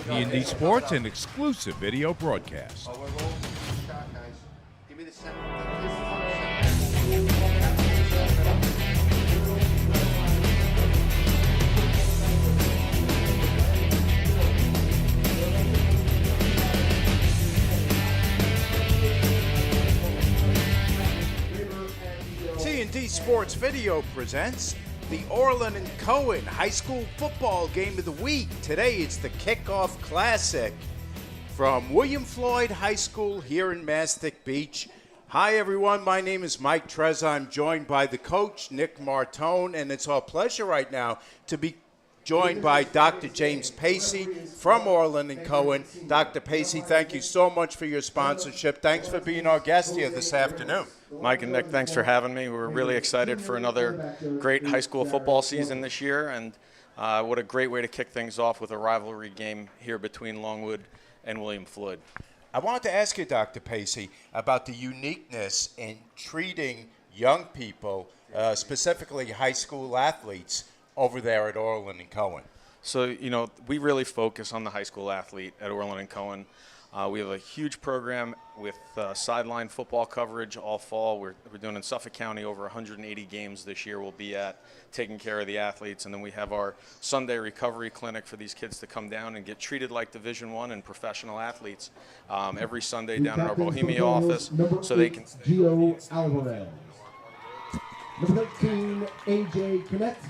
T&D Sports, an exclusive video broadcast. Give me the center. T&D Sports Video presents the Orlin Cohen High School Football Game of the Week. Today it's the Kickoff Classic from William Floyd High School here in Mastic Beach. Hi everyone, my name is Mike Trezza. I'm joined by the coach, Nick Martone, and it's our pleasure right now to be joined by Dr. James Pacey from Orlin Cohen. Dr. Pacey, thank you so much for your sponsorship. Thanks for being our guest here this afternoon. Mike and Nick, thanks for having me. We're really excited for another great high school football season this year, and what a great way to kick things off with a rivalry game here between Longwood and William Floyd. I wanted to ask you, Dr. Pacey, about the uniqueness in treating young people, specifically high school athletes, over there at Orlin Cohen. So, you know, we really focus on the high school athlete at Orlin Cohen. We have a huge program with sideline football coverage all fall. We're doing in Suffolk County over 180 games this year we'll be at, taking care of the athletes. And then we have our Sunday recovery clinic for these kids to come down and get treated like Division I and professional athletes every Sunday down in our Bohemia office so they can stay. Gio Alvarez. Number 13, AJ Connect.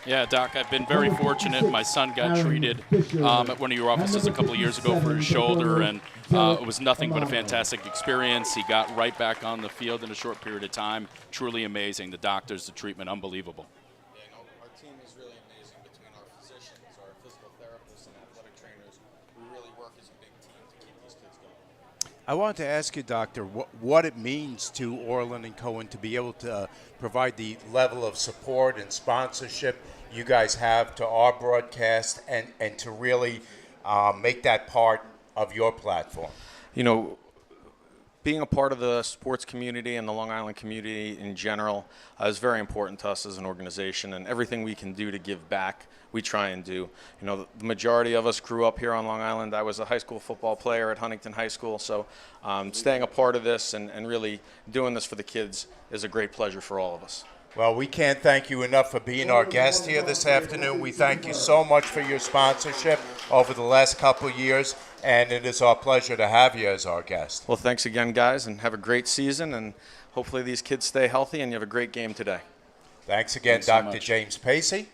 Yeah, Doc, I've been very fortunate. My son got treated at one of your offices a couple of years ago for his shoulder, and it was nothing but a fantastic experience. He got right back on the field in a short period of time. Truly amazing. The doctors, the treatment, unbelievable. Yeah, you know, our team is really amazing between our physicians, our physical therapists, and athletic trainers. We really work as a big team to keep these kids going. I wanted to ask you, Doctor, what it means to Orlin Cohen to be able to provide the level of support and sponsorship you guys have to our broadcast and to really make that part of your platform. You know, being a part of the sports community and the Long Island community in general is very important to us as an organization, and everything we can do to give back, we try and do. You know, the majority of us grew up here on Long Island. I was a high school football player at Huntington High School, so staying a part of this and really doing this for the kids is a great pleasure for all of us. Well, we can't thank you enough for being our guest here this afternoon. We thank you so much for your sponsorship over the last couple of years, and it is our pleasure to have you as our guest. Well, thanks again, guys, and have a great season, and hopefully these kids stay healthy and you have a great game today. Thanks again, Dr. James Pacey.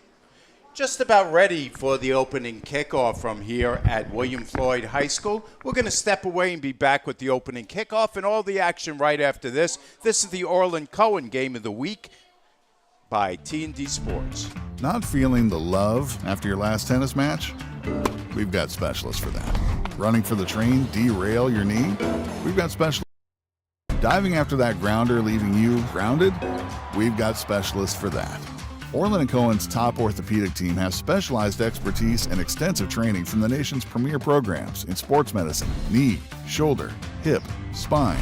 Just about ready for the opening kickoff from here at William Floyd High School. We're going to step away and be back with the opening kickoff and all the action right after this. This is the Orlin Cohen Game of the Week by T&D Sports. Not feeling the love after your last tennis match? We've got specialists for that. Running for the train, derail your knee? We've got specialists. Diving after that grounder, leaving you grounded? We've got specialists for that. Orlin Cohen's top orthopedic team has specialized expertise and extensive training from the nation's premier programs in sports medicine, knee, shoulder, hip, spine,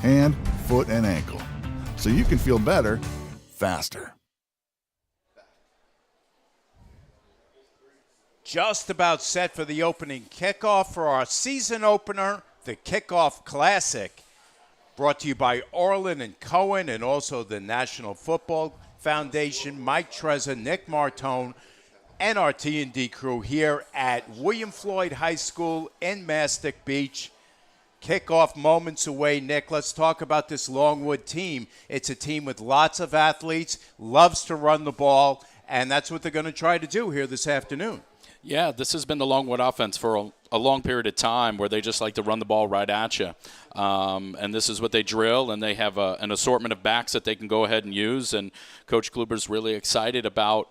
hand, foot, and ankle. So you can feel better, faster. Just about set for the opening kickoff for our season opener, the Kickoff Classic, brought to you by Orlin Cohen and also the National Football Foundation, Mike Trezza, Nick Martone, and our T&D crew here at William Floyd High School in Mastic Beach. Kickoff moments away. Nick, let's talk about this Longwood team. It's a team with lots of athletes, loves to run the ball, and that's what they're going to try to do here this afternoon. Yeah, this has been the Longwood offense for a long period of time where they just like to run the ball right at you. And this is what they drill, and they have an assortment of backs that they can go ahead and use. And Coach Kluber's really excited about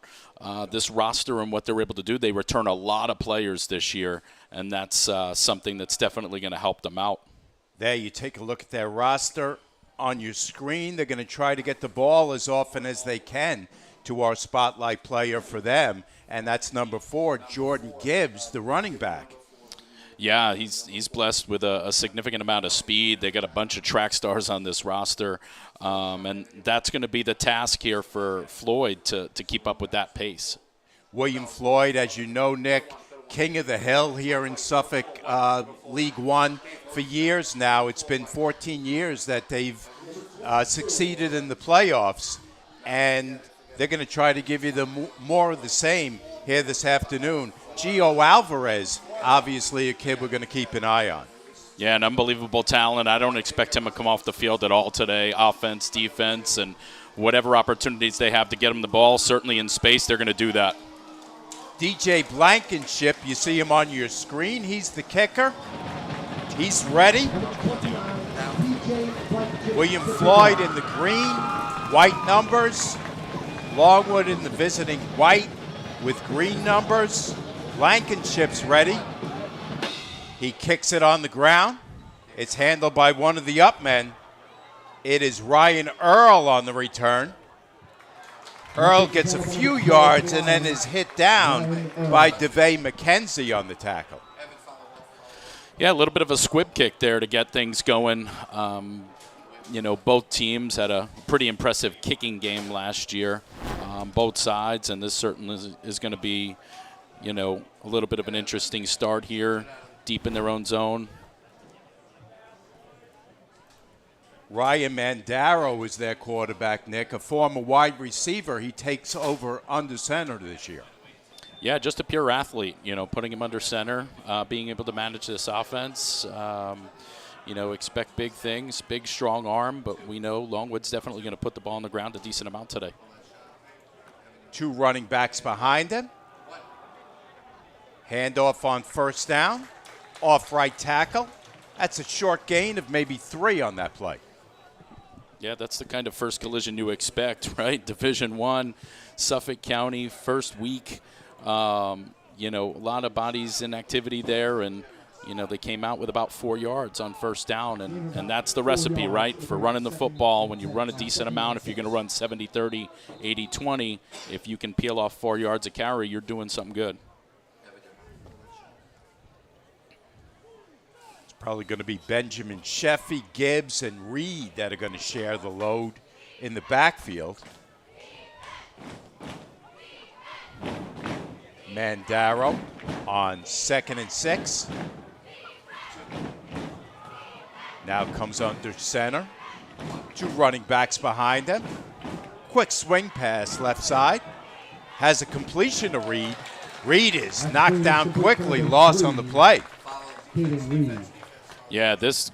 this roster and what they're able to do. They return a lot of players this year, and that's something that's definitely going to help them out. There you take a look at their roster on your screen. They're going to try to get the ball as often as they can to our spotlight player for them, and that's number 4, Jordan Gibbs, the running back. Yeah, he's blessed with a significant amount of speed. They got a bunch of track stars on this roster, and that's going to be the task here for Floyd to keep up with that pace. William Floyd, as you know, Nick, king of the hill here in Suffolk League One for years now. It's been 14 years that they've succeeded in the playoffs, and they're going to try to give you more of the same here this afternoon. Gio Alvarez, obviously a kid we're going to keep an eye on. Yeah, an unbelievable talent. I don't expect him to come off the field at all today. Offense, defense, and whatever opportunities they have to get him the ball, certainly in space, they're going to do that. DJ Blankenship, you see him on your screen. He's the kicker. He's ready. William Floyd in the green, white numbers. Longwood in the visiting white with green numbers. Blankenship's ready. He kicks it on the ground. It's handled by one of the up men. It is Ryan Earl on the return. Earl gets a few yards and then is hit down by DeVay McKenzie on the tackle. Yeah, a little bit of a squib kick there to get things going. Both teams had a pretty impressive kicking game last year, both sides, and this certainly is going to be, a little bit of an interesting start here, deep in their own zone. Ryan Mandaro is their quarterback, Nick, a former wide receiver. He takes over under center this year. Yeah, just a pure athlete, putting him under center, being able to manage this offense. Expect big things, big, strong arm, but we know Longwood's definitely going to put the ball on the ground a decent amount today. 2 running backs behind him. Handoff on first down, off right tackle. That's a short gain of maybe 3 on that play. Yeah, that's the kind of first collision you expect, right? Division I, Suffolk County, first week. A lot of bodies in activity there, and they came out with about 4 yards on first down, and that's the recipe, right, for running the football. When you run a decent amount, if you're going to run 70-30, 80-20, if you can peel off 4 yards a carry, you're doing something good. It's probably going to be Benjamin Sheffy, Gibbs, and Reed that are going to share the load in the backfield. Mandaro on 2nd and 6. Now comes under center. 2 running backs behind him. Quick swing pass left side. Has a completion to Reed. Reed is knocked down quickly, loss on the play. Yeah, this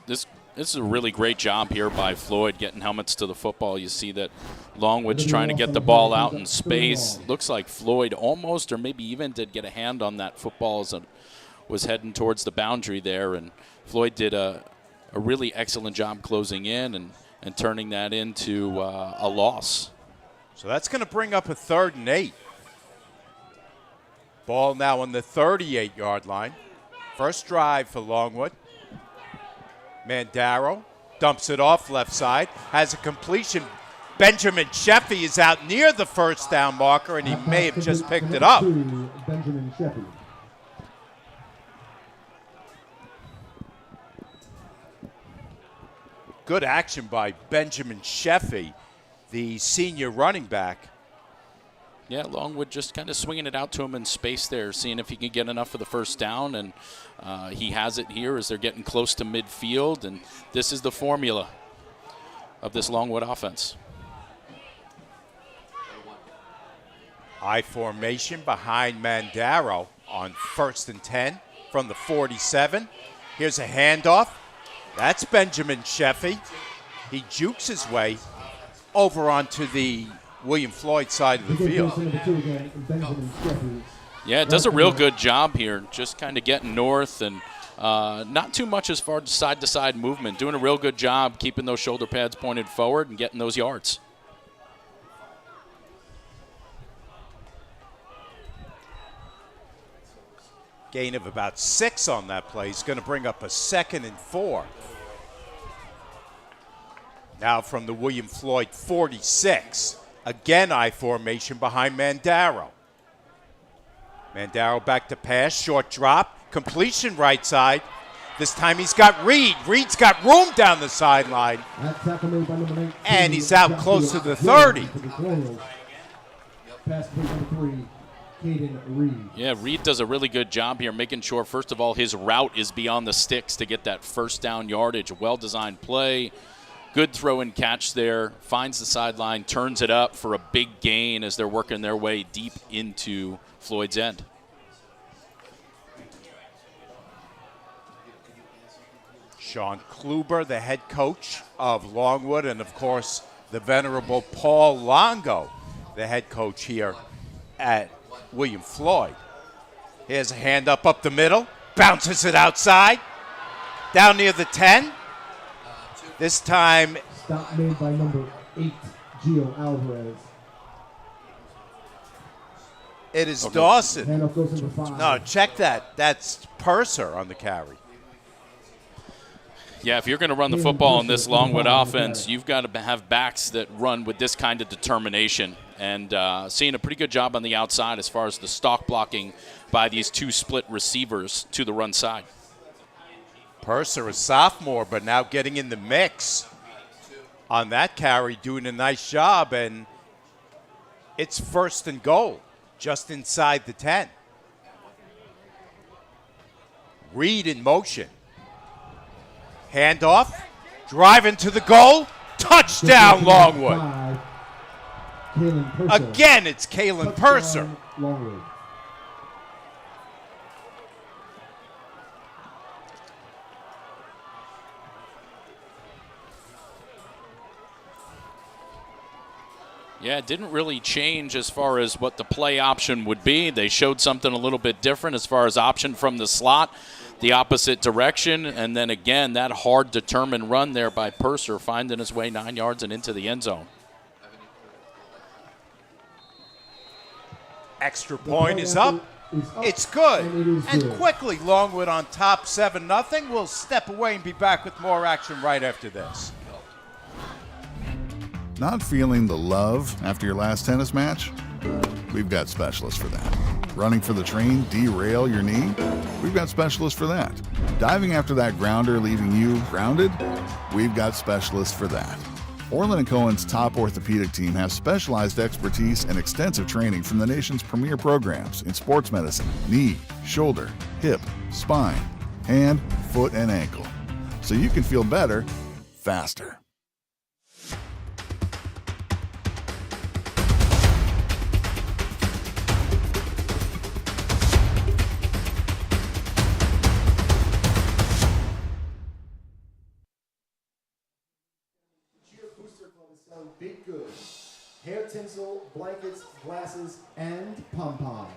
is a really great job here by Floyd getting helmets to the football. You see that Longwood's trying to get the ball out in space. Looks like Floyd almost or maybe even did get a hand on that football as it was heading towards the boundary there, and Floyd did a really excellent job closing in and turning that into a loss. So that's going to bring up a 3rd and 8. Ball now on the 38-yard line. First drive for Longwood. Mandaro dumps it off left side, has a completion. Benjamin Sheffy is out near the first down marker, and he may have just picked it up. Benjamin Sheffy. Good action by Benjamin Sheffy, the senior running back. Yeah, Longwood just kind of swinging it out to him in space there, seeing if he can get enough for the first down, and he has it here as they're getting close to midfield, and this is the formula of this Longwood offense. I formation behind Mandaro on 1st and 10 from the 47. Here's a handoff. That's Benjamin Sheffy. He jukes his way over onto the William Floyd side of the field. Yeah, it does a real good job here, just kind of getting north and not too much as far as side-to-side movement. Doing a real good job keeping those shoulder pads pointed forward and getting those yards. Gain of about 6 on that play. He's going to bring up a 2nd and 4. Now from the William Floyd 46. Again, I formation behind Mandaro. Mandaro back to pass, short drop, completion right side. This time he's got Reed. Reed's got room down the sideline. And he's out close to the 30. Yeah, Reed does a really good job here, making sure, first of all, his route is beyond the sticks to get that first down yardage. A well-designed play. Good throw and catch there. Finds the sideline, turns it up for a big gain as they're working their way deep into Floyd's end. Sean Kluber, the head coach of Longwood, and of course the venerable Paul Longo, the head coach here at William Floyd. Here's a hand up the middle, bounces it outside, down near the 10. This time, stop made by number 8, Gio Alvarez. It is Dawson. Handoff goes number 5. No, check that. That's Purser on the carry. Yeah, if you're going to run the football in this Longwood offense, you've got to have backs that run with this kind of determination. And seeing a pretty good job on the outside as far as the stalk blocking by these 2 split receivers to the run side. Purser, a sophomore, but now getting in the mix on that carry, doing a nice job. And it's 1st and goal, just inside the 10. Reed in motion. Handoff, driving to the goal, touchdown Longwood. Again, it's Kalen Purser. Longwood. Yeah, it didn't really change as far as what the play option would be. They showed something a little bit different as far as option from the slot, the opposite direction, and then again, that hard, determined run there by Purser, finding his way 9 yards and into the end zone. Extra point is up. It's good. And quickly, Longwood on top 7-0. We'll step away and be back with more action right after this. Not feeling the love after your last tennis match? We've got specialists for that. Running for the train, derail your knee? We've got specialists for that. Diving after that grounder, leaving you grounded? We've got specialists for that. Orlin Cohen's top orthopedic team has specialized expertise and extensive training from the nation's premier programs in sports medicine, knee, shoulder, hip, spine, hand, foot, and ankle. So you can feel better, faster. Big good. Hair tinsel, blankets, glasses, and pom-poms.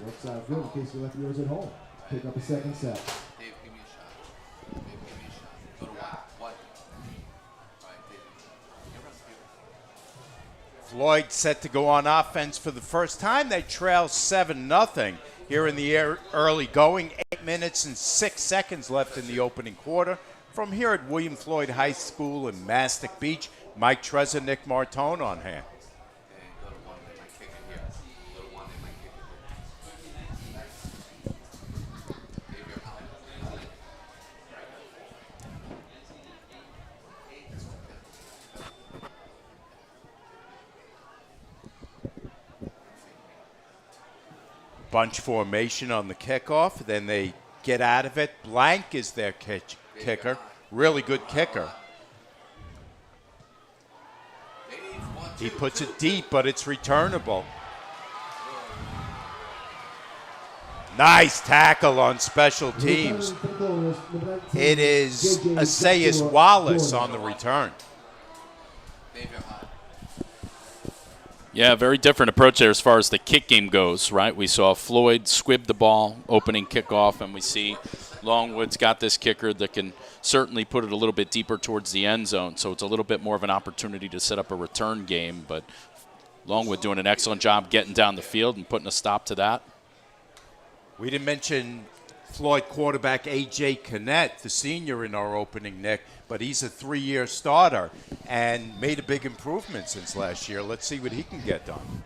Works out good in case you left yours at home. Pick up a 2nd set. Dave, give me a shot. Dave, give me a shot. Go to what? All right, Dave. Floyd set to go on offense for the first time. They trail 7-0 here in the early going. 8 minutes and 6 seconds left in the opening quarter. From here at William Floyd High School in Mastic Beach, Mike Trezor, Nick Martone on hand. Bunch formation on the kickoff. Then they get out of it. Blank is their kicker. Really good kicker. He puts it deep, but it's returnable. Nice tackle on special teams. It is Asayas Wallace on the return. Yeah, very different approach there as far as the kick game goes, right? We saw Floyd squib the ball, opening kickoff, and we see Longwood's got this kicker that can certainly put it a little bit deeper towards the end zone, so it's a little bit more of an opportunity to set up a return game. But Longwood doing an excellent job getting down the field and putting a stop to that. We didn't mention Floyd quarterback A.J. Kinnett, the senior in our opening, Nick, but he's a 3-year starter and made a big improvement since last year. Let's see what he can get done.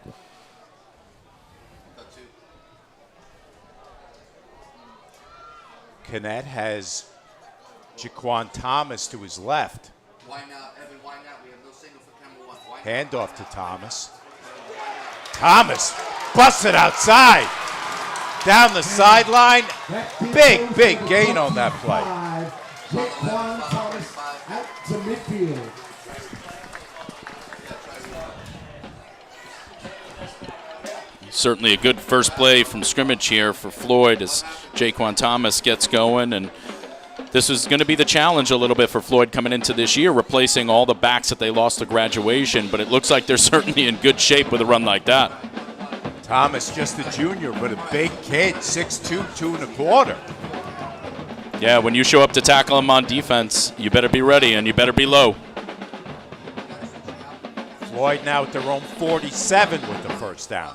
Kinnett has Jaquan Thomas to his left. Why not, Evan? Why not? We have no signal for camera one. Why not? Handoff to Thomas. Thomas busted outside. Down the sideline. Big gain on that play. Jaquan Thomas out to midfield. Certainly a good first play from scrimmage here for Floyd as Jaquan Thomas gets going. And this is going to be the challenge a little bit for Floyd coming into this year, replacing all the backs that they lost to graduation. But it looks like they're certainly in good shape with a run like that. Thomas, just a junior, but a big kid, 6'2", 2 1/4. Yeah, when you show up to tackle him on defense, you better be ready and you better be low. Floyd now at their own 47 with the first down.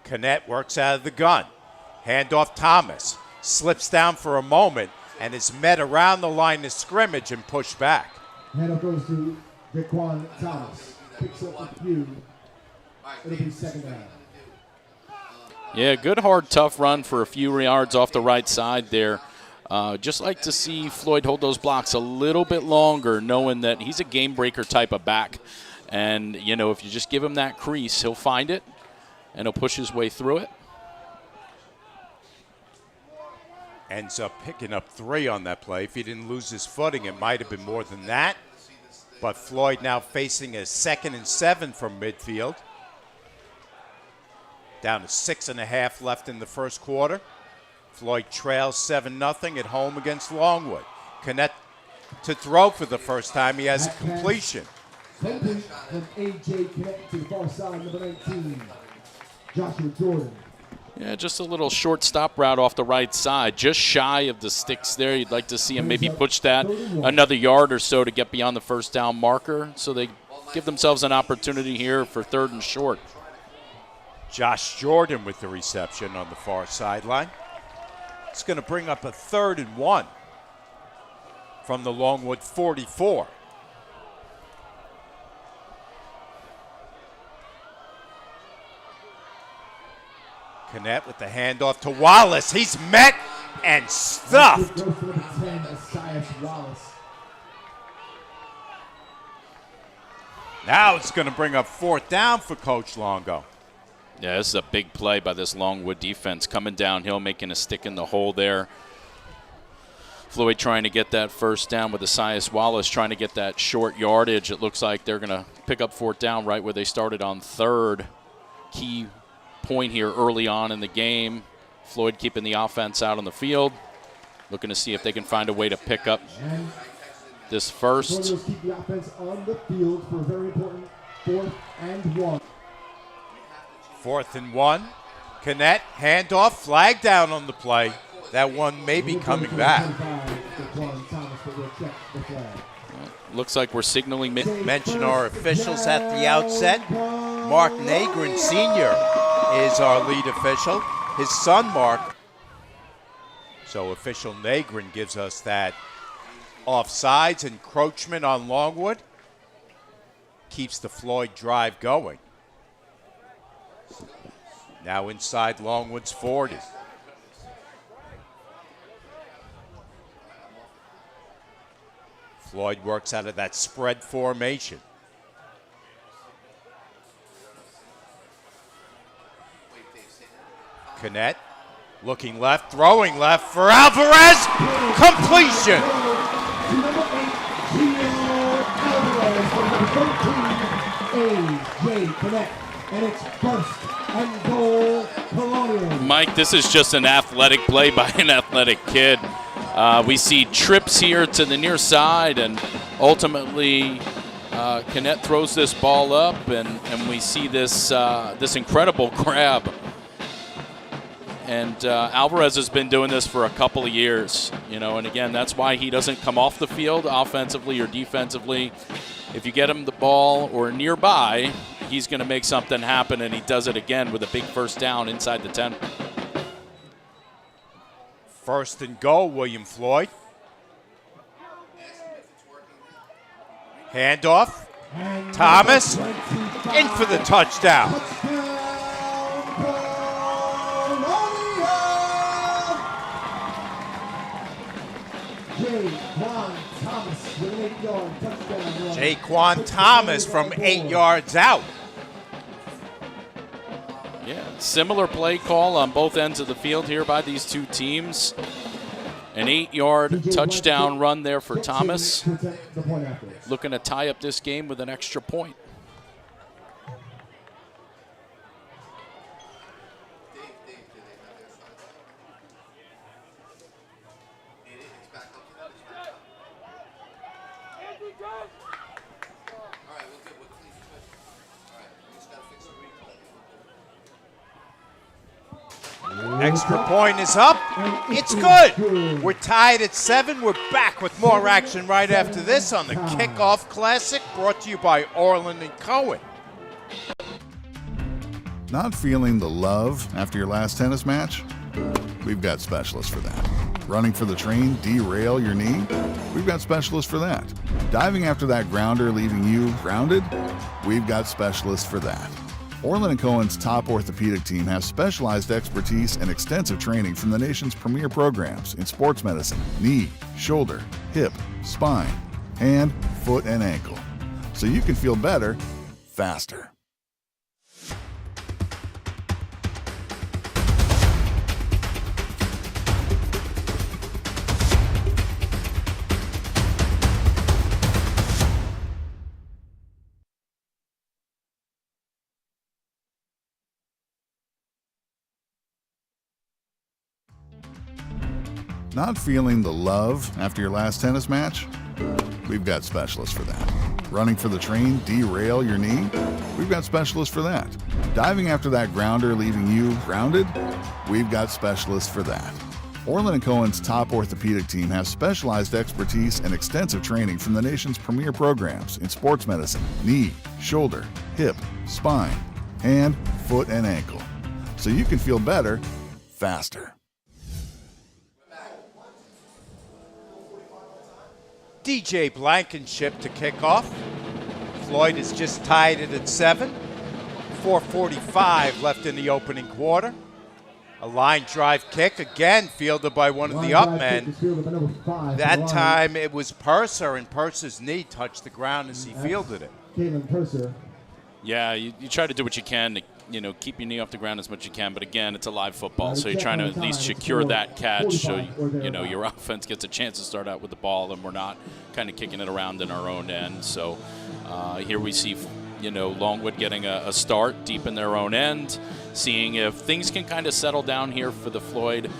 Kinnett works out of the gun. Handoff Thomas. Slips down for a moment and is met around the line of scrimmage and pushed back. Handoff goes to Jaquan Thomas. Picks up a few. It'll be second down. Yeah, good, hard, tough run for a few yards off the right side there. Just like to see Floyd hold those blocks a little bit longer, knowing that he's a game breaker type of back. And, you know, if you just give him that crease, he'll find it and he'll push his way through it. Ends up picking up 3 on that play. If he didn't lose his footing, it might have been more than that. But Floyd now facing a 2nd and 7 from midfield. Down to 6.5 left in the first quarter. Floyd trails 7-0 at home against Longwood. Kinnett to throw for the first time. He has a completion. Complete from A.J. Kinnett to the far side, number 19, Joshua Jordan. Yeah, just a little short stop route off the right side, just shy of the sticks there. You'd like to see him maybe push that another yard or so to get beyond the first down marker, so they give themselves an opportunity here for 3rd and short. Josh Jordan with the reception on the far sideline. It's going to bring up a 3rd and 1 from the Longwood 44. Kinnett with the handoff to Wallace. He's met and stuffed. Now it's going to bring up 4th down for Coach Longo. Yeah, this is a big play by this Longwood defense, coming downhill, making a stick in the hole there. Floyd trying to get that first down with Esias Wallace trying to get that short yardage. It looks like they're going to pick up 4th down right where they started on 3rd. Key point here early on in the game. Floyd keeping the offense out on the field, looking to see if they can find a way to pick up this first. Keep the offense on the field for a very important 4th and 1. 4th and 1. Kinnett, handoff, flag down on the play. That one may be coming back. Looks like we're signaling. Mention our officials at the outset. Mark Nagrin Sr. is our lead official. His son, Mark. So official Nagrin gives us that offsides, encroachment on Longwood. Keeps the Floyd drive going. Now inside Longwood's 40. Floyd works out of that spread formation. Kinnett looking left, throwing left for Alvarez. Completion. A.J. Kinnett, and it's 1st and goal, Colonial. Mike, this is just an athletic play by an athletic kid. We see trips here to the near side, and ultimately Kennett throws this ball up, and we see this this incredible grab. And Alvarez has been doing this for a couple of years, you know, and again, that's why he doesn't come off the field offensively or defensively. If you get him the ball or nearby, he's going to make something happen, and he does it again with a big first down inside the 10. First and goal, William Floyd. Handoff. Thomas in for the touchdown. Jaquan Thomas from 8 yards out. Yeah, similar play call on both ends of the field here by these two teams. An 8-yard touchdown run there for Thomas. Looking to tie up this game with an extra point. Extra point is up. It's good. We're tied at 7. We're back with more action right after this on the Kickoff Classic, brought to you by Orlin Cohen. Not feeling the love after your last tennis match? We've got specialists for that. Running for the train, derail your knee? We've got specialists for that. Diving after that grounder, leaving you grounded? We've got specialists for that. Orlin Cohen's top orthopedic team has specialized expertise and extensive training from the nation's premier programs in sports medicine, knee, shoulder, hip, spine, hand, foot, and ankle. So you can feel better, faster. Not feeling the love after your last tennis match? We've got specialists for that. Running for the train, derail your knee? We've got specialists for that. Diving after that grounder, leaving you grounded? We've got specialists for that. Orlin Cohen's top orthopedic team has specialized expertise and extensive training from the nation's premier programs in sports medicine, knee, shoulder, hip, spine, hand, foot, and ankle. So you can feel better, faster. DJ Blankenship to kick off. Floyd has just tied it at 7. 4:45 left in the opening quarter. A line drive kick, again fielded by one of the up men. That time it was Purser, and Purser's knee touched the ground as he fielded it. Yeah, you try to do what you can to, you know, keep your knee off the ground as much as you can. But again, it's a live football, so you're trying to at least secure that catch so, you know, your offense gets a chance to start out with the ball, and we're not kind of kicking it around in our own end. So here we see, you know, Longwood getting a start deep in their own end, seeing if things can kind of settle down here for the Floyd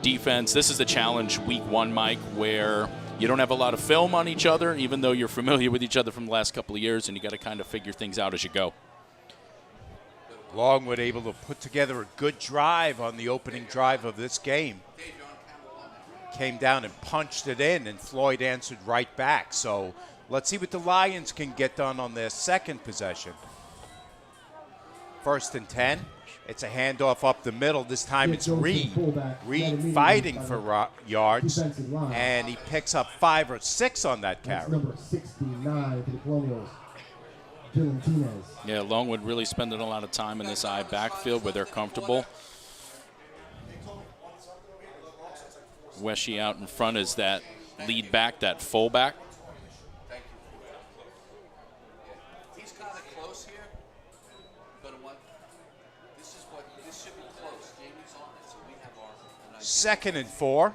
defense. This is the challenge week 1, Mike, where you don't have a lot of film on each other, even though you're familiar with each other from the last couple of years, and you got to kind of figure things out as you go. Longwood able to put together a good drive on the opening drive of this game. Came down and punched it in, and Floyd answered right back. So let's see what the Lions can get done on their second possession. 1st and 10. It's a handoff up the middle. This time it's Reed. Reed fighting for yards, and he picks up 5 or 6 on that carry. Number 69 for the Colonials. Yeah, Longwood really spending a lot of time in this I backfield where they're comfortable. Weshy out in front is that lead back, that fullback. He's kind of close here, but this should be close. Jamie's on it, so we have our 2nd and 4.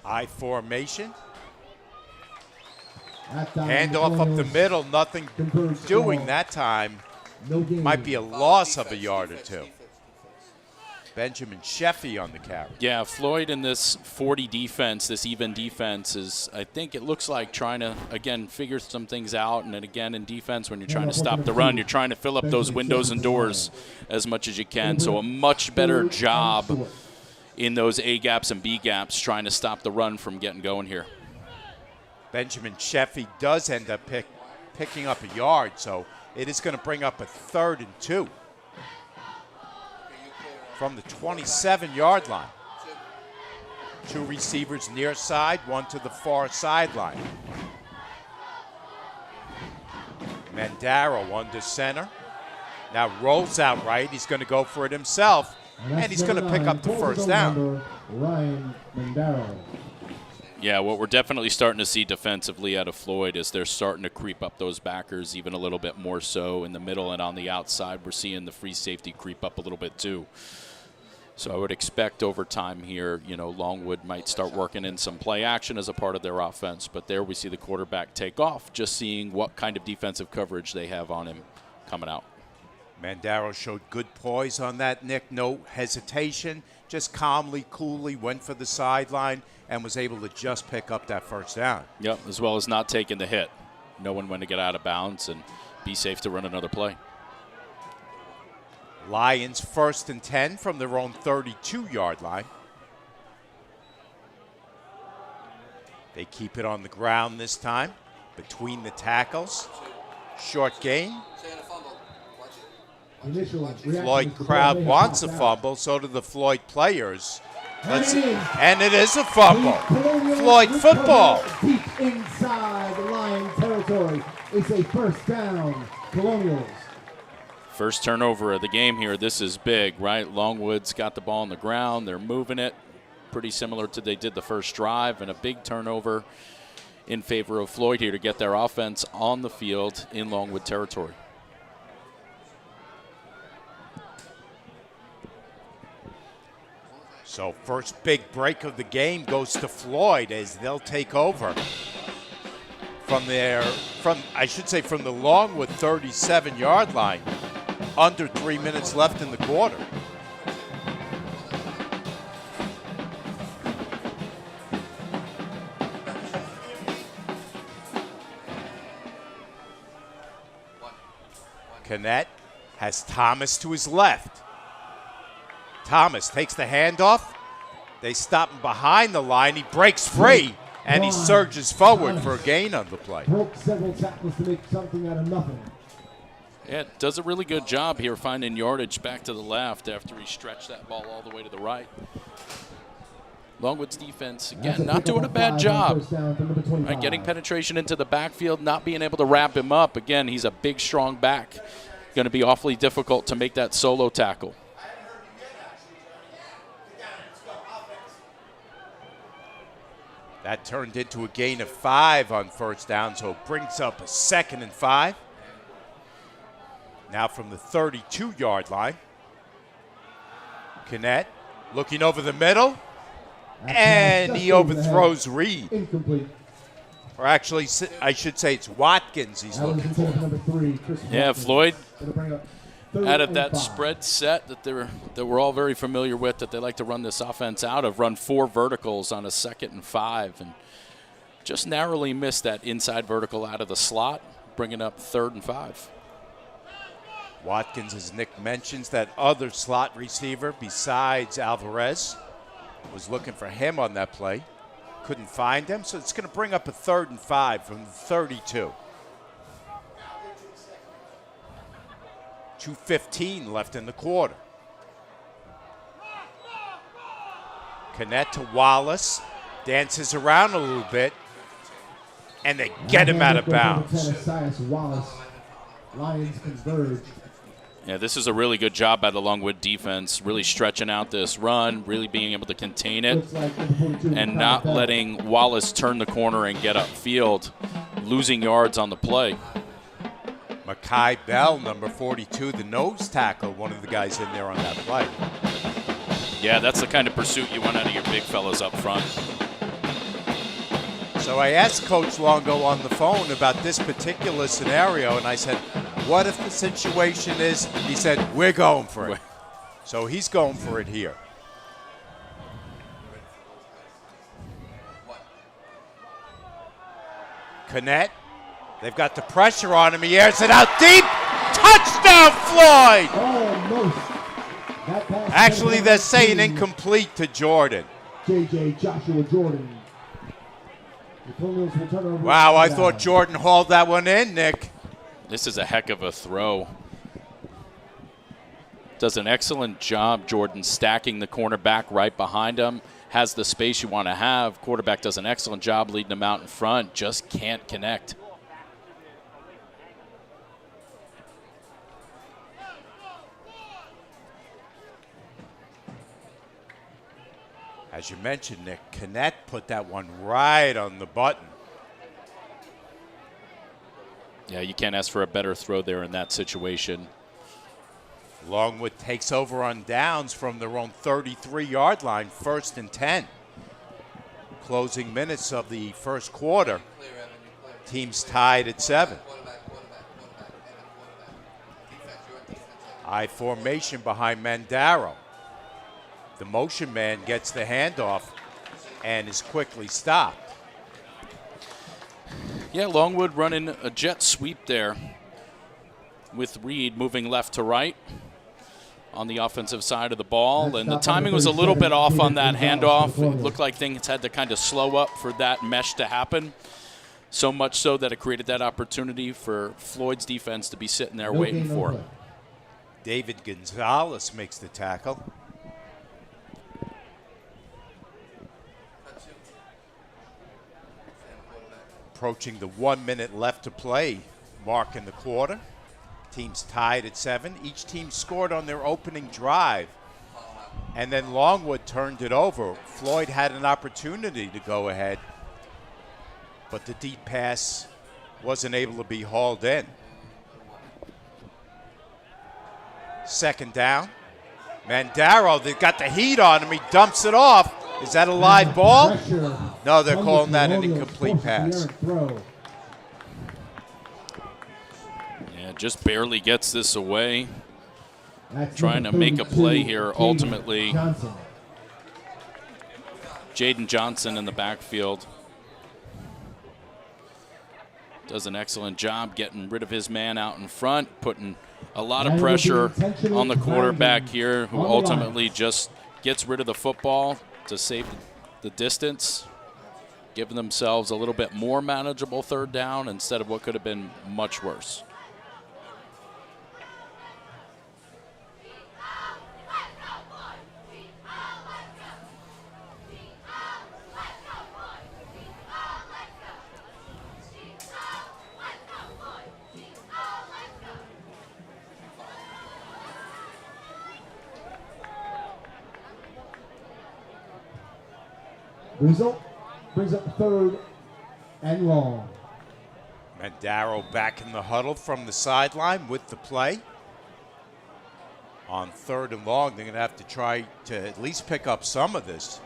I formation. Handoff up the middle, nothing doing that time. Might be a loss of a yard or 2. Benjamin Sheffy on the carry. Yeah, Floyd in this 40 defense, this even defense, is, I think it looks like trying to, again, figure some things out. And then again, in defense, when you're trying to stop the run, you're trying to fill up those windows and doors as much as you can. So a much better job in those A gaps and B gaps trying to stop the run from getting going here. Benjamin Sheffy does end up picking up a yard, so it is going to bring up a 3rd and 2 from the 27-yard line. 2 receivers near side, 1 to the far sideline. Mandaro under center. Now rolls out right. He's going to go for it himself, and he's going to pick up the first down. Ryan Mandaro. Yeah, what we're definitely starting to see defensively out of Floyd is they're starting to creep up those backers even a little bit more so in the middle and on the outside. We're seeing the free safety creep up a little bit too. So I would expect over time here, you know, Longwood might start working in some play action as a part of their offense. But there we see the quarterback take off, just seeing what kind of defensive coverage they have on him coming out. Mandaro showed good poise on that, Nick. No hesitation. Just calmly, coolly went for the sideline and was able to just pick up that first down. Yep, as well as not taking the hit. Knowing when to get out of bounds and be safe to run another play. Lions 1st and 10 from their own 32-yard line. They keep it on the ground this time, between the tackles. Short gain. Floyd crowd wants a fumble, so do the Floyd players. And it is a fumble. Floyd football. Deep inside the Lion territory. It's a first down, Colonials. First turnover of the game here. This is big, right? Longwood's got the ball on the ground. They're moving it pretty similar to they did the first drive, and a big turnover in favor of Floyd here to get their offense on the field in Longwood territory. So first big break of the game goes to Floyd as they'll take over from the Longwood 37-yard line. Under 3 minutes left in the quarter. Kennett has Thomas to his left. Thomas takes the handoff. They stop him behind the line. He breaks free, and he surges forward for a gain on the play. Broke several tackles to make something out of nothing. Yeah, does a really good job here finding yardage back to the left after he stretched that ball all the way to the right. Longwood's defense, again, not doing a bad job. Right, getting penetration into the backfield, not being able to wrap him up. Again, he's a big, strong back. Going to be awfully difficult to make that solo tackle. That turned into a gain of 5 on first down, so it brings up a 2nd and 5. Now from the 32-yard line. Kennett looking over the middle, and he overthrows Reed. Incomplete. Or actually, I should say it's Watkins he's looking for. Number 3, Chris Yeah, Watkins. Floyd It'll bring up 3rd out of and that 5. spread set that we're all very familiar with, that they like to run this offense out of, run 4 verticals on a 2nd and 5, and just narrowly missed that inside vertical out of the slot, bringing up 3rd and 5. Watkins, as Nick mentions, that other slot receiver besides Alvarez, was looking for him on that play. Couldn't find him, so it's going to bring up a 3rd and 5 from the 32. 2:15 left in the quarter. Kennett to Wallace, dances around a little bit, and they get him out of bounds. Wallace. Lions converge. Yeah, this is a really good job by the Longwood defense, really stretching out this run, really being able to contain it, and not letting Wallace turn the corner and get upfield, losing yards on the play. Makai Bell, number 42, the nose tackle, one of the guys in there on that play. Yeah, that's the kind of pursuit you want out of your big fellas up front. So I asked Coach Longo on the phone about this particular scenario, and I said, what if the situation is, he said, we're going for it. So he's going for it here. Connect. They've got the pressure on him. He airs it out deep. Touchdown, Floyd! Almost. That pass Actually, they're saying incomplete to Jordan. J.J. Joshua Jordan. The Colonels will turn over. Wow, I thought Jordan hauled that one in, Nick. This is a heck of a throw. Does an excellent job, Jordan, stacking the cornerback right behind him. Has the space you want to have. Quarterback does an excellent job leading him out in front. Just can't connect. As you mentioned, Nick, Connect put that one right on the button. Yeah, you can't ask for a better throw there in that situation. Longwood takes over on downs from their own 33-yard line, 1st and 10. Closing minutes of the first quarter. Teams tied at 7. I formation behind Mandaro. The motion man gets the handoff and is quickly stopped. Yeah, Longwood running a jet sweep there with Reed moving left to right on the offensive side of the ball. And the timing was a little bit off on that handoff. It looked like things had to kind of slow up for that mesh to happen. So much so that it created that opportunity for Floyd's defense to be sitting there waiting for him. David Gonzalez makes the tackle. Approaching the 1 minute left to play mark in the quarter. Teams tied at 7. Each team scored on their opening drive. And then Longwood turned it over. Floyd had an opportunity to go ahead, but the deep pass wasn't able to be hauled in. 2nd down. Mandaro, they've got the heat on him. He dumps it off. Is that a live ball? No, they're calling that an incomplete pass. Yeah, just barely gets this away. Trying to make a play here ultimately. Jaden Johnson in the backfield. Does an excellent job getting rid of his man out in front, putting a lot of pressure on the quarterback here, who ultimately just gets rid of the football to save the distance, giving themselves a little bit more manageable 3rd down instead of what could have been much worse. Result brings up 3rd and long. Mandaro back in the huddle from the sideline with the play. On 3rd and long, they're going to have to try to at least pick up some of this.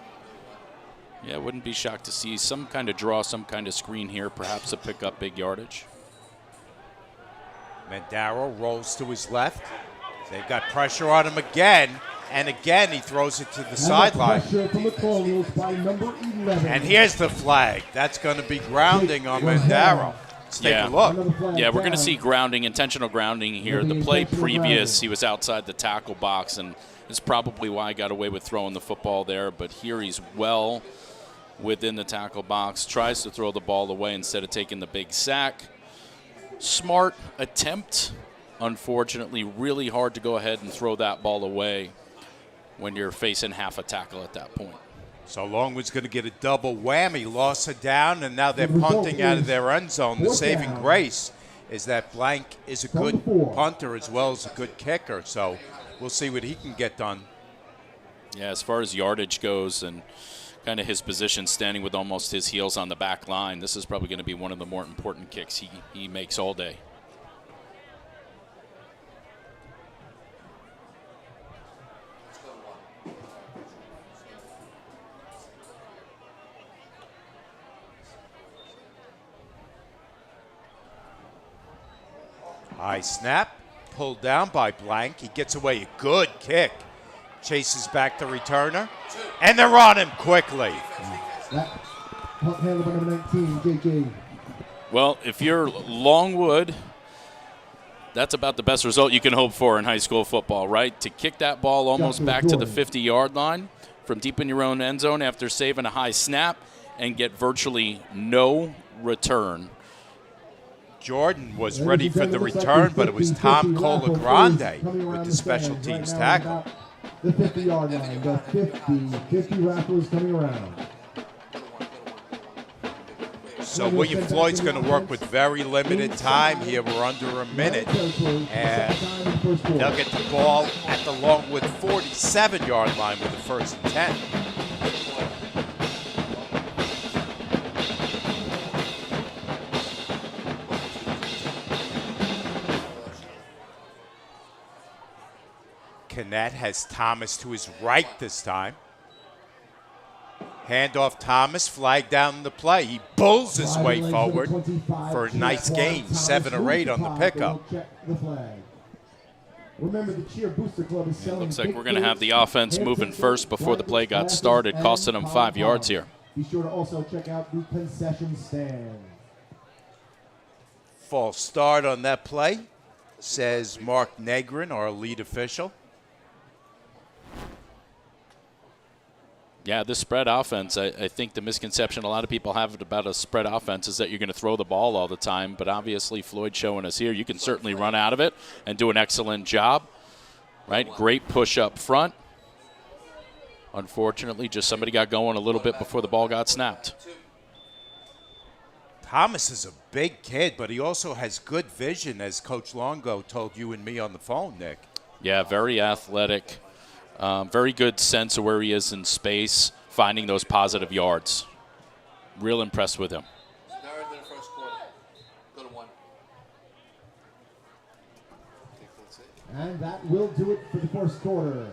Yeah, wouldn't be shocked to see some kind of draw, some kind of screen here, perhaps to pick up big yardage. Mandaro rolls to his left. They've got pressure on him again. And again, he throws it to the sideline. And here's the flag. That's going to be grounding on Mandaro. Let's take a look. Yeah, we're going to see grounding, intentional grounding here. The play previous, he was outside the tackle box, and it's probably why I got away with throwing the football there. But here he's well within the tackle box, tries to throw the ball away instead of taking the big sack. Smart attempt. Unfortunately, really hard to go ahead and throw that ball away when you're facing half a tackle at that point. So Longwood's going to get a double whammy, loss of down, and now they're punting out of their end zone. The saving grace is that Blank is a good punter as well as a good kicker, so we'll see what he can get done. Yeah, as far as yardage goes and kind of his position standing with almost his heels on the back line, this is probably going to be one of the more important kicks he makes all day. High snap, pulled down by Blank. He gets away a good kick. chases back the returner, and they're on him quickly. That punt handled by number 19, JJ. Well, if you're Longwood, that's about the best result you can hope for in high school football, right? To kick that ball almost back to the 50-yard line from deep in your own end zone after saving a high snap and get virtually no return. Jordan was ready for the return, but it was Tom Colagrande with the special teams tackle. The 50-yard line, the 50 Raffles coming around. So William Floyd's going to work with very limited time here. We're under a minute, and they'll get the ball at the Longwood 47-yard line with the 1st and 10. Knet has Thomas to his right this time. Handoff Thomas, flag down the play. He bulls his way forward for a nice gain, 7 or 8 on the pickup. Remember, the Cheer Booster Club is selling. Looks like we're going to have the offense moving first before the play got started, costing them 5 yards here. Be sure to also check out the concession stand. False start on that play, says Mark Negrin, our lead official. Yeah, this spread offense, I think the misconception a lot of people have about a spread offense is that you're going to throw the ball all the time. But obviously, Floyd showing us here, you can certainly run out of it and do an excellent job. Right? Great push up front. Unfortunately, just somebody got going a little bit before the ball got snapped. Thomas is a big kid, but he also has good vision, as Coach Longo told you and me on the phone, Nick. Yeah, very athletic. Very good sense of where he is in space, finding those positive yards. Real impressed with him. Third in the first quarter. Go to 1. And that will do it for the first quarter.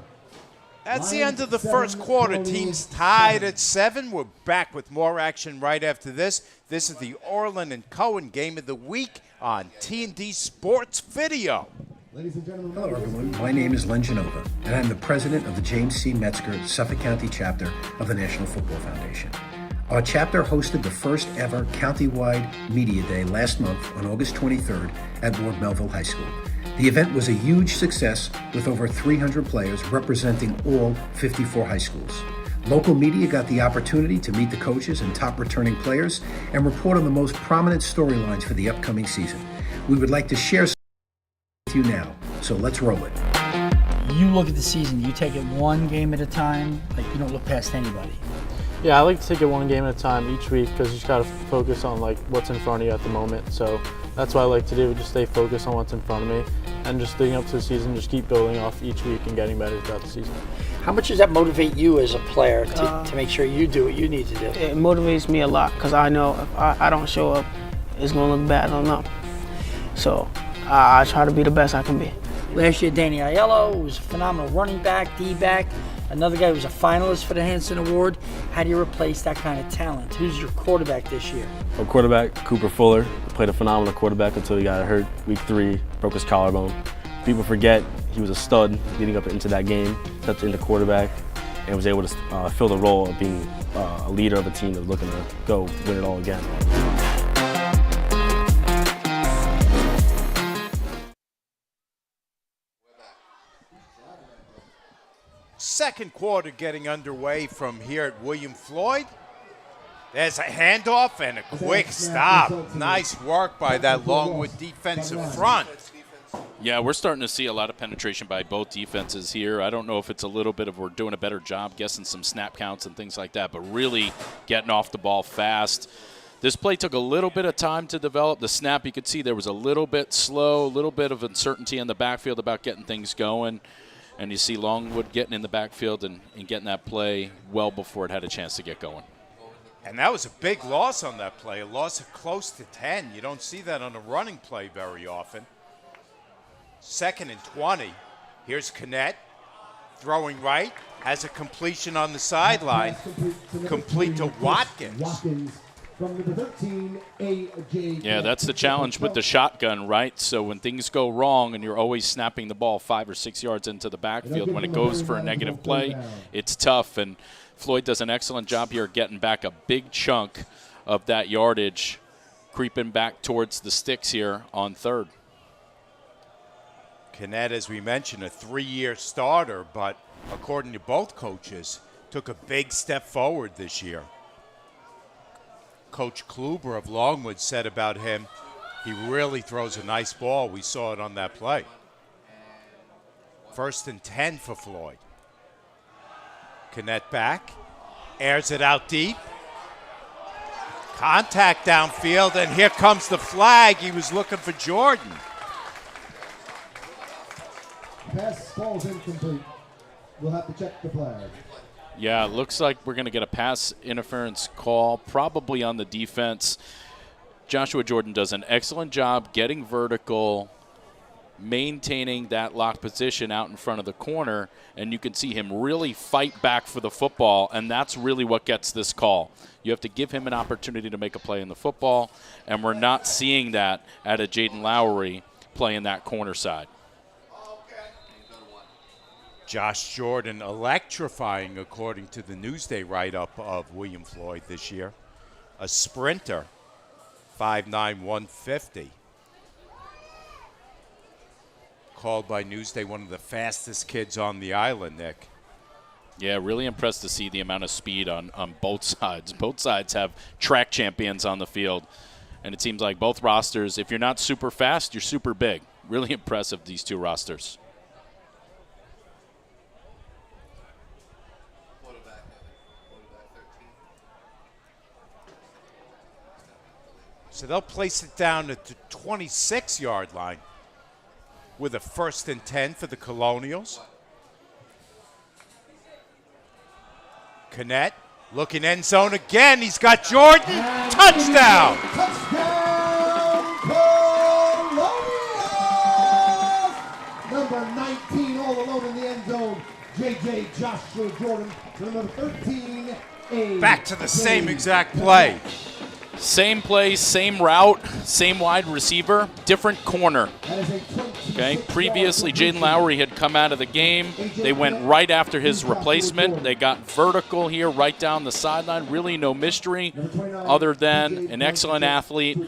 That's the end of the first quarter. Teams tied at 7. We're back with more action right after this. This is the Orlin and Cohen Game of the Week on T&D Sports Video. Ladies and gentlemen, hello everyone, my name is Len Genova, and I'm the president of the James C. Metzger Suffolk County chapter of the National Football Foundation. Our chapter hosted the first ever countywide media day last month on August 23rd at Ward Melville High School. The event was a huge success with over 300 players representing all 54 high schools. Local media got the opportunity to meet the coaches and top returning players and report on the most prominent storylines for the upcoming season. We would like to share some you now, so let's roll it. You look at the season, you take it one game at a time, like you don't look past anybody. Yeah, I like to take it one game at a time each week because you just got to focus on like what's in front of you at the moment. So that's what I like to do, just stay focused on what's in front of me and just leading up to the season, just keep building off each week and getting better throughout the season. How much does that motivate you as a player to make sure you do what you need to do? It motivates me a lot because I know if I don't show up, it's going to look bad on them. So I try to be the best I can be. Last year, Danny Aiello was a phenomenal running back, D-back. Another guy who was a finalist for the Hanson Award. How do you replace that kind of talent? Who's your quarterback this year? Our quarterback, Cooper Fuller, played a phenomenal quarterback until he got hurt week 3, broke his collarbone. People forget he was a stud leading up into that game, stepped into quarterback, and was able to fill the role of being a leader of a team that's looking to go win it all again. Second quarter getting underway from here at William Floyd. There's a handoff and a quick stop. Nice work by that Longwood defensive front. Yeah, we're starting to see a lot of penetration by both defenses here. I don't know if it's a little bit of we're doing a better job guessing some snap counts and things like that, but really getting off the ball fast. This play took a little bit of time to develop. The snap, you could see there was a little bit slow, a little bit of uncertainty in the backfield about getting things going. And you see Longwood getting in the backfield and getting that play well before it had a chance to get going. And that was a big loss on that play, a loss of close to 10. You don't see that on a running play very often. 2nd and 20. Here's Knet throwing right, has a completion on the sideline, complete to Watkins. from number 13, A.J. Yeah, that's the challenge with the shotgun, right? So when things go wrong and you're always snapping the ball 5 or 6 yards into the backfield, when it goes for a negative play, it's tough. And Floyd does an excellent job here getting back a big chunk of that yardage, creeping back towards the sticks here on third. Kennett, as we mentioned, a 3-year starter, but according to both coaches, took a big step forward this year. Coach Kluber of Longwood said about him, he really throws a nice ball. We saw it on that play. 1st and 10 for Floyd. Kennett back, airs it out deep. Contact downfield, and here comes the flag. He was looking for Jordan. Pass falls incomplete. We'll have to check the flag. Yeah, it looks like we're going to get a pass interference call, probably on the defense. Joshua Jordan does an excellent job getting vertical, maintaining that locked position out in front of the corner, and you can see him really fight back for the football, and that's really what gets this call. You have to give him an opportunity to make a play in the football, and we're not seeing that out of Jaden Lowry playing that corner side. Josh Jordan electrifying, according to the Newsday write-up of William Floyd this year. A sprinter, 5'9", 150. Called by Newsday one of the fastest kids on the island, Nick. Yeah, really impressed to see the amount of speed on both sides. Both sides have track champions on the field, and it seems like both rosters, if you're not super fast, you're super big. Really impressive, these two rosters. So they'll place it down at the 26-yard line with a 1st and 10 for the Colonials. Kennett looking end zone again. He's got Jordan. And Touchdown! Touchdown, Colonials! Number 19 all alone in the end zone. J.J. Joshua Jordan. Number 13, A. Back to the same exact play. Same play, same route, same wide receiver, different corner. Okay, previously Jaden Lowry had come out of the game. They went right after his replacement. They got vertical here right down the sideline. Really no mystery other than an excellent athlete,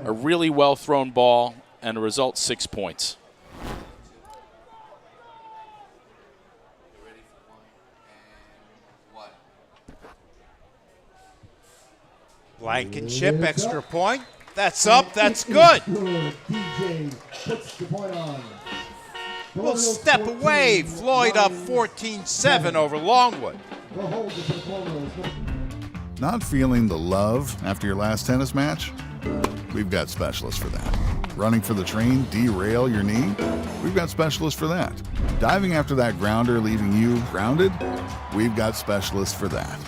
a really well-thrown ball, and a result 6 points. Blankenship, extra point. That's up. That's good. DJ puts the point on. We'll step away. Floyd up 14-7 over Longwood. Not feeling the love after your last tennis match? We've got specialists for that. Running for the train, derail your knee? We've got specialists for that. Diving after that grounder, leaving you grounded? We've got specialists for that.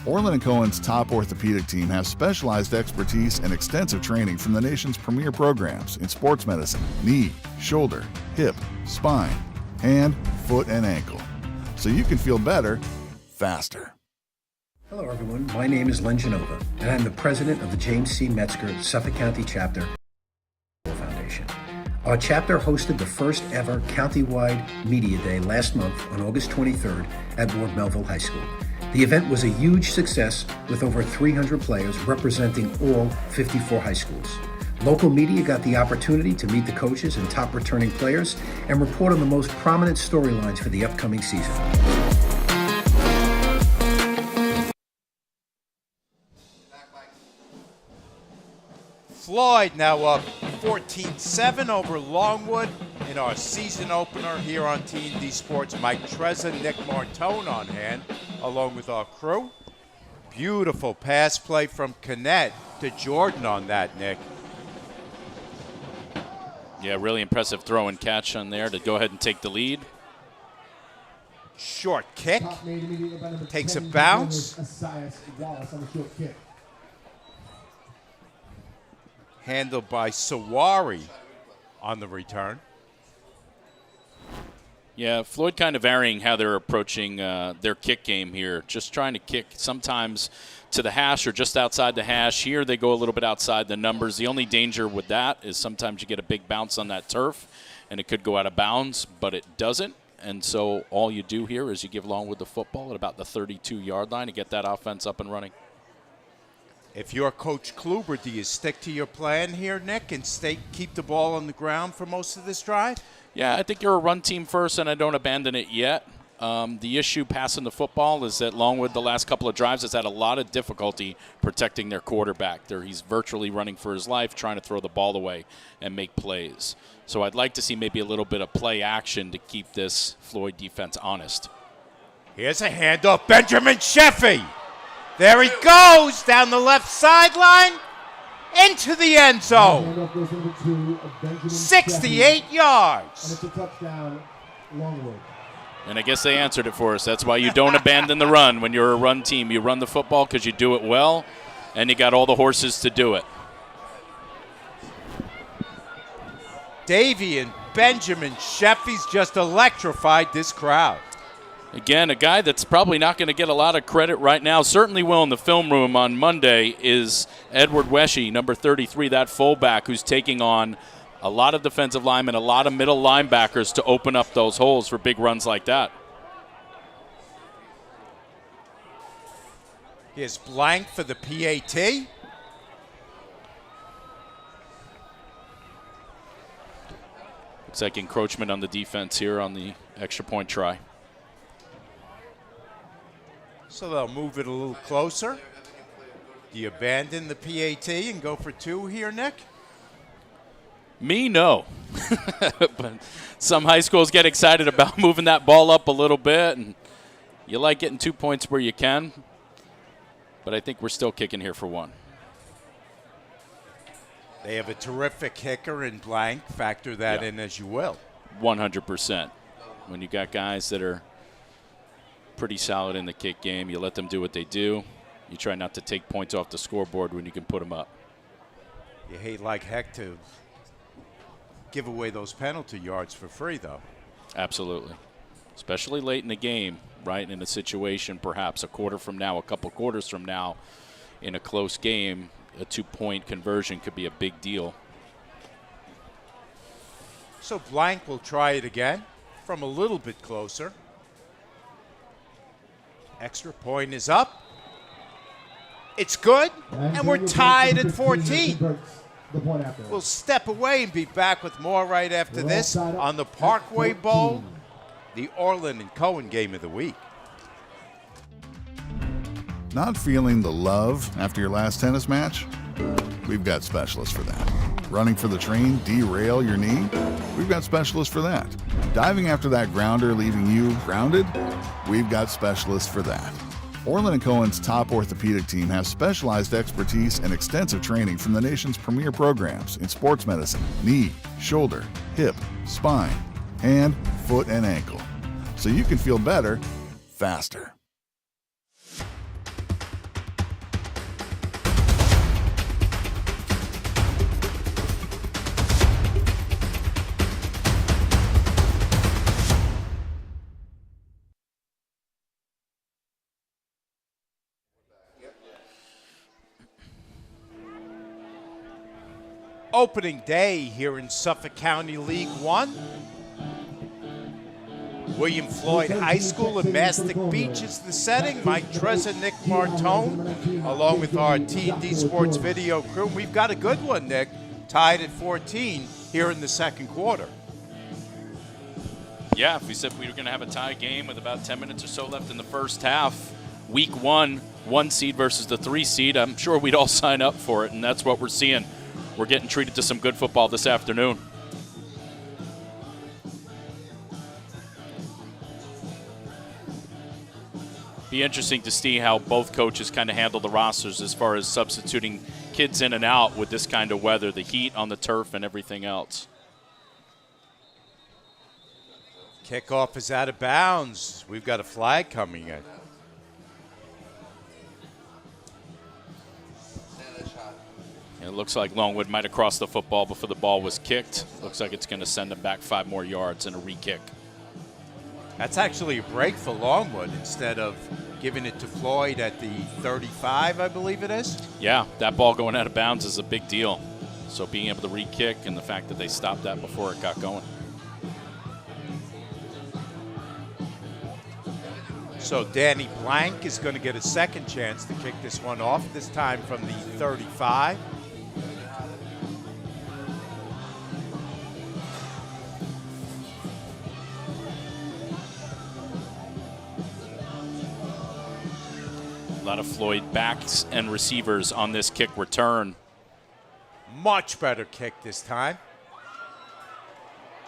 Orlin Cohen's top orthopedic team has specialized expertise and extensive training from the nation's premier programs in sports medicine, knee, shoulder, hip, spine, hand, foot, and ankle. So you can feel better, faster. Hello, everyone. My name is Len Genova, and I'm the president of the James C. Metzger Suffolk County Chapter Foundation. Our chapter hosted the first ever countywide media day last month on August 23rd at Ward Melville High School. The event was a huge success with over 300 players representing all 54 high schools. Local media got the opportunity to meet the coaches and top returning players and report on the most prominent storylines for the upcoming season. Floyd now up 14-7 over Longwood in our season opener here on T&D Sports. Mike Trezza, Nick Martone on hand, along with our crew. Beautiful pass play from Kennett to Jordan on that, Nick. Yeah, really impressive throw and catch on there to go ahead and take the lead. Short kick. Takes a bounce. Handled by Sawari on the return. Yeah, Floyd kind of varying how they're approaching their kick game here. Just trying to kick sometimes to the hash or just outside the hash. Here they go a little bit outside the numbers. The only danger with that is sometimes you get a big bounce on that turf, and it could go out of bounds, but it doesn't. And so all you do here is you give Longwood the football at about the 32-yard line to get that offense up and running. If you're Coach Kluber, do you stick to your plan here, Nick, and keep the ball on the ground for most of this drive? Yeah, I think you're a run team first, and I don't abandon it yet. The issue passing the football is that Longwood, the last couple of drives, has had a lot of difficulty protecting their quarterback. He's virtually running for his life, trying to throw the ball away and make plays. So I'd like to see maybe a little bit of play action to keep this Floyd defense honest. Here's a handoff. Benjamin Sheffy. There he goes down the left sideline into the end zone. 68 yards. And it's a touchdown, Longwood. And I guess they answered it for us. That's why you don't abandon the run when you're a run team. You run the football because you do it well, and you got all the horses to do it. Davey and Benjamin Sheffy's just electrified this crowd. Again, a guy that's probably not going to get a lot of credit right now, certainly will in the film room on Monday, is Edward Weshy, number 33, that fullback who's taking on a lot of defensive linemen, a lot of middle linebackers to open up those holes for big runs like that. Here's Blank for the PAT. Looks like encroachment on the defense here on the extra point try. So they'll move it a little closer. Do you abandon the PAT and go for 2 here, Nick? Me, no. But some high schools get excited about moving that ball up a little bit, and you like getting 2 points where you can. But I think we're still kicking here for 1. They have a terrific kicker in Blank. Factor that in as you will. 100%. When you got guys that are pretty solid in the kick game, you let them do what they do. You try not to take points off the scoreboard when you can put them up. You hate like heck to give away those penalty yards for free, though. Absolutely. Especially late in the game, right? In a situation perhaps a quarter from now, a couple quarters from now, in a close game, a 2-point conversion could be a big deal. So Blank will try it again from a little bit closer. Extra point is up. It's good, and we're tied at 14. We'll step away and be back with more right after this on the Parkway Bowl, the Orlin Cohen game of the week. Not feeling the love after your last tennis match? We've got specialists for that. Running for the train, derail your knee? We've got specialists for that. Diving after that grounder, leaving you grounded? We've got specialists for that. Orlin Cohen's top orthopedic team has specialized expertise and extensive training from the nation's premier programs in sports medicine, knee, shoulder, hip, spine, hand, foot, and ankle. So you can feel better, faster. Opening day here in Suffolk County League One. William Floyd High School in Mastic Beach is the setting. Mike Trezza, Nick Martone, along with our T&D Sports video crew. We've got a good one, Nick, tied at 14 here in the second quarter. Yeah, if we said we were going to have a tie game with about 10 minutes or so left in the first half, week 1 seed versus the 3 seed, I'm sure we'd all sign up for it, and that's what we're seeing. We're getting treated to some good football this afternoon. Be interesting to see how both coaches kind of handle the rosters as far as substituting kids in and out with this kind of weather, the heat on the turf and everything else. Kickoff is out of bounds. We've got a flag coming in. It looks like Longwood might have crossed the football before the ball was kicked. Looks like it's going to send them back 5 more yards and a re-kick. That's actually a break for Longwood instead of giving it to Floyd at the 35, I believe it is. Yeah, that ball going out of bounds is a big deal. So being able to re-kick and the fact that they stopped that before it got going. So Danny Blank is going to get a second chance to kick this one off, this time from the 35. A lot of Floyd backs and receivers on this kick return. Much better kick this time.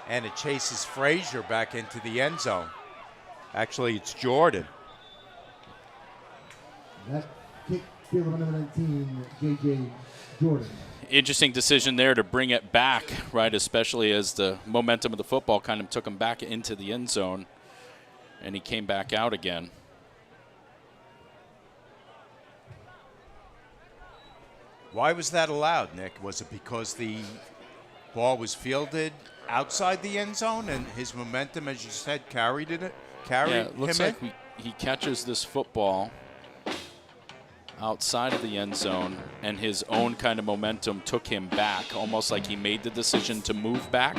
And it chases Frazier back into the end zone. Actually, it's Jordan. That kick, field number 19, J.J. Jordan. Interesting decision there to bring it back, right, especially as the momentum of the football kind of took him back into the end zone, and he came back out again. Why was that allowed, Nick? Was it because the ball was fielded outside the end zone and his momentum, as you said, carried it? Yeah, it looks like he catches this football outside of the end zone, and his own kind of momentum took him back, almost like he made the decision to move back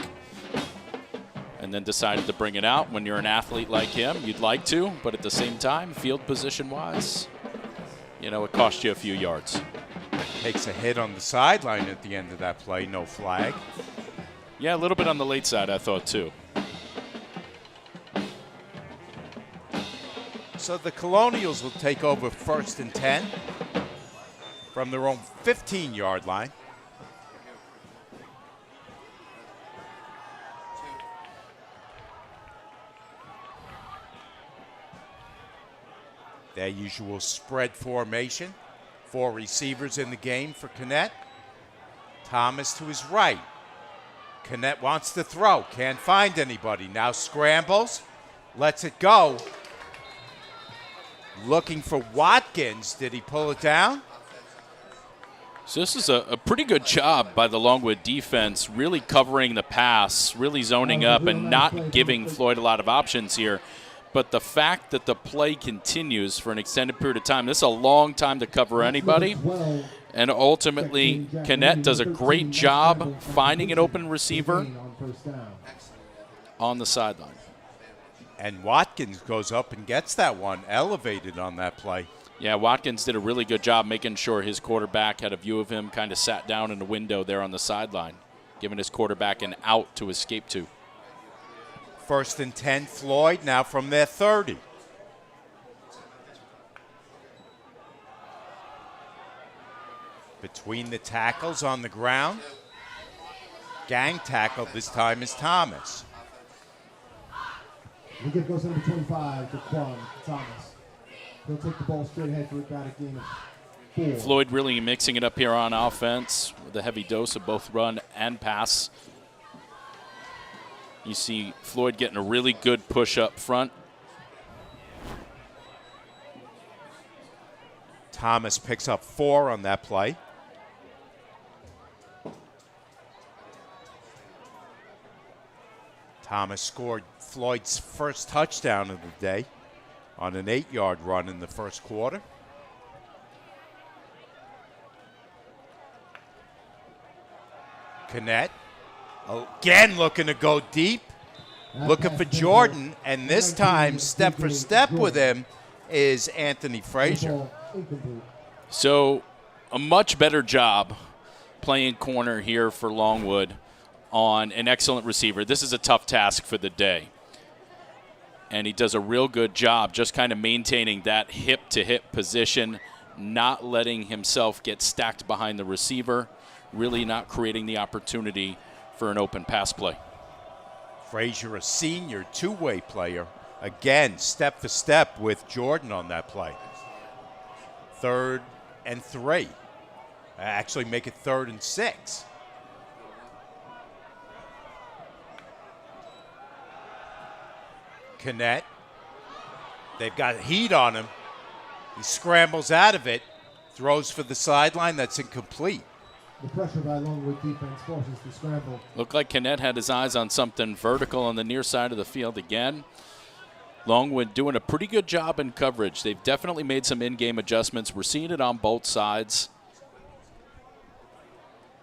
and then decided to bring it out. When you're an athlete like him, you'd like to, but at the same time, field position-wise, you know, it cost you a few yards. Takes a hit on the sideline at the end of that play, no flag. Yeah, a little bit on the late side, I thought, too. So the Colonials will take over 1st and 10 from their own 15-yard line. Their usual spread formation. 4 receivers in the game for Kennett. Thomas to his right. Kennett wants to throw, can't find anybody. Now scrambles, lets it go. Looking for Watkins. Did he pull it down? So this is a pretty good job by the Longwood defense, really covering the pass, really zoning up and not giving Floyd a lot of options here. But the fact that the play continues for an extended period of time, this is a long time to cover anybody. And ultimately, Kennett does a great job finding an open receiver on the sideline. And Watkins goes up and gets that one elevated on that play. Yeah, Watkins did a really good job making sure his quarterback had a view of him, kind of sat down in the window there on the sideline, giving his quarterback an out to escape to. 1st and 10, Floyd now from their 30. Between the tackles on the ground. Gang tackle this time is Thomas. We get goes number 25 to Quan Thomas. He'll take the ball straight ahead for about a game of 4. Floyd really mixing it up here on offense with a heavy dose of both run and pass. You see Floyd getting a really good push up front. Thomas picks up 4 on that play. Thomas scored Floyd's first touchdown of the day on an 8-yard run in the first quarter. Kennett again looking to go deep, looking for Jordan, and this time step for step with him is Anthony Frazier. So a much better job playing corner here for Longwood on an excellent receiver. This is a tough task for the day. And he does a real good job just kind of maintaining that hip-to-hip position, not letting himself get stacked behind the receiver, really not creating the opportunity for an open pass play. Frazier, a senior two-way player, again, step for step with Jordan on that play. 3rd and 3. Actually make it 3rd and 6. Kennett, they've got heat on him. He scrambles out of it, throws for the sideline. That's incomplete. The pressure by Longwood defense forces the scramble. Looked like Kennett had his eyes on something vertical on the near side of the field again. Longwood doing a pretty good job in coverage. They've definitely made some in-game adjustments. We're seeing it on both sides.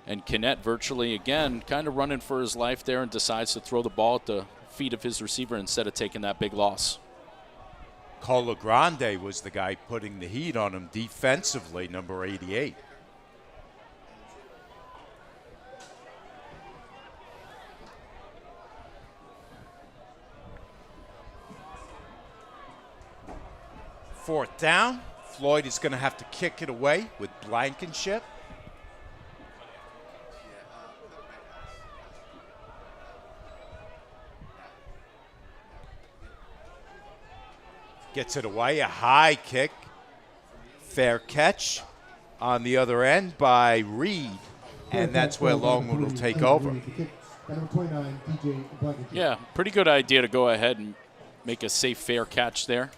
And Kinnett virtually, again, kind of running for his life there and decides to throw the ball at the feet of his receiver instead of taking that big loss. Colagrande was the guy putting the heat on him defensively, number 88. Fourth down. Floyd is going to have to kick it away with Blankenship. Gets it away, a high kick. Fair catch on the other end by Reed, and that's where Longwood will take over. Yeah, pretty good idea to go ahead and make a safe, fair catch there.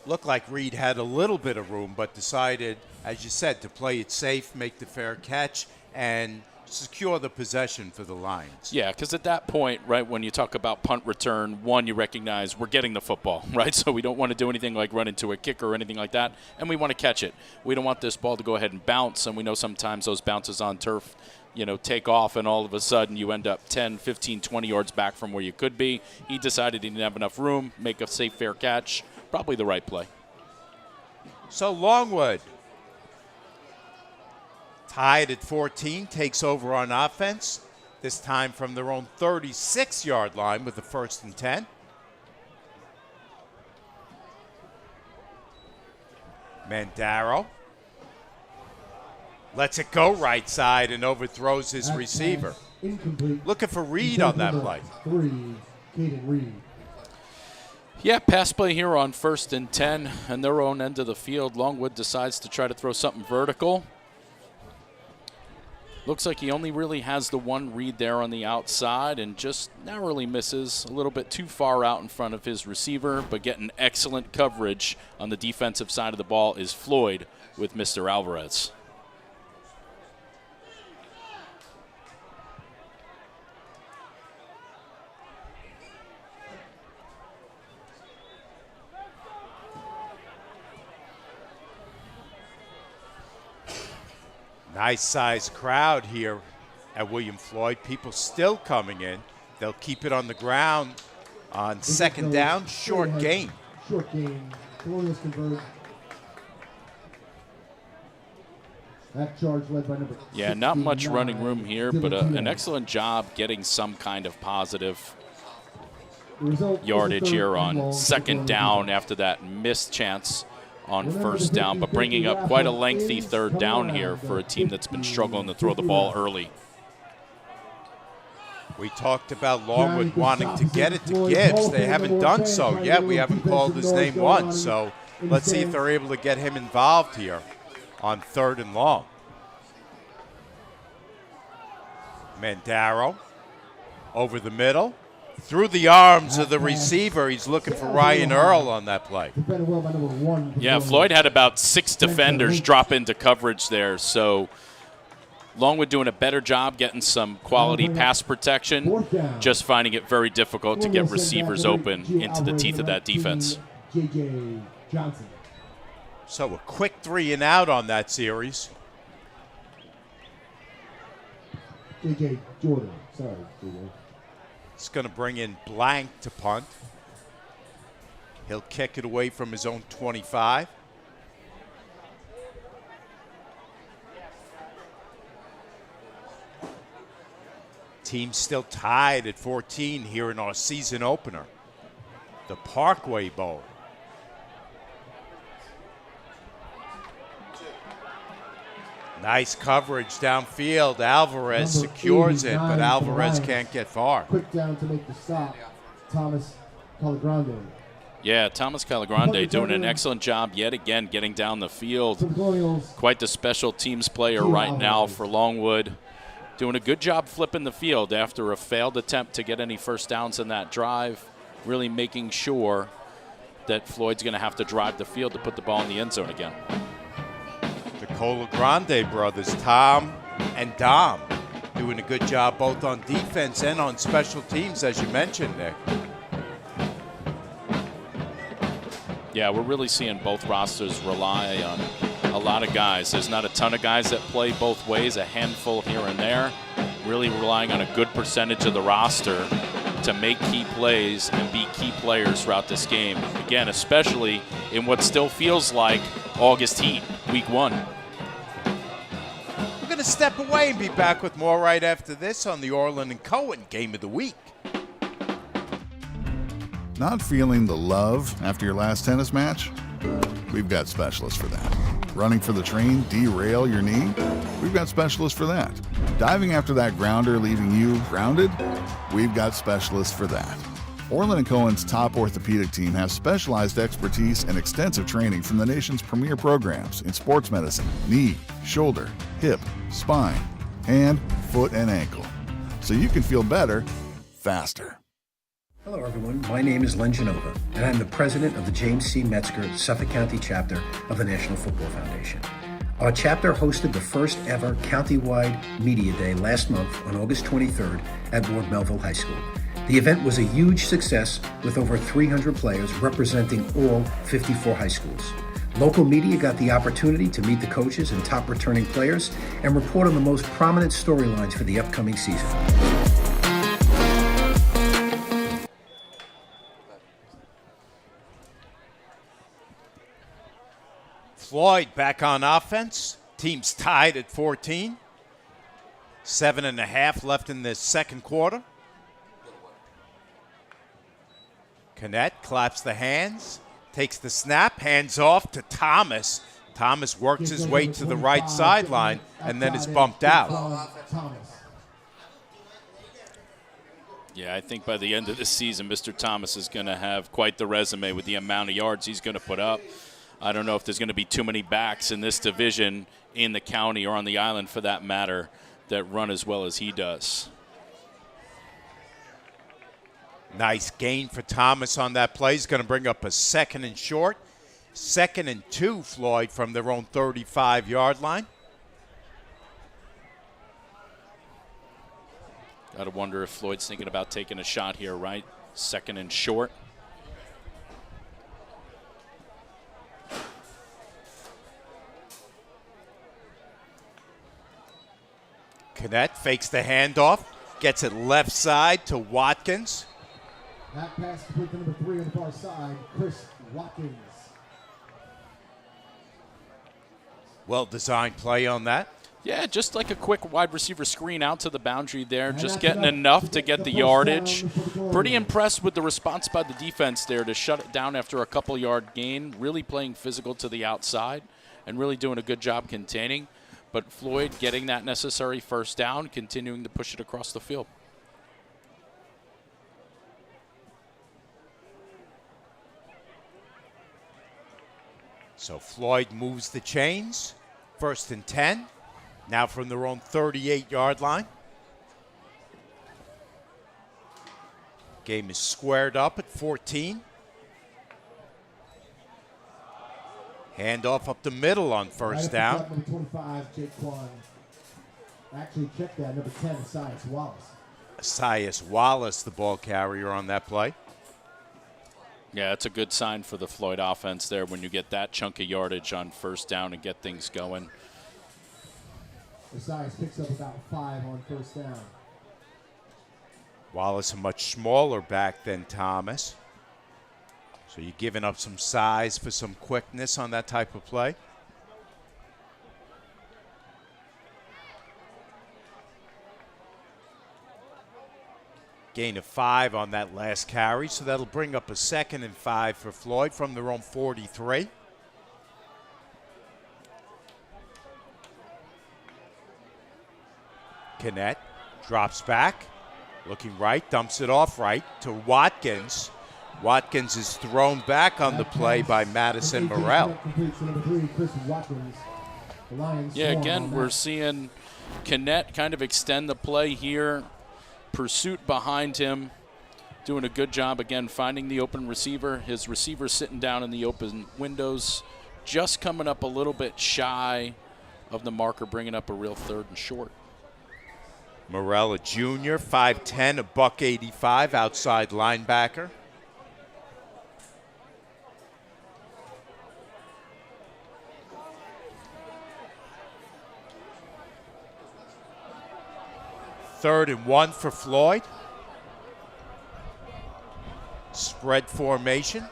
Looked like Reed had a little bit of room, but decided, as you said, to play it safe, make the fair catch, and secure the possession for the Lions. Yeah, because at that point, right, when you talk about punt return, one, you recognize we're getting the football, right? So we don't want to do anything like run into a kicker or anything like that, and we want to catch it. We don't want this ball to go ahead and bounce, and we know sometimes those bounces on turf, you know, take off, and all of a sudden you end up 10, 15, 20 yards back from where you could be. He decided he didn't have enough room, make a safe, fair catch. Probably the right play. So Longwood, tied at 14, takes over on offense, this time from their own 36-yard line with the 1st and 10. Mandaro lets it go right side and overthrows his receiver. Incomplete. Looking for Reed on that play. 3, Caden Reed. Yeah, pass play here on 1st and 10 and their own end of the field. Longwood decides to try to throw something vertical. Looks like he only really has the one read there on the outside and just narrowly misses a little bit too far out in front of his receiver, but getting excellent coverage on the defensive side of the ball is Floyd with Mr. Alvarez. Nice sized crowd here at William Floyd. People still coming in. They'll keep it on the ground on 2nd down. Short gain. Short gain. Colonials convert. That charge led by number 69. Yeah, not much running room here, but an excellent job getting some kind of positive yardage here on 2nd down after that missed chance on 1st down, but bringing up quite a lengthy 3rd down here for a team that's been struggling to throw the ball early. We talked about Longwood wanting to get it to Gibbs. They haven't done so yet. We haven't called his name once, so let's see if they're able to get him involved here on 3rd and long. Mandaro over the middle. Through the arms of the receiver. He's looking for Ryan Earl on that play. Yeah, Floyd had about 6 defenders drop into coverage there, so Longwood doing a better job getting some quality pass protection, just finding it very difficult to get receivers open into the teeth of that defense. So a quick 3 and out on that series. J.J. Jordan. Sorry, J.J. It's going to bring in Blank to punt. He'll kick it away from his own 25. Team still tied at 14 here in our season opener, the Parkway Bowl. Nice coverage downfield. Alvarez secures it, but Alvarez can't get far. Quick down to make the stop. Thomas Calagrande. Yeah, Thomas Calagrande doing an excellent job yet again getting down the field. Quite the special teams player right now for Longwood. Doing a good job flipping the field after a failed attempt to get any 1st downs in that drive. Really making sure that Floyd's going to have to drive the field to put the ball in the end zone again. The Colagrande brothers, Tom and Dom, doing a good job both on defense and on special teams, as you mentioned, Nick. Yeah, we're really seeing both rosters rely on a lot of guys. There's not a ton of guys that play both ways, a handful here and there. Really relying on a good percentage of the roster to make key plays and be key players throughout this game. Again, especially in what still feels like August heat, week 1. We're going to step away and be back with more right after this on the Orlin and Cohen Game of the Week. Not feeling the love after your last tennis match? We've got specialists for that. Running for the train, derail your knee? We've got specialists for that. Diving after that grounder, leaving you grounded? We've got specialists for that. Orlin & Cohen's top orthopedic team has specialized expertise and extensive training from the nation's premier programs in sports medicine, knee, shoulder, hip, spine, hand, foot, and ankle. So you can feel better, faster. Hello, everyone. My name is Len Genova, and I'm the president of the James C. Metzger Suffolk County chapter of the National Football Foundation. Our chapter hosted the first ever countywide media day last month on August 23rd at Ward Melville High School. The event was a huge success with over 300 players representing all 54 high schools. Local media got the opportunity to meet the coaches and top returning players and report on the most prominent storylines for the upcoming season. Floyd back on offense. Team's tied at 14. 7.5 left in the second quarter. Kennett claps the hands, takes the snap, hands off to Thomas. Thomas works his way to the right sideline and then is bumped out. Yeah, I think by the end of this season, Mr. Thomas is going to have quite the resume with the amount of yards he's going to put up. I don't know if there's going to be too many backs in this division in the county or on the island for that matter that run as well as he does. Nice gain for Thomas on that play. He's going to bring up a 2nd and short. 2nd and 2, Floyd, from their own 35-yard line. Got to wonder if Floyd's thinking about taking a shot here, right? 2nd and short. Kennett fakes the handoff, gets it left side to Watkins. That pass complete to number 3 on the far side, Chris Watkins. Well-designed play on that. Yeah, just like a quick wide receiver screen out to the boundary there, just getting enough to get the yardage. Pretty impressed with the response by the defense there to shut it down after a couple-yard gain, really playing physical to the outside and really doing a good job containing. But Floyd getting that necessary first down, continuing to push it across the field. So Floyd moves the chains. 1st and 10. Now from their own 38-yard line. Game is squared up at 14. Handoff up the middle on first down. Number 25, Jake Quan. Actually, check that. Number 10, Esias Wallace. Esias Wallace, the ball carrier on that play. Yeah, it's a good sign for the Floyd offense there when you get that chunk of yardage on first down and get things going. Esias picks up about 5 on first down. Wallace a much smaller back than Thomas. So you're giving up some size for some quickness on that type of play. Gain of 5 on that last carry, so that'll bring up a 2nd and 5 for Floyd from their own 43. Kennett drops back, looking right, dumps it off right to Watkins. Watkins is thrown back on the play by Madison Morrell. Yeah, again, we're seeing Kennett kind of extend the play here. Pursuit behind him, doing a good job, again, finding the open receiver. His receiver sitting down in the open windows, just coming up a little bit shy of the marker, bringing up a real 3rd and short. Morella Jr., 5'10", a $185, outside linebacker. Third and 1 for Floyd. Spread formation.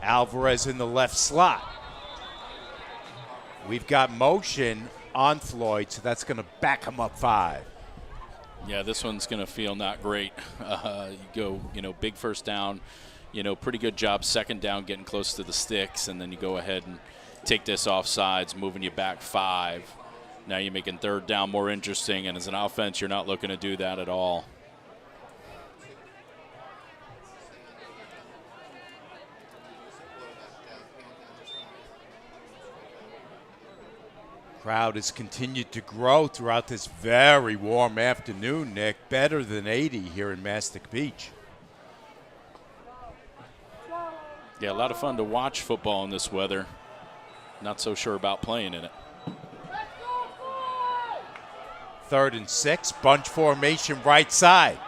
Alvarez in the left slot. We've got motion on Floyd, so that's going to back him up 5. Yeah, this one's going to feel not great. You go, big first down, pretty good job second down getting close to the sticks, and then you go ahead and take this off sides, moving you back 5. Now you're making third down more interesting, and as an offense, you're not looking to do that at all. Crowd has continued to grow throughout this very warm afternoon, Nick. Better than 80 here in Mastic Beach. Yeah, a lot of fun to watch football in this weather. Not so sure about playing in it. 3rd and 6, bunch formation right side.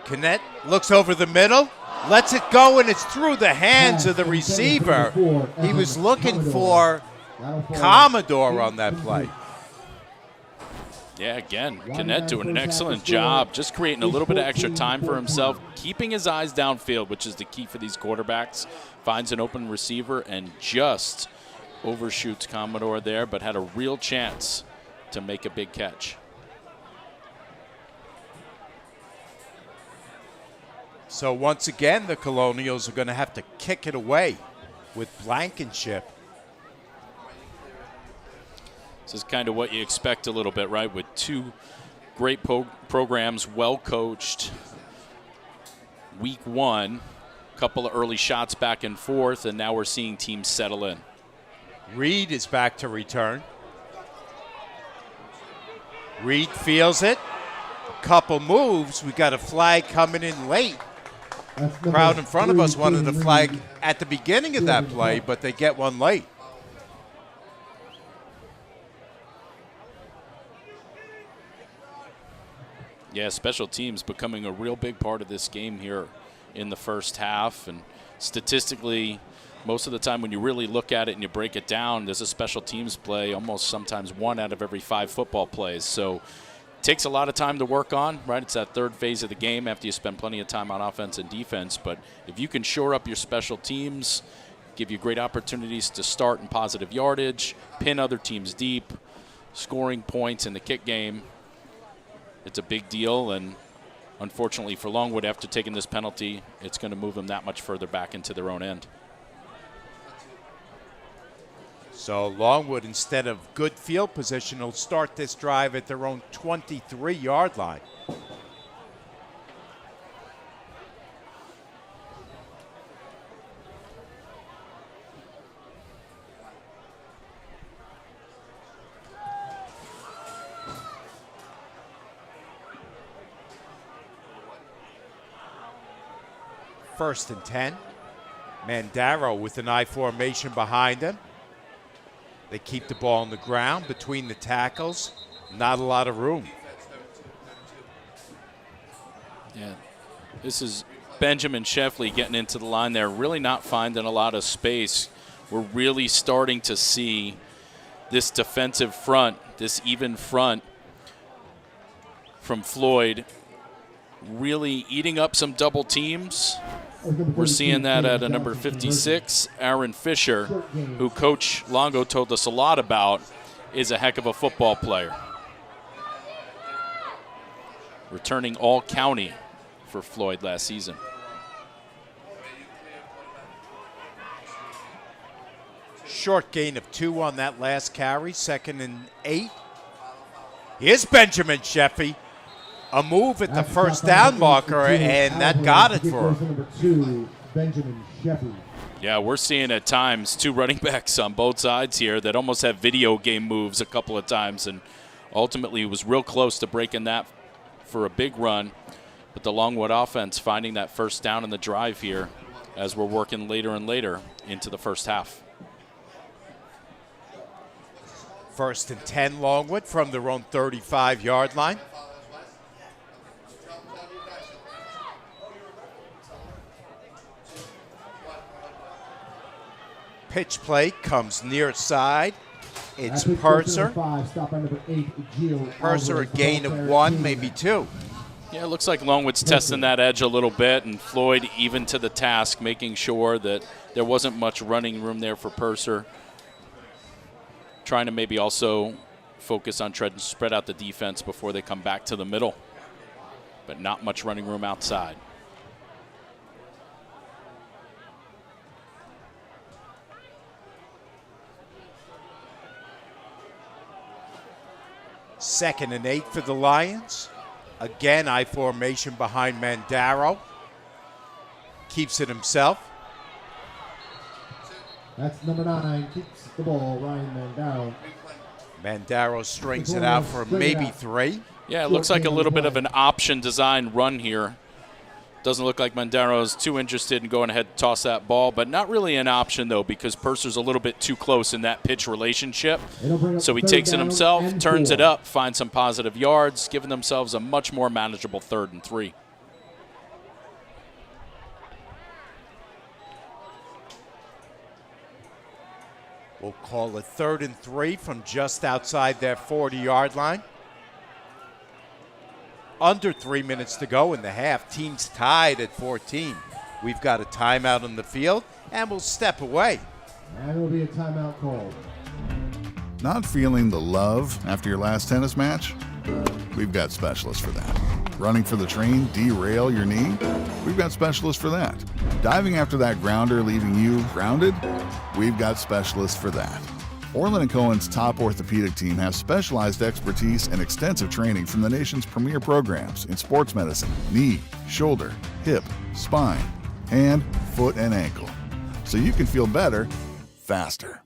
Canet looks over the middle, lets it go, and it's through the hands of the receiver. He was looking for Commodore on that play. Yeah, again, Canet doing an excellent job, just creating a little bit of extra time for himself, keeping his eyes downfield, which is the key for these quarterbacks. Finds an open receiver and just overshoots Commodore there, but had a real chance to make a big catch. So once again, the Colonials are going to have to kick it away with Blankenship. This is kind of what you expect a little bit, right? With two great programs, well coached. Week 1, a couple of early shots back and forth, and now we're seeing teams settle in. Reed is back to return. Reed feels it. A couple moves. We got a flag coming in late. Crowd in front of us wanted a flag at the beginning of that play, but they get one late. Yeah, special teams becoming a real big part of this game here in the first half. And statistically, most of the time when you really look at it and you break it down, there's a special teams play almost sometimes 1 out of every 5 football plays. So it takes a lot of time to work on, right? It's that third phase of the game after you spend plenty of time on offense and defense. But if you can shore up your special teams, give you great opportunities to start in positive yardage, pin other teams deep, scoring points in the kick game, it's a big deal. And unfortunately for Longwood, after taking this penalty, it's going to move them that much further back into their own end. So Longwood, instead of good field position, will start this drive at their own 23-yard line. First and 10. Mandaro with an I formation behind him. They keep the ball on the ground between the tackles. Not a lot of room. Yeah, this is Benjamin Sheffley getting into the line there, really not finding a lot of space. We're really starting to see this defensive front, this even front from Floyd, really eating up some double teams. We're seeing that at a number 56, Aaron Fisher, who Coach Longo told us a lot about, is a heck of a football player. Returning all county for Floyd last season. Short gain of 2 on that last carry, 2nd and 8. Here's Benjamin Sheffy. A move at the first down marker, and that got it for him. Yeah, we're seeing at times 2 running backs on both sides here that almost have video game moves a couple of times, and ultimately was real close to breaking that for a big run. But the Longwood offense finding that first down in the drive here as we're working later and later into the first half. First and 10 Longwood from their own 35-yard line. Pitch play comes near side. It's That pitch goes to Purser. number 5, stop by number 8, Gio Purser a Alvarez, the gain ball of player, 1, team. maybe 2. Yeah, it looks like Longwood's testing that edge a little bit, and Floyd even to the task, making sure that there wasn't much running room there for Purser. Trying to maybe also focus on trying to spread out the defense before they come back to the middle, but not much running room outside. Second and 8 for the Lions. Again, I formation behind Mandaro. Keeps it himself. That's number 9, keeps the ball, Ryan Mandaro. Mandaro strings it out for maybe 3. Yeah, it looks like a little bit of an option design run here. Doesn't look like Mandaro's too interested in going ahead to toss that ball, but not really an option, though, because Purser's a little bit too close in that pitch relationship. So he takes it himself, turns it up, finds some positive yards, giving themselves a much more manageable 3rd and 3. We'll call it 3rd and 3 from just outside their 40-yard line. Under 3 minutes to go in the half. Teams tied at 14. We've got a timeout on the field, and we'll step away. And there will be a timeout called. Not feeling the love after your last tennis match? We've got specialists for that. Running for the train, derail your knee? We've got specialists for that. Diving after that grounder, leaving you grounded? We've got specialists for that. Orlin Cohen's top orthopedic team has specialized expertise and extensive training from the nation's premier programs in sports medicine, knee, shoulder, hip, spine, hand, foot, and ankle. So you can feel better, faster.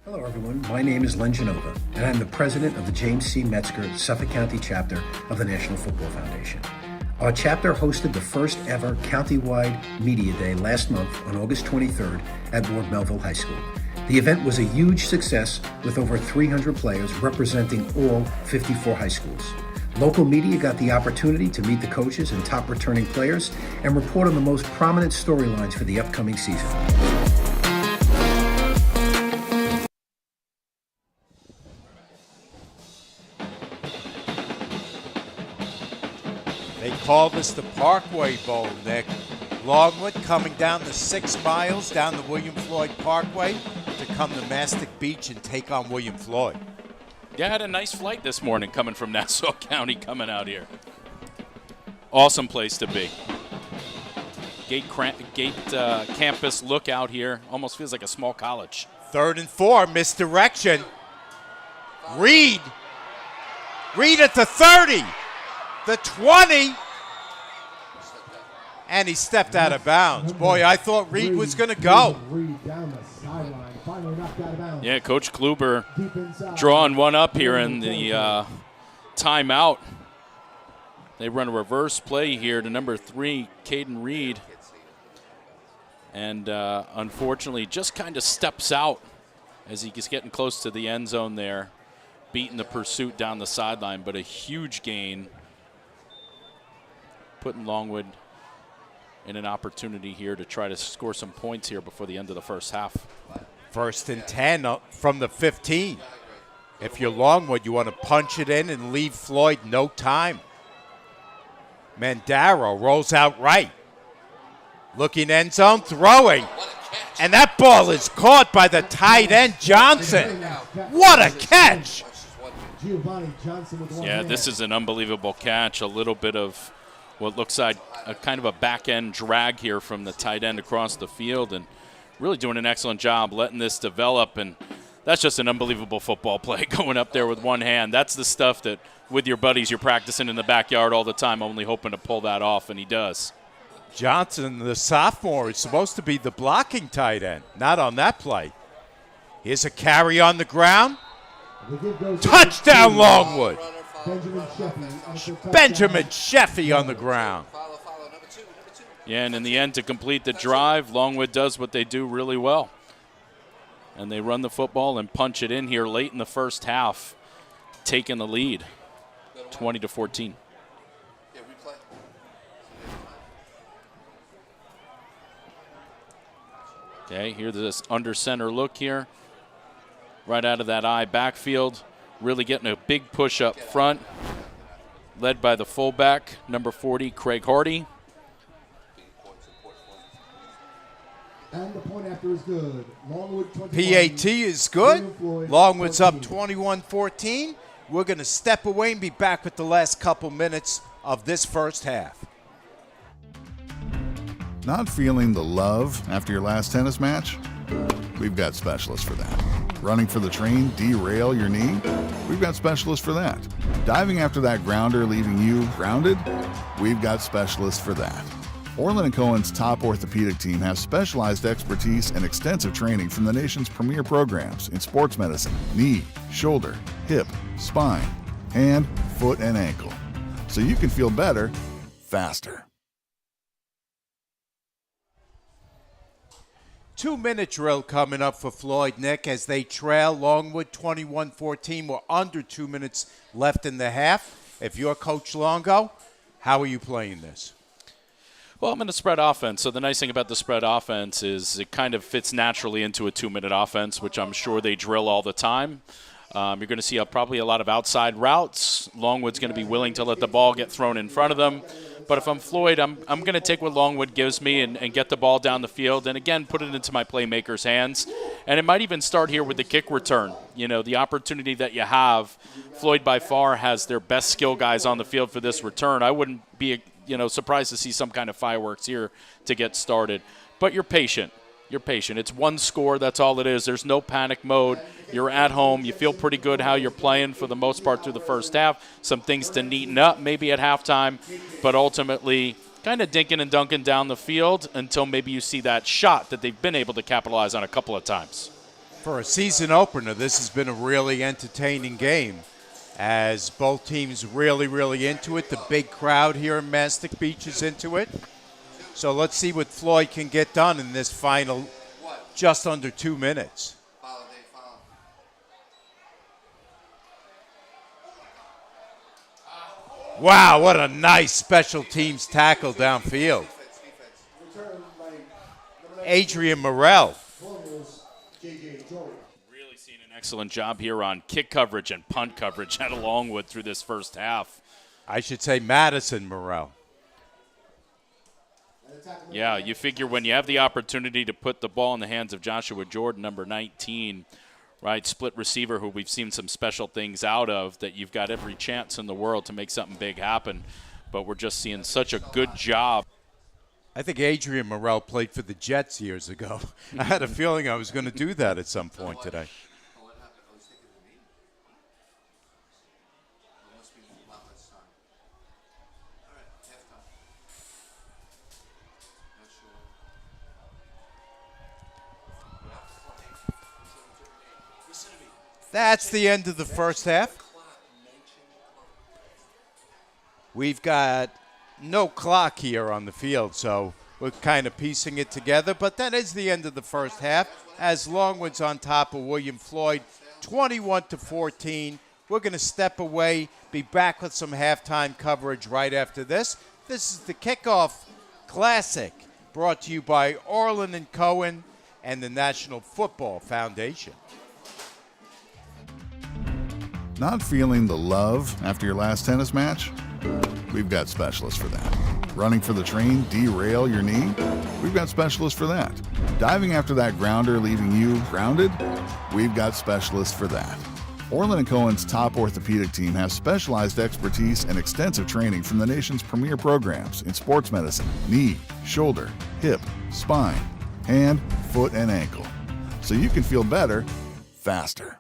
Hello, everyone. My name is Len Genova, and I'm the president of the James C. Metzger Suffolk County chapter of the National Football Foundation. Our chapter hosted the first ever countywide media day last month on August 23rd at Ward Melville High School. The event was a huge success with over 300 players representing all 54 high schools. Local media got the opportunity to meet the coaches and top returning players and report on the most prominent storylines for the upcoming season. They call this the Parkway Bowl, Nick. Longwood coming down the 6 miles down the William Floyd Parkway to come to Mastic Beach and take on William Floyd. Yeah, I had a nice flight this morning coming from Nassau County coming out here. Awesome place to be. Gate campus look out here. Almost feels like a small college. 3rd and 4, misdirection. Reed at the 30, the 20, and he stepped out of bounds. Boy, I thought Reed was going to go. Reed down the sideline, finally knocked out of bounds. Yeah, Coach Kluber Deep inside. drawing one up here in the timeout. They run a reverse play here to number 3, Caden Reed. And unfortunately just kind of steps out as he's getting close to the end zone there, beating the pursuit down the sideline, but a huge gain, putting Longwood in an opportunity here to try to score some points here before the end of the first half. 1st and 10 from the 15. If you're Longwood, you want to punch it in and leave Floyd no time. Mandaro rolls out right. Looking end zone, throwing. And that ball is caught by the tight end, Johnson. What a catch! Giovanni Johnson with one hand. This is an unbelievable catch. A little bit of what looks like a kind of a back-end drag here from the tight end across the field, and really doing an excellent job letting this develop. And that's just an unbelievable football play, going up there with one hand. That's the stuff that with your buddies you're practicing in the backyard all the time, only hoping to pull that off, and he does. Johnson, the sophomore, is supposed to be the blocking tight end. Not on that play. Here's a carry on the ground. Touchdown, Longwood. Benjamin Sheffy on the ground. Yeah, and in the end, to complete the drive, Longwood does what they do really well. And they run the football and punch it in here late in the first half, taking the lead, 20-14. Okay, here's this under center look here. Right out of that I backfield. Really getting a big push up front. Led by the fullback, number 40, Craig Hardy. And the point after is good. Longwood 21. PAT is good. Longwood's up 21-14. We're going to step away and be back with the last couple minutes of this first half. Not feeling the love after your last tennis match? We've got specialists for that. Running for the train, derail your knee? We've got specialists for that. Diving after that grounder, leaving you grounded? We've got specialists for that. Orlin Cohen's top orthopedic team has specialized expertise and extensive training from the nation's premier programs in sports medicine, knee, shoulder, hip, spine, hand, foot, and ankle. So you can feel better, faster. 2-minute drill coming up for Floyd, Nick, as they trail Longwood 21-14. We're under 2 minutes left in the half. If you're Coach Longo, how are you playing this? Well, I'm in a spread offense, so the nice thing about the spread offense is it kind of fits naturally into a 2-minute offense, which I'm sure they drill all the time. You're going to see probably a lot of outside routes. Longwood's going to be willing to let the ball get thrown in front of them. But if I'm Floyd, I'm going to take what Longwood gives me and get the ball down the field and, again, put it into my playmakers' hands. And it might even start here with the kick return. You know, the opportunity that you have, Floyd by far has their best skill guys on the field for this return. I wouldn't be, surprised to see some kind of fireworks here to get started. But you're patient. You're patient. It's one score. That's all it is. There's no panic mode. You're at home. You feel pretty good how you're playing for the most part through the first half. Some things to neaten up maybe at halftime, but ultimately kind of dinking and dunking down the field until maybe you see that shot that they've been able to capitalize on a couple of times. For a season opener, this has been a really entertaining game as both teams really, really into it. The big crowd here in Mastic Beach is into it. So let's see what Floyd can get done in this final just under 2 minutes. Wow, what a nice special teams tackle downfield. Adrian Morrell. Really seeing an excellent job here on kick coverage and punt coverage at Longwood through this first half. I should say Madison Morrell. Yeah, you figure when you have the opportunity to put the ball in the hands of Joshua Jordan, number 19, right, split receiver who we've seen some special things out of, that you've got every chance in the world to make something big happen. But we're just seeing such a good job. I think Adrian Morrell played for the Jets years ago. I had a feeling I was going to do that at some point today. That's the end of the first half. We've got no clock here on the field, so we're kind of piecing it together. But that is the end of the first half as Longwood's on top of William Floyd, 21-14. We're going to step away, be back with some halftime coverage right after this. This is the Kickoff Classic, brought to you by Orlin Cohen and the National Football Foundation. Not feeling the love after your last tennis match? We've got specialists for that. Running for the train, derail your knee? We've got specialists for that. Diving after that grounder, leaving you grounded? We've got specialists for that. Orlin Cohen's top orthopedic team has specialized expertise and extensive training from the nation's premier programs in sports medicine, knee, shoulder, hip, spine, hand, foot, and ankle. So you can feel better, faster.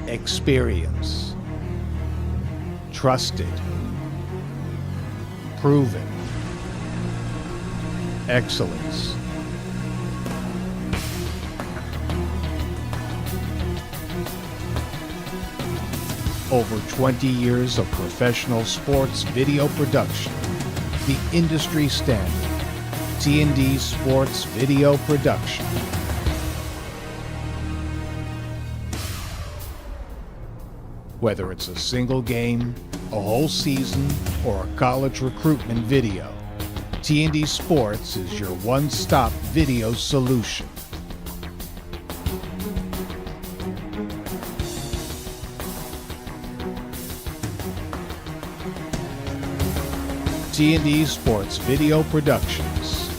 Experience, trusted, proven, excellence. Over 20 years of professional sports video production, the industry standard, T&D Sports Video Production. Whether it's a single game, a whole season, or a college recruitment video, T&D Sports is your one-stop video solution. T&D Sports Video Productions.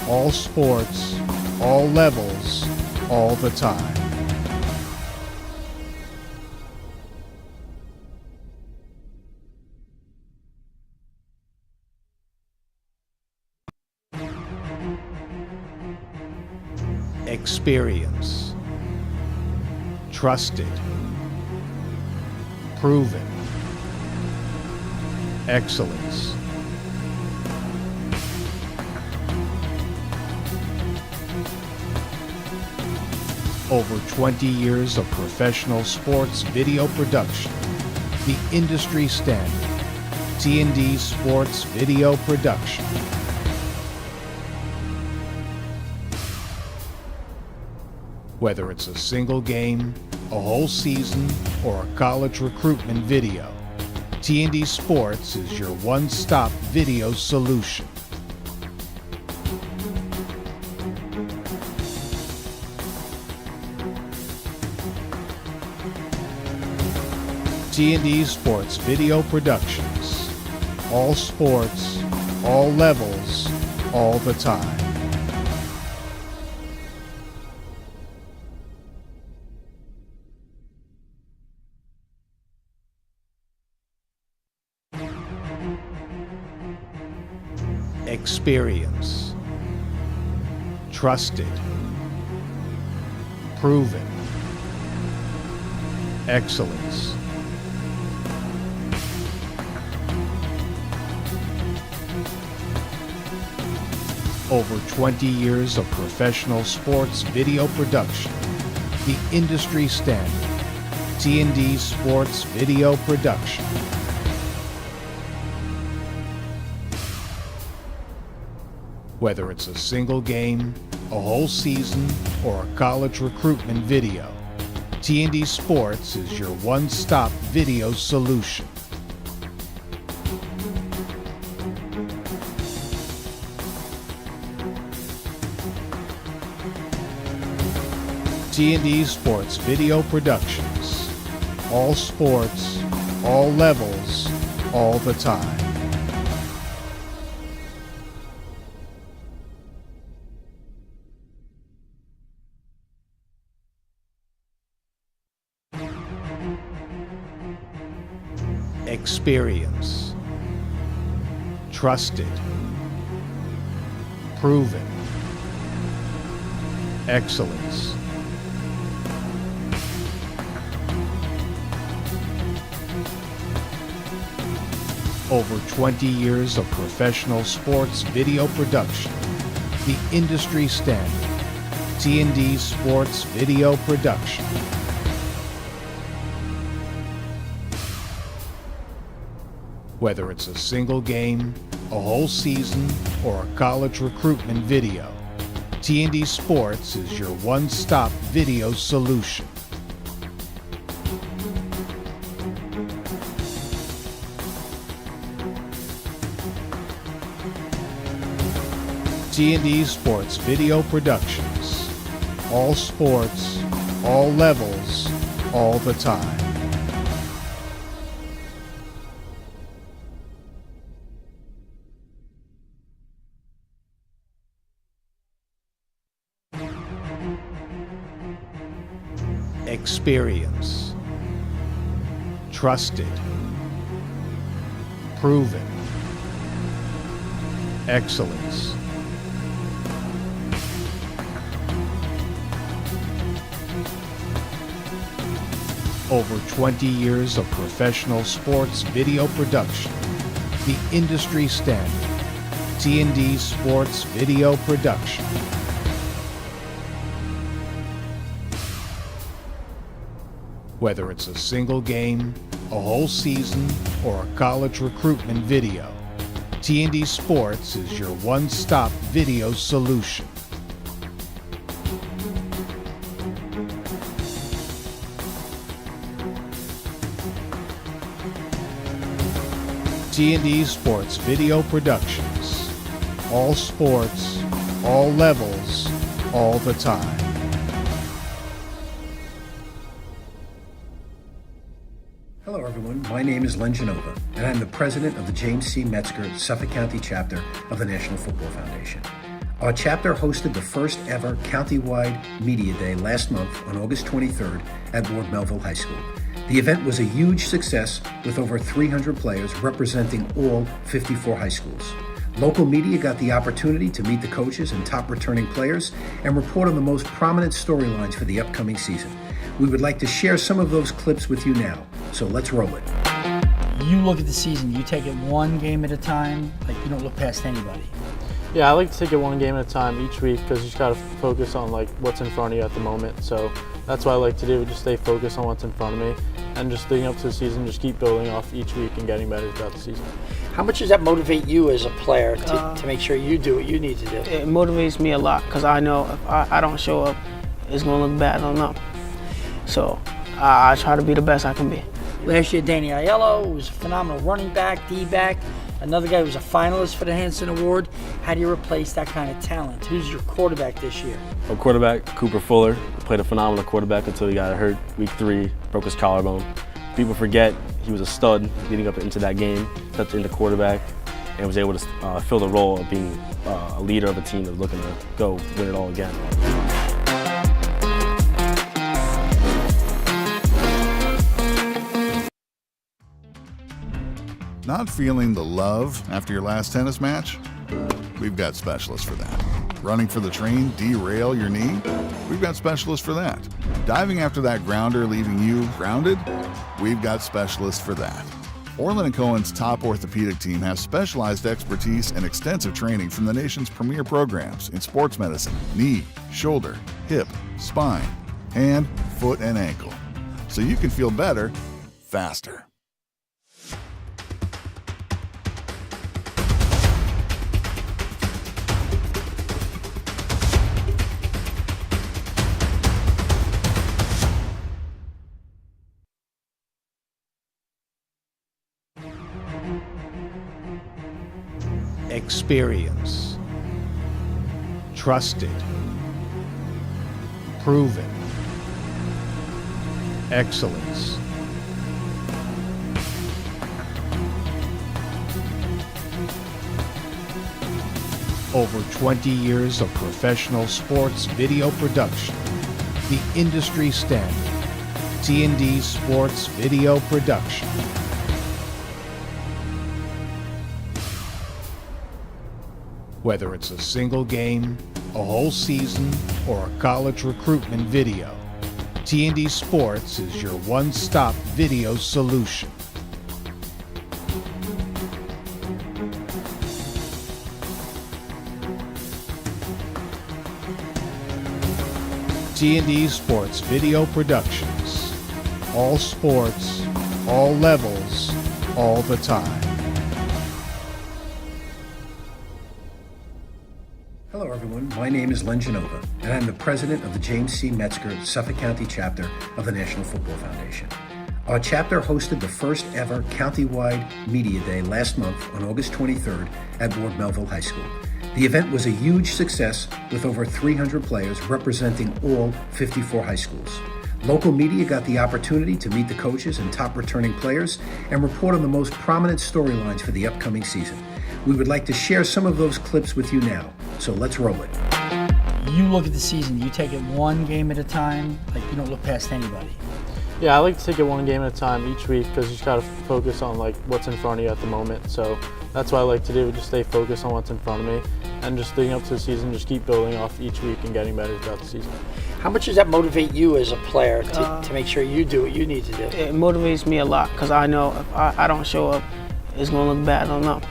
All sports, all levels, all the time. Experience. Trusted. Proven. Excellence. Over 20 years of professional sports video production. The industry standard. T&D Sports Video Production. Whether it's a single game, a whole season, or a college recruitment video, T&D Sports is your one-stop video solution. T&D Sports Video Productions. All sports, all levels, all the time. Experience. Trusted. Proven. Excellence. Over 20 years of professional sports video production. The industry standard. T&D Sports Video Production. Whether it's a single game, a whole season, or a college recruitment video, T&D Sports is your one-stop video solution. T&D Sports Video Productions. All sports, all levels, all the time. Experience. Trusted. Proven. Excellence. Over 20 years of professional sports video production. The industry standard. T&D Sports Video Production. Whether it's a single game, a whole season, or a college recruitment video, T&D Sports is your one-stop video solution. T&D Sports Video Productions. All sports, all levels, all the time. Experience. Trusted. Proven. Excellence. Over 20 years of professional sports video production. The industry standard. T&D Sports Video Production. Whether it's a single game, a whole season, or a college recruitment video, T&D Sports is your one-stop video solution. T&D Sports Video Productions. all sports, all levels, all the time. Hello, everyone. My name is Len Genova, and I'm the president of the James C. Metzger Suffolk County chapter of the National Football Foundation. Our chapter hosted the first ever countywide media day last month on August 23rd at Ward Melville High School. The event was a huge success with over 300 players representing all 54 high schools. Local media got the opportunity to meet the coaches and top returning players and report on the most prominent storylines for the upcoming season. We would like to share some of those clips with you now, so let's roll it. You look at the season, you take it one game at a time, like you don't look past anybody. Yeah, I like to take it one game at a time each week because you just got to focus on like what's in front of you at the moment. So that's what I like to do, just stay focused on what's in front of me and just leading up to the season, just keep building off each week and getting better throughout the season. How much does that motivate you as a player to make sure you do what you need to do? It motivates me a lot because I know if I don't show up, it's going to look bad on them. So I try to be the best I can be. Last year, Danny Aiello was a phenomenal running back, D-back. Another guy who was a finalist for the Hanson Award. How do you replace that kind of talent? Who's your quarterback this year? Our quarterback, Cooper Fuller, played a phenomenal quarterback until he got hurt week 3, broke his collarbone. People forget he was a stud leading up into that game, stepped into quarterback, and was able to fill the role of being a leader of a team that's looking to go win it all again. Not feeling the love after your last tennis match? We've got specialists for that. Running for the train, derail your knee? We've got specialists for that. Diving after that grounder, leaving you grounded? We've got specialists for that. Orlin Cohen's top orthopedic team has specialized expertise and extensive training from the nation's premier programs in sports medicine, knee, shoulder, hip, spine, hand, foot, and ankle. So you can feel better, faster. Experience, trusted, proven, excellence. Over 20 years of professional sports video production, the industry standard, T&D Sports Video Production. Whether it's a single game, a whole season, or a college recruitment video, T&D Sports is your one-stop video solution. T&D Sports Video Productions. All sports, all levels, all the time. Hello, everyone. My name is Len Genova, and I'm the president of the James C. Metzger Suffolk County chapter of the National Football Foundation. Our chapter hosted the first ever countywide media day last month on August 23rd at Ward Melville High School. The event was a huge success with over 300 players representing all 54 high schools. Local media got the opportunity to meet the coaches and top returning players and report on the most prominent storylines for the upcoming season. We would like to share some of those clips with you now, so let's roll it. You look at the season, you take it one game at a time, like you don't look past anybody. Yeah, I like to take it one game at a time each week because you just got to focus on like what's in front of you at the moment. So that's what I like to do, just stay focused on what's in front of me and just leading up to the season, just keep building off each week and getting better throughout the season. How much does that motivate you as a player to make sure you do what you need to do? It motivates me a lot because I know if I don't show up, it's going to look bad on them.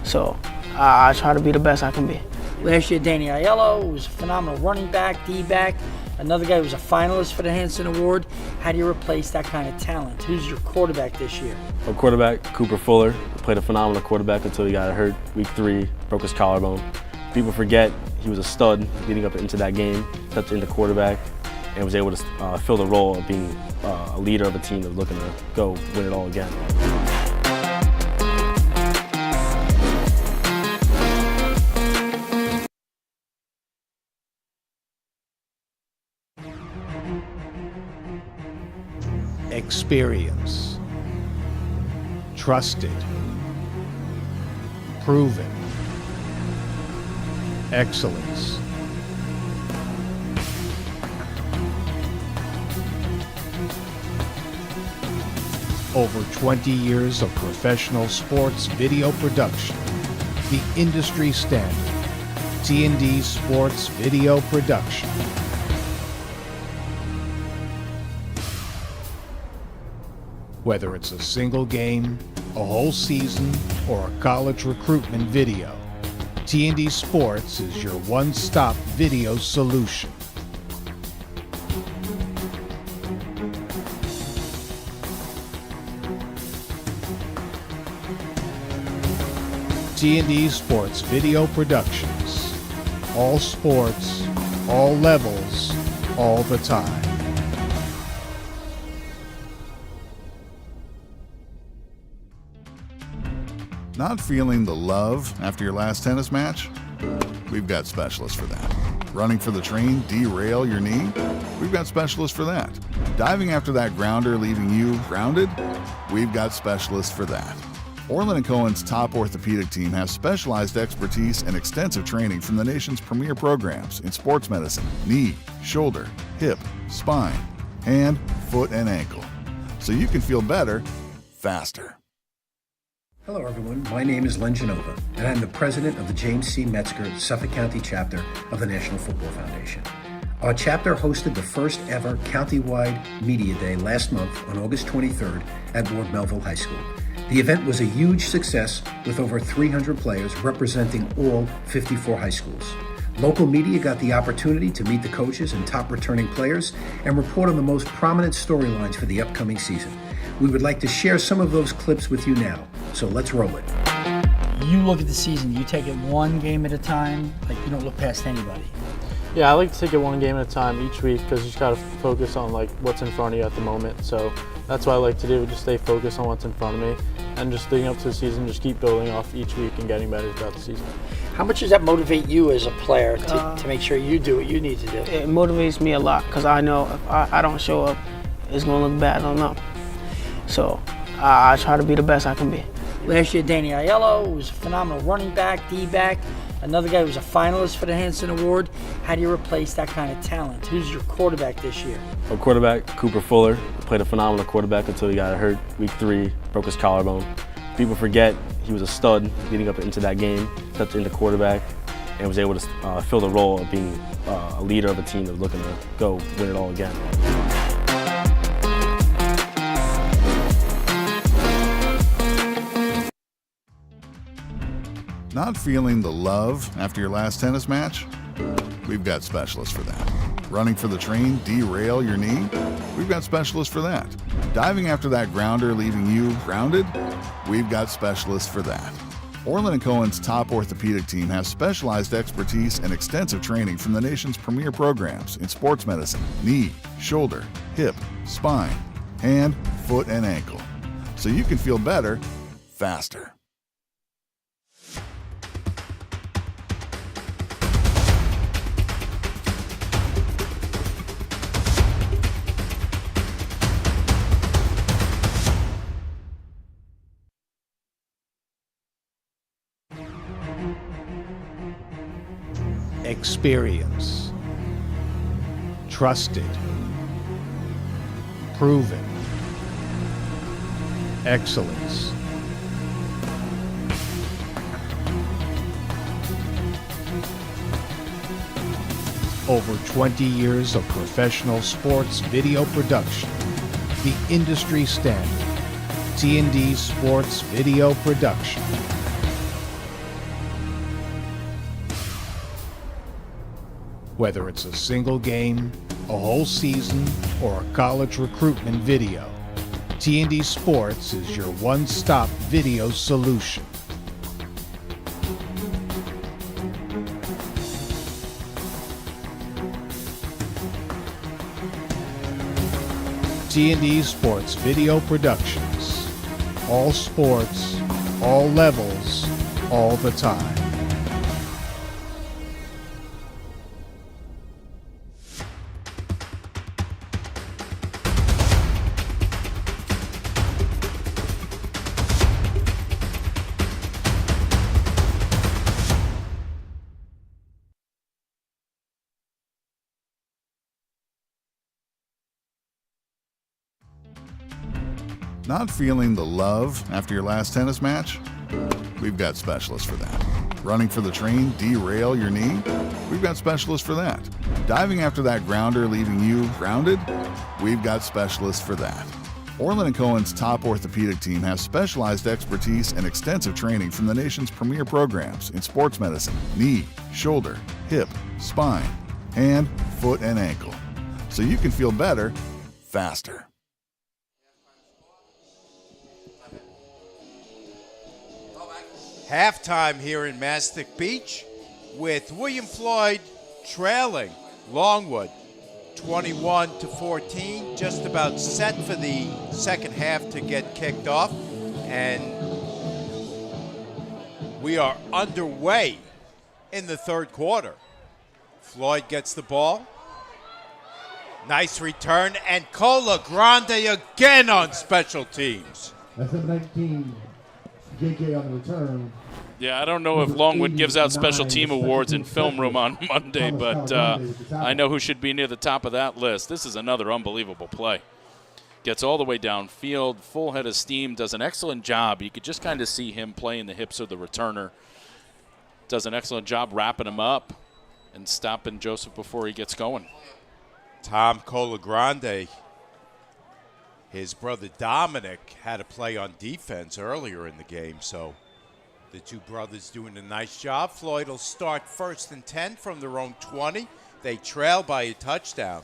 So I try to be the best I can be. Last year, Danny Aiello was a phenomenal running back, D-back. Another guy who was a finalist for the Hanson Award. How do you replace that kind of talent? Who's your quarterback this year? Our quarterback, Cooper Fuller, played a phenomenal quarterback until he got hurt week 3, broke his collarbone. People forget he was a stud leading up into that game, stepped into quarterback, and was able to fill the role of being a leader of a team that's looking to go win it all again. Experience. Trusted. Proven. Excellence. Over 20 years of professional sports video production. The industry standard. T&D Sports Video Production. Whether it's a single game, a whole season, or a college recruitment video, T&D Sports is your one-stop video solution. T&D Sports Video Productions. All sports, all levels, all the time. Not feeling the love after your last tennis match? We've got specialists for that. Running for the train, derail your knee? We've got specialists for that. Diving after that grounder, leaving you grounded? We've got specialists for that. Orlin Cohen's top orthopedic team has specialized expertise and extensive training from the nation's premier programs in sports medicine, knee, shoulder, hip, spine, hand, foot, and ankle. So you can feel better, faster. Hello, everyone. My name is Len Genova, and I'm the president of the James C. Metzger Suffolk County chapter of the National Football Foundation. Our chapter hosted the first ever countywide media day last month on August 23rd at Ward Melville High School. The event was a huge success with over 300 players representing all 54 high schools. Local media got the opportunity to meet the coaches and top returning players and report on the most prominent storylines for the upcoming season. We would like to share some of those clips with you now, so let's roll it. You look at the season, you take it one game at a time, like you don't look past anybody. Yeah, I like to take it one game at a time each week because you just got to focus on like what's in front of you at the moment. So that's what I like to do, just stay focused on what's in front of me and just leading up to the season, just keep building off each week and getting better throughout the season. How much does that motivate you as a player to make sure you do what you need to do? It motivates me a lot because I know if I don't show up, it's going to look bad on them. So I try to be the best I can be. Last year, Danny Aiello was a phenomenal running back, D-back. Another guy who was a finalist for the Hanson Award. How do you replace that kind of talent? Who's your quarterback this year? Our quarterback, Cooper Fuller, played a phenomenal quarterback until he got hurt week 3, broke his collarbone. People forget he was a stud leading up into that game, stepped into quarterback, and was able to fill the role of being a leader of a team that was looking to go win it all again. Not feeling the love after your last tennis match? We've got specialists for that. Running for the train, derail your knee? We've got specialists for that. Diving after that grounder, leaving you grounded? We've got specialists for that. Orlin Cohen's top orthopedic team has specialized expertise and extensive training from the nation's premier programs in sports medicine, knee, shoulder, hip, spine, hand, foot, and ankle. So you can feel better, faster. Experience. Trusted. Proven. Excellence. Over 20 years of professional sports video production. The industry standard. T&D Sports Video Production. Whether it's a single game, a whole season, or a college recruitment video, T&D Sports is your one-stop video solution. T&D Sports Video Productions. All sports, all levels, all the time. Not feeling the love after your last tennis match? We've got specialists for that. Running for the train, derail your knee? We've got specialists for that. Diving after that grounder, leaving you grounded? We've got specialists for that. Orlin Cohen's top orthopedic team has specialized expertise and extensive training from the nation's premier programs in sports medicine, knee, shoulder, hip, spine, hand, foot, and ankle. So you can feel better, faster. Halftime here in Mastic Beach with William Floyd trailing Longwood 21-14, just about set for the second half to get kicked off, and we are underway in the third quarter. Floyd gets the ball. Nice return, and Cola Grande again on special teams. That's number 19, JK on the return. Yeah, I don't know if Longwood gives out special team awards in film room on Monday, but I know who should be near the top of that list. This is another unbelievable play. Gets all the way downfield, full head of steam, does an excellent job. You could just kind of see him playing the hips of the returner. Does an excellent job wrapping him up and stopping Joseph before he gets going. Tom Colagrande, his brother Dominic, had a play on defense earlier in the game, so the two brothers doing a nice job. Floyd will start 1st and 10 from their own 20. They trail by a touchdown.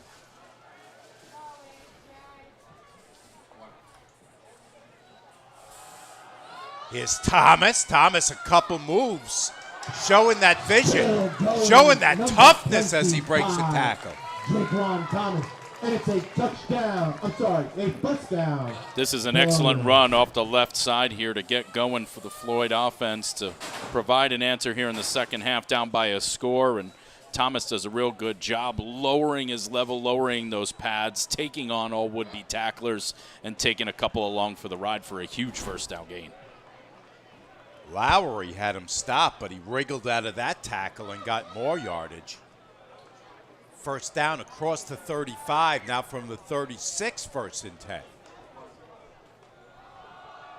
Here's Thomas. Thomas, a couple moves, showing that vision, showing that toughness as he breaks the tackle. Jaquan Thomas, and it's a touchdown. I'm sorry, a touchdown. This is an excellent run off the left side here to get going for the Floyd offense to provide an answer here in the second half, down by a score. And Thomas does a real good job lowering his level, lowering those pads, taking on all would-be tacklers, and taking a couple along for the ride for a huge first down gain. Lowry had him stopped, but he wriggled out of that tackle and got more yardage. First down across the 35, now from the 36, 1st and 10.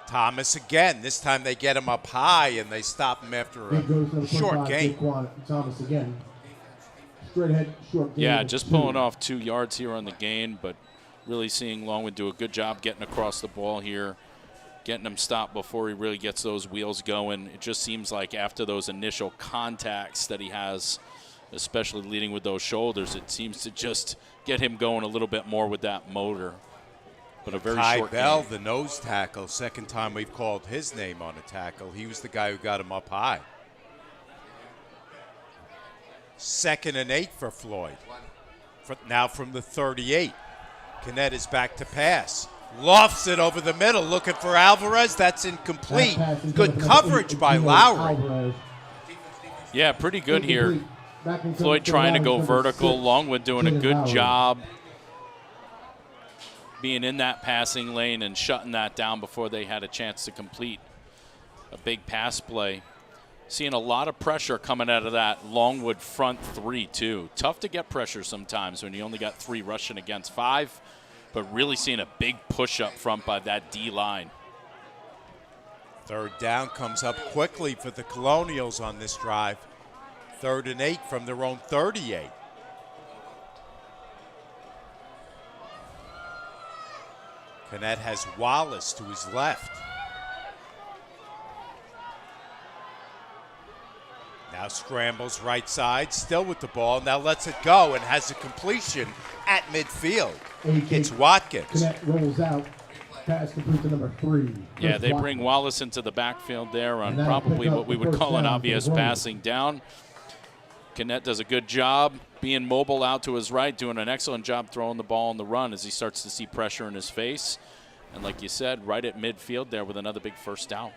Thomas again. This time they get him up high and they stop him after a short gain. Thomas again. Straight ahead, short gain. Yeah, just pulling off 2 yards here on the gain, but really seeing Longwood do a good job getting across the ball here, getting him stopped before he really gets those wheels going. It just seems like after those initial contacts that he has, especially leading with those shoulders, it seems to just get him going a little bit more with that motor. But a very short Bell, game. the nose tackle, second time we've called his name on a tackle. He was the guy who got him up high. 2nd and 8 for Floyd. Now from the 38. Kinnett is back to pass. Lofts it over the middle, looking for Alvarez. That's incomplete. Good coverage by Lowry. Yeah, pretty good here. Floyd trying to go vertical. Longwood doing a good job being in that passing lane and shutting that down before they had a chance to complete a big pass play. Seeing a lot of pressure coming out of that Longwood front 3, too. Tough to get pressure sometimes when you only got 3 rushing against 5, but really seeing a big push up front by that D-line. Third down comes up quickly for the Colonials on this drive. 3rd and 8 from their own 38. Kinnett has Wallace to his left. Now scrambles right side, still with the ball. Now lets it go and has a completion at midfield. It's Watkins. Kinnett rolls out. Pass complete to number 3. Yeah, they bring Wallace into the backfield there on probably what we would call an obvious passing down. Kinnett does a good job being mobile out to his right, doing an excellent job throwing the ball on the run as he starts to see pressure in his face. And like you said, right at midfield there with another big first down.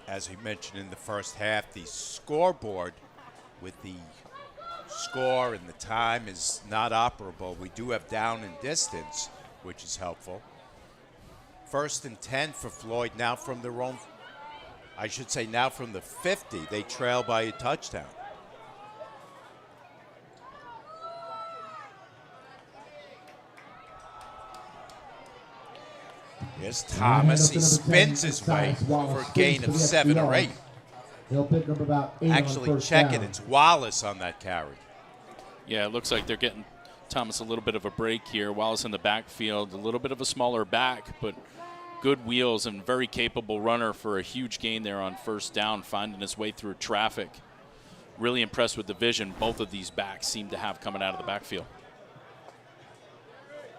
As we mentioned in the first half, the scoreboard with the score and the time is not operable. We do have down and distance, which is helpful. 1st and 10 for Floyd, now from their own, I should say now from the 50. They trail by a touchdown. Here's Thomas. He spins his way for a gain of 7 or 8. He'll pick up about 8 Actually, on check down. it. It's Wallace on that carry. Yeah, it looks like they're getting Thomas a little bit of a break here. Wallace in the backfield, a little bit of a smaller back, but good wheels and very capable runner for a huge gain there on first down, finding his way through traffic. Really impressed with the vision both of these backs seem to have coming out of the backfield.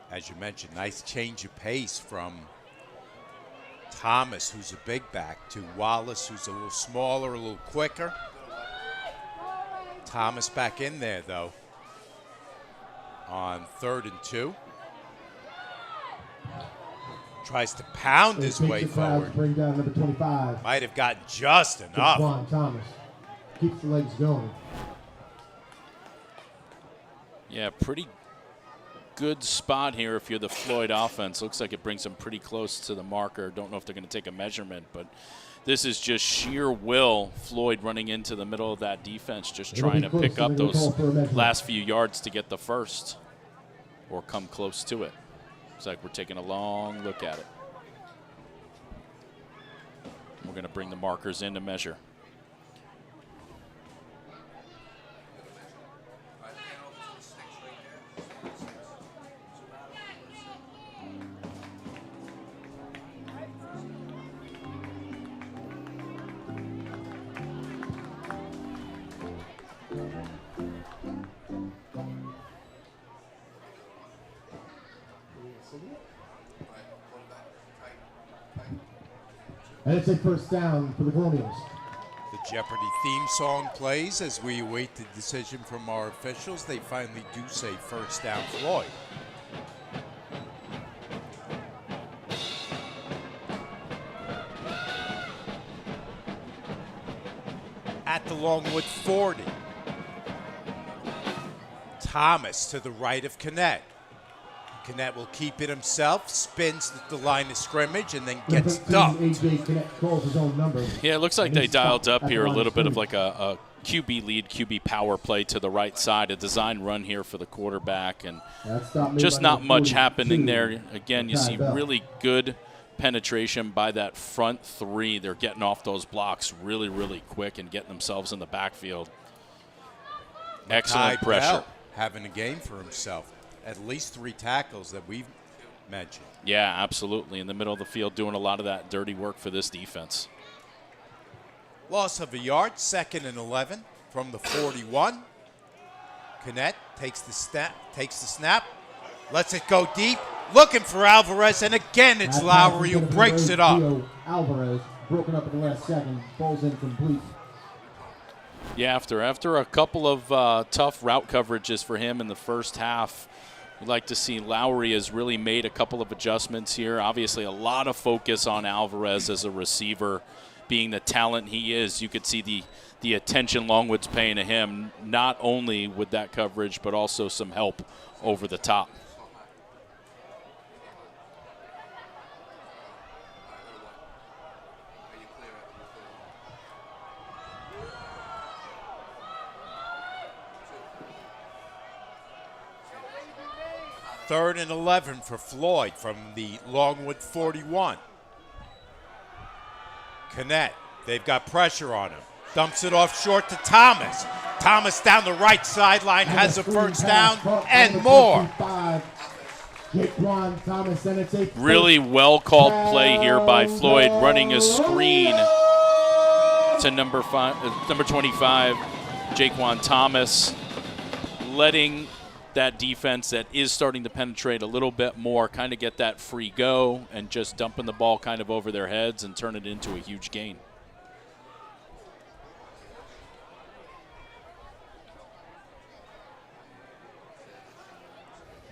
As you mentioned, nice change of pace from Thomas, who's a big back, to Wallace, who's a little smaller, a little quicker. Thomas back in there, though, on 3rd and 2. Tries to pound his way forward. Bring down number 25. Might have gotten just enough. Juan Thomas keeps the legs going. Yeah, pretty good spot here if you're the Floyd offense. Looks like it brings them pretty close to the marker. Don't know if they're going to take a measurement, but this is just sheer will. Floyd running into the middle of that defense, just trying to pick up those last few yards to get the first or come close to it. Looks like we're taking a long look at it. We're going to bring the markers in to measure. And it's a first down for the Colonials. The Jeopardy theme song plays as we await the decision from our officials. They finally do say first down Floyd. At the Longwood 40. Thomas to the right of Knet. Knet will keep it himself, spins the line of scrimmage, and then gets dumped. Yeah, it looks like they dialed up here a little bit of like a QB lead, QB power play to the right side, a design run here for the quarterback, and just not much happening there. Again, you see really good penetration by that front three. They're getting off those blocks really, really quick and getting themselves in the backfield. Excellent pressure. Having a game for himself. At least 3 tackles that we've mentioned. Yeah, absolutely. In the middle of the field doing a lot of that dirty work for this defense. Loss of a yard, 2nd and 11 from the 41. Knet takes the snap, lets it go deep, looking for Alvarez, and again it's Lowry who breaks it up. Alvarez broken up in the last second, ball's incomplete. Yeah, after a couple of tough route coverages for him in the first half, we'd like to see Lowry has really made a couple of adjustments here. Obviously, a lot of focus on Alvarez as a receiver, being the talent he is. You could see the attention Longwood's paying to him, not only with that coverage, but also some help over the top. Third and 11 for Floyd from the Longwood 41. Knet, they've got pressure on him. Dumps it off short to Thomas. Thomas down the right sideline has a first down and more. Really well called play here by Floyd, running a screen to number 25, Jaquan Thomas, letting that defense that is starting to penetrate a little bit more kind of get that free go and just dumping the ball kind of over their heads and turn it into a huge gain.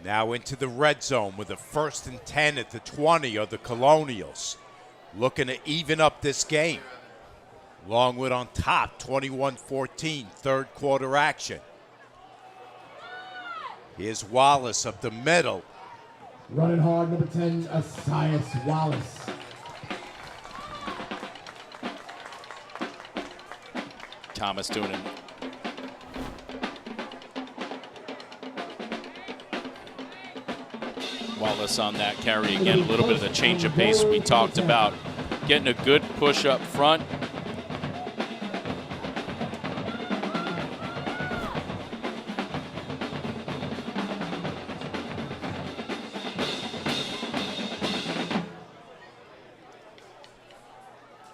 Now into the red zone with a 1st and 10 at the 20 of the Colonials. Looking to even up this game. Longwood on top, 21-14, 3rd quarter action. Here's Wallace up the middle. Running hard, number 10, Asias Wallace. Thomas doing it. Wallace on that carry again. A little bit of the change of pace we talked about. Getting a good push up front.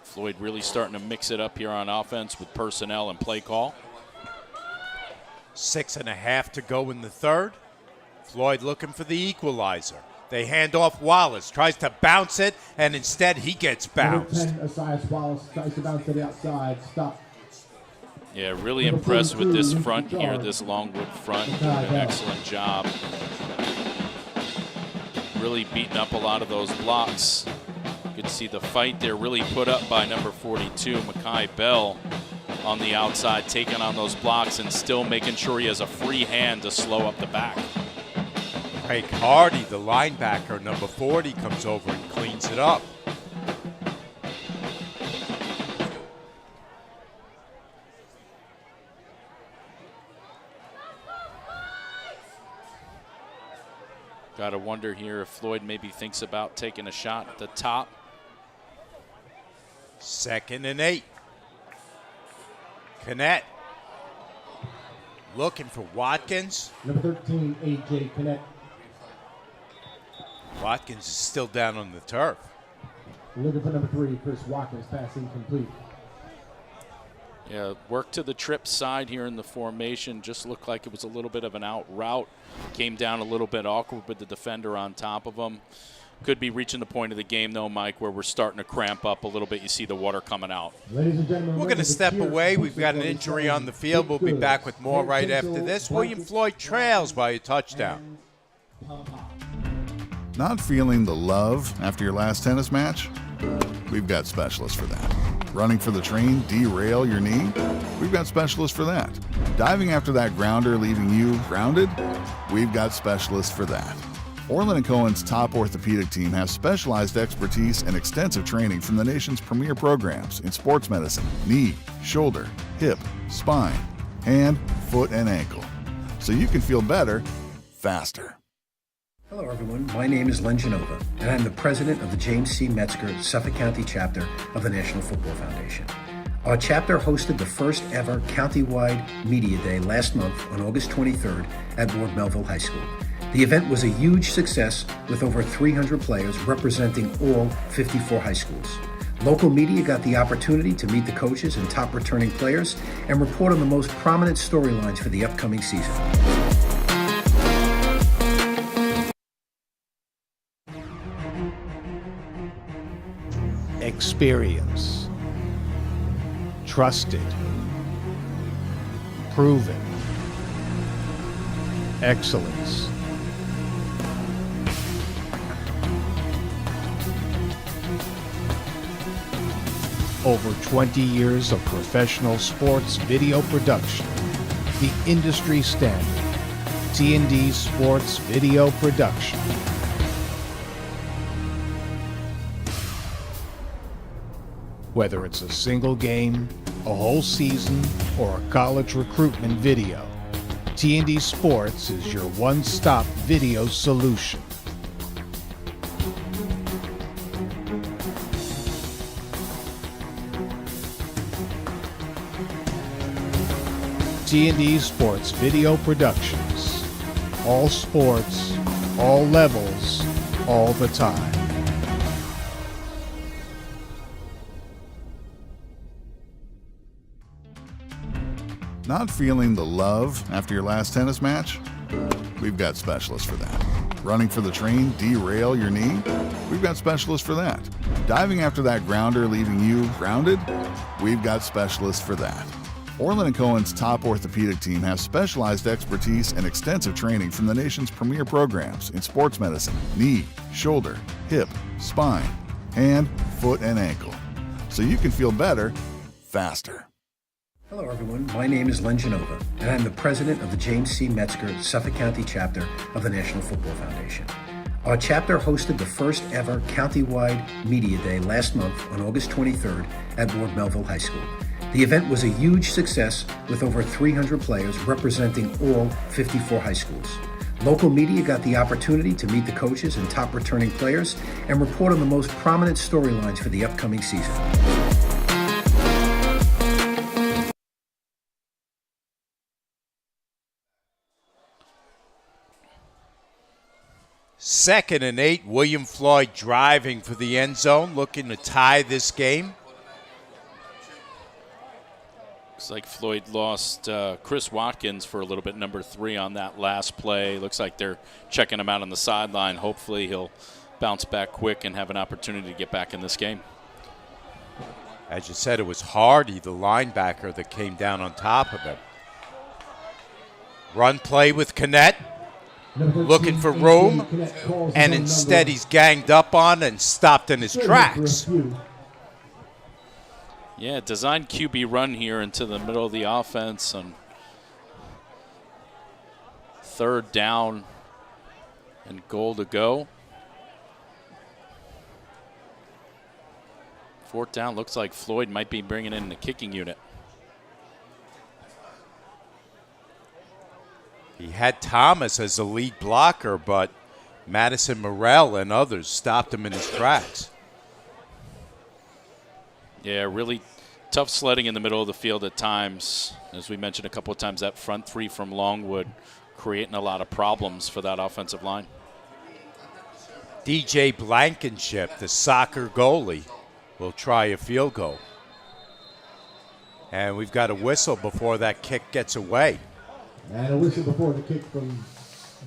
Floyd really starting to mix it up here on offense with personnel and play call. 6.5 to go in the third. Floyd looking for the equalizer. They hand off Wallace, tries to bounce it, and instead he gets bounced. 10, Asias Wallace tries to bounce to the outside. Stop. Yeah, really impressed with this front here, this Longwood front. Doing an excellent job. Really beating up a lot of those blocks. You can see the fight there really put up by number 42, Mekhi Bell, on the outside, taking on those blocks and still making sure he has a free hand to slow up the back. Craig Hardy, the linebacker, number 40, comes over and cleans it up. Got to wonder here if Floyd maybe thinks about taking a shot at the top. 2nd and 8. Knet looking for Watkins. Number 13, A.J. Knet. Watkins is still down on the turf. Looking for number 3, Chris Watkins. Pass incomplete. Yeah, work to the trip side here in the formation. Just looked like it was a little bit of an out route. Came down a little bit awkward with the defender on top of him. Could be reaching the point of the game, though, Mike, where we're starting to cramp up a little bit. You see the water coming out. Ladies and gentlemen, we're going to step away. We've got an injury on the field. We'll be back with more right after this. William Floyd trails by a touchdown. Not feeling the love after your last tennis match? We've got specialists for that. Running for the train, derail your knee? We've got specialists for that. Diving after that grounder, leaving you grounded? We've got specialists for that. Orlin Cohen's top orthopedic team has specialized expertise and extensive training from the nation's premier programs in sports medicine, knee, shoulder, hip, spine, hand, foot, and ankle. So you can feel better, faster. Hello, everyone. My name is Len Genova, and I'm the president of the James C. Metzger Suffolk County chapter of the National Football Foundation. Our chapter hosted the first ever countywide media day last month on August 23rd at Ward Melville High School. The event was a huge success with over 300 players representing all 54 high schools. Local media got the opportunity to meet the coaches and top returning players and report on the most prominent storylines for the upcoming season. Experience. Trusted. Proven. Excellence. Over 20 years of professional sports video production. The industry standard. T&D Sports Video Production. Whether it's a single game, a whole season, or a college recruitment video, T&D Sports is your one-stop video solution. T&D Sports Video Productions. All sports, all levels, all the time. Not feeling the love after your last tennis match? We've got specialists for that. Running for the train, derail your knee? We've got specialists for that. Diving after that grounder, leaving you grounded? We've got specialists for that. Orlin Cohen's top orthopedic team has specialized expertise and extensive training from the nation's premier programs in sports medicine, knee, shoulder, hip, spine, hand, foot, and ankle. So you can feel better, faster. Hello, everyone. My name is Len Genova, and I'm the president of the James C. Metzger Suffolk County chapter of the National Football Foundation. Our chapter hosted the first ever countywide media day last month on August 23rd at Ward Melville High School. The event was a huge success with over 300 players representing all 54 high schools. Local media got the opportunity to meet the coaches and top returning players and report on the most prominent storylines for the upcoming season. Second and 8, William Floyd driving for the end zone, looking to tie this game. Looks like Floyd lost Chris Watkins for a little bit, number 3 on that last play. Looks like they're checking him out on the sideline. Hopefully he'll bounce back quick and have an opportunity to get back in this game. As you said, it was Hardy, the linebacker, that came down on top of him. Run play with Connett, looking for room, and instead he's ganged up on and stopped in his tracks. Yeah, design QB run here into the middle of the offense on 3rd down and goal to go. 4th down, looks like Floyd might be bringing in the kicking unit. He had Thomas as the lead blocker, but Madison Morrell and others stopped him in his tracks. Yeah, really tough sledding in the middle of the field at times. As we mentioned a couple of times, that front 3 from Longwood creating a lot of problems for that offensive line. DJ Blankenship, the soccer goalie, will try a field goal. And we've got a whistle before that kick gets away. And a whistle before the kick from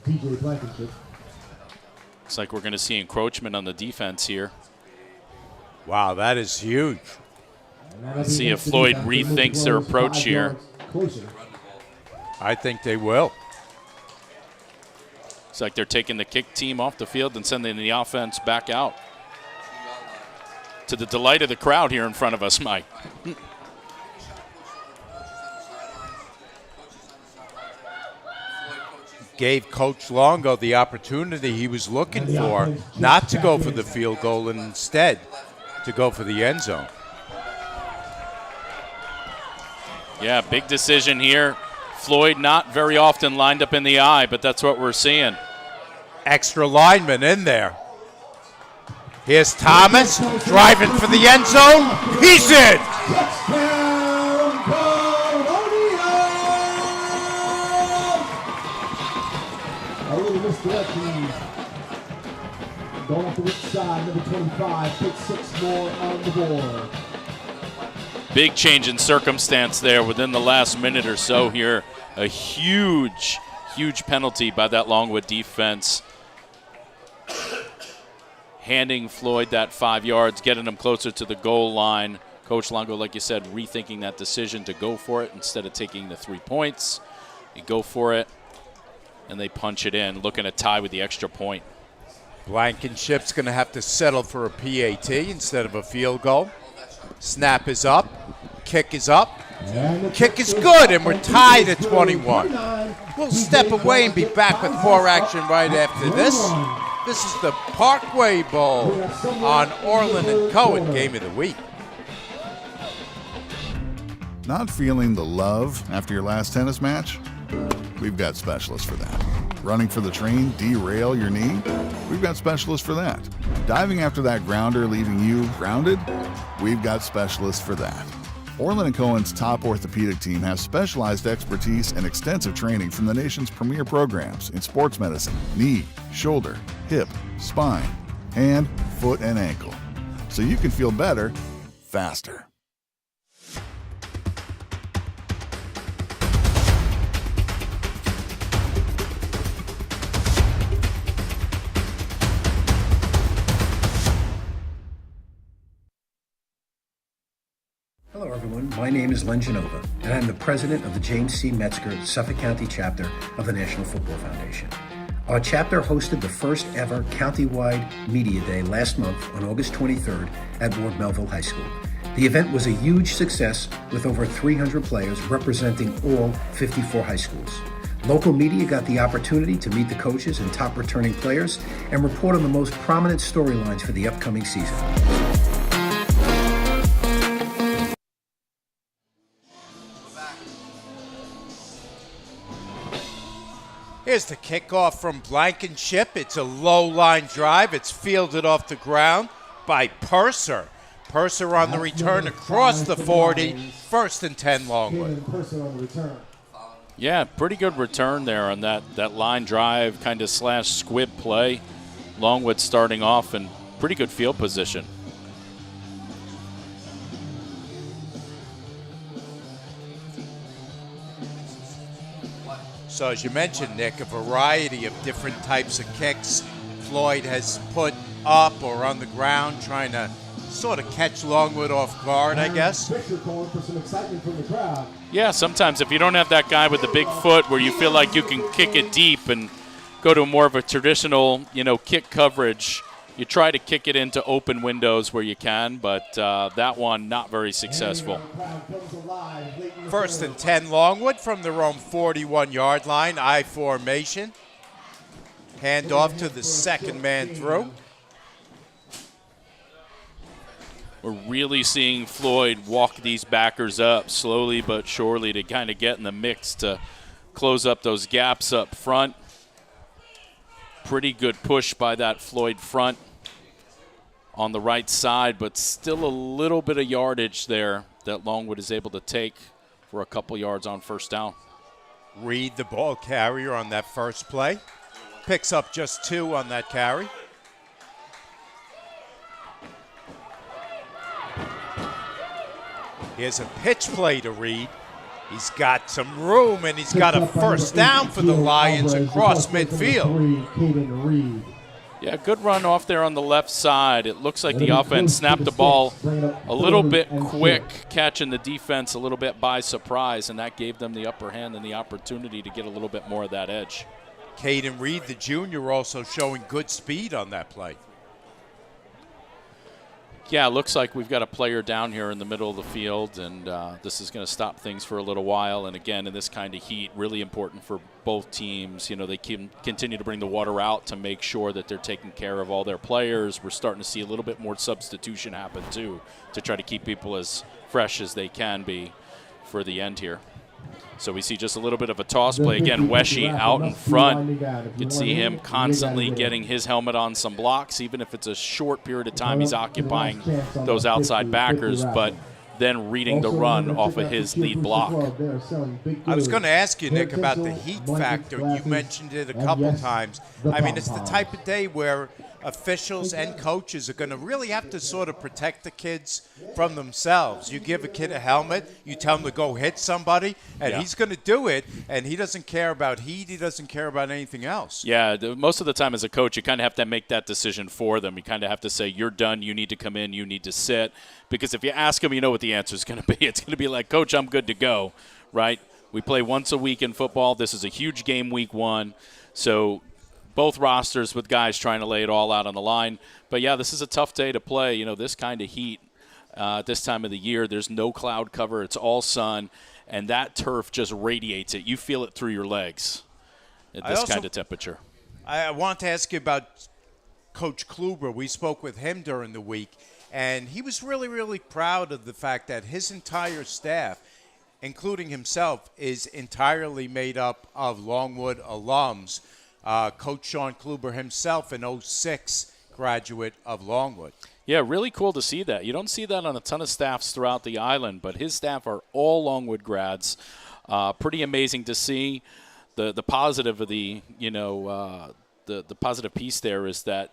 DJ Blankenship. Looks like we're going to see encroachment on the defense here. Wow, that is huge. Let's see if Floyd rethinks their approach here. I think they will. Looks like they're taking the kick team off the field and sending the offense back out. To the delight of the crowd here in front of us, Mike. Gave Coach Longo the opportunity he was looking for, not to go for the field goal and instead to go for the end zone. Yeah, big decision here. Floyd not very often lined up in the eye, but that's what we're seeing. Extra lineman in there. Here's Thomas driving for the end zone. He's in. A little misdirection. Going off the weak side, number 25, put 6 more on the board. Big change in circumstance there within the last minute or so here. A huge, huge penalty by that Longwood defense. Handing Floyd that 5 yards, getting him closer to the goal line. Coach Longo, like you said, rethinking that decision to go for it instead of taking the 3 points. You go for it, and they punch it in, looking to tie with the extra point. Blankenship's going to have to settle for a PAT instead of a field goal. Snap is up. Kick is up. Kick is good, and we're tied at 21. We'll step away and be back with more action right after this. This is the Parkway Bowl on Orlin and Cohen Game of the Week. Not feeling the love after your last tennis match? We've got specialists for that. Running for the train, derail your knee? We've got specialists for that. Diving after that grounder, leaving you grounded? We've got specialists for that. Orlin & Cohen's top orthopedic team has specialized expertise and extensive training from the nation's premier programs in sports medicine, knee, shoulder, hip, spine, hand, foot, and ankle. So you can feel better, faster. Hello, everyone. My name is Len Genova, and I'm the president of the James C. Metzger Suffolk County chapter of the National Football Foundation. Our chapter hosted the first ever countywide media day last month on August 23rd at Ward Melville High School. The event was a huge success with over 300 players representing all 54 high schools. Local media got the opportunity to meet the coaches and top returning players and report on the most prominent storylines for the upcoming season. Here's the kickoff from Blankenship. It's a low line drive. It's fielded off the ground by Purser. Purser on the return across the 40. 1st and 10 Longwood. Yeah, pretty good return there on that line drive kind of / squib play. Longwood starting off in pretty good field position. So as you mentioned, Nick, a variety of different types of kicks Floyd has put up or on the ground, trying to sort of catch Longwood off guard, I guess. Yeah, sometimes if you don't have that guy with the big foot where you feel like you can kick it deep and go to more of a traditional, kick coverage, you try to kick it into open windows where you can, but that one not very successful. 1st and 10 Longwood from their own 41-yard line, I formation. Hand off to the second man through. We're really seeing Floyd walk these backers up slowly but surely to kind of get in the mix to close up those gaps up front. Pretty good push by that Floyd front on the right side, but still a little bit of yardage there that Longwood is able to take for a couple yards on 1st down. Reed, the ball carrier on that first play. Picks up just 2 on that carry. Here's a pitch play to Reed. He's got some room, and he's got a 1st down for the Lions across midfield. Yeah, good run off there on the left side. It looks like the offense snapped the ball a little bit quick, catching the defense a little bit by surprise, and that gave them the upper hand and the opportunity to get a little bit more of that edge. Caden Reed, the junior, also showing good speed on that play. Yeah, it looks like we've got a player down here in the middle of the field, and this is going to stop things for a little while. And again, in this kind of heat, really important for both teams. They can continue to bring the water out to make sure that they're taking care of all their players. We're starting to see a little bit more substitution happen, too, to try to keep people as fresh as they can be for the end here. So we see just a little bit of a toss play. Again, Weshy out in front. You can see him constantly getting his helmet on some blocks, even if it's a short period of time he's occupying those outside backers, but then reading the run off of his lead block. I was going to ask you, Nick, about the heat factor. You mentioned it a couple times. I mean, it's the type of day where officials and coaches are going to really have to sort of protect the kids from themselves. You give a kid a helmet, you tell him to go hit somebody, and he's going to do it, and he doesn't care about heat, he doesn't care about anything else. Yeah, most of the time as a coach, you kind of have to make that decision for them. You kind of have to say, you're done, you need to come in, you need to sit. Because if you ask them, you know what the answer is going to be. It's going to be like, Coach, I'm good to go, right? We play once a week in football. This is a huge game week 1. So both rosters with guys trying to lay it all out on the line. But, yeah, this is a tough day to play. This kind of heat at this time of the year. There's no cloud cover. It's all sun. And that turf just radiates it. You feel it through your legs at this kind of temperature. I want to ask you about Coach Kluber. We spoke with him during the week. And he was really, really proud of the fact that his entire staff, including himself, is entirely made up of Longwood alums. Coach Sean Kluber himself, an 06 graduate of Longwood. Yeah, really cool to see that. You don't see that on a ton of staffs throughout the island, but his staff are all Longwood grads. Pretty amazing to see. The positive of the positive piece there is that,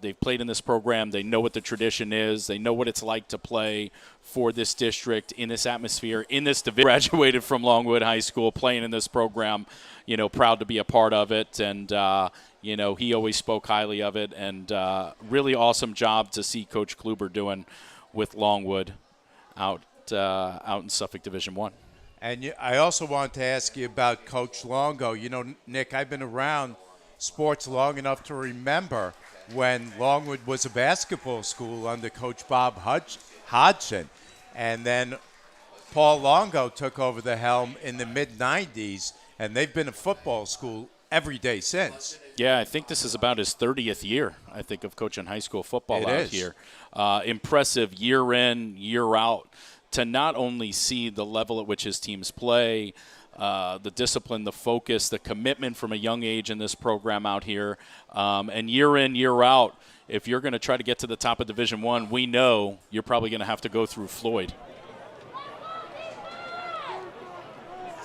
they've played in this program. They know what the tradition is. They know what it's like to play for this district in this atmosphere, in this division. Graduated from Longwood High School, playing in this program, proud to be a part of it. And, he always spoke highly of it. And really awesome job to see Coach Kluber doing with Longwood out in Suffolk Division I. And I also want to ask you about Coach Longo. Nick, I've been around sports long enough to remember when Longwood was a basketball school under Coach Bob Hodgson. And then Paul Longo took over the helm in the mid-'90s, and they've been a football school every day since. Yeah, I think this is about his 30th year, I think, of coaching high school football here. Impressive year in, year out, to not only see the level at which his teams play, the discipline, the focus, the commitment from a young age in this program out here. And year in, year out, if you're going to try to get to the top of Division I, we know you're probably going to have to go through Floyd.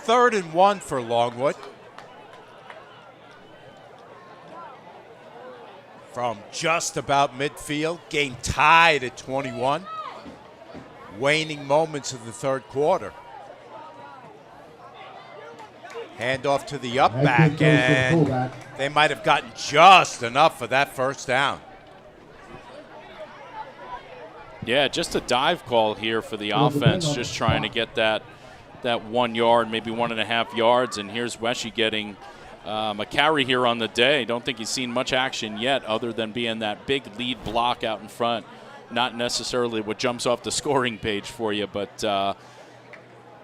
3rd and 1 for Longwood. From just about midfield, game tied at 21. Waning moments of the 3rd quarter. Hand off to the up back, and they might have gotten just enough for that first down. Yeah, just a dive call here for the offense, just trying to get that 1 yard, maybe 1.5 yards, and here's Weshy getting a carry here on the day. Don't think he's seen much action yet other than being that big lead block out in front. Not necessarily what jumps off the scoring page for you, but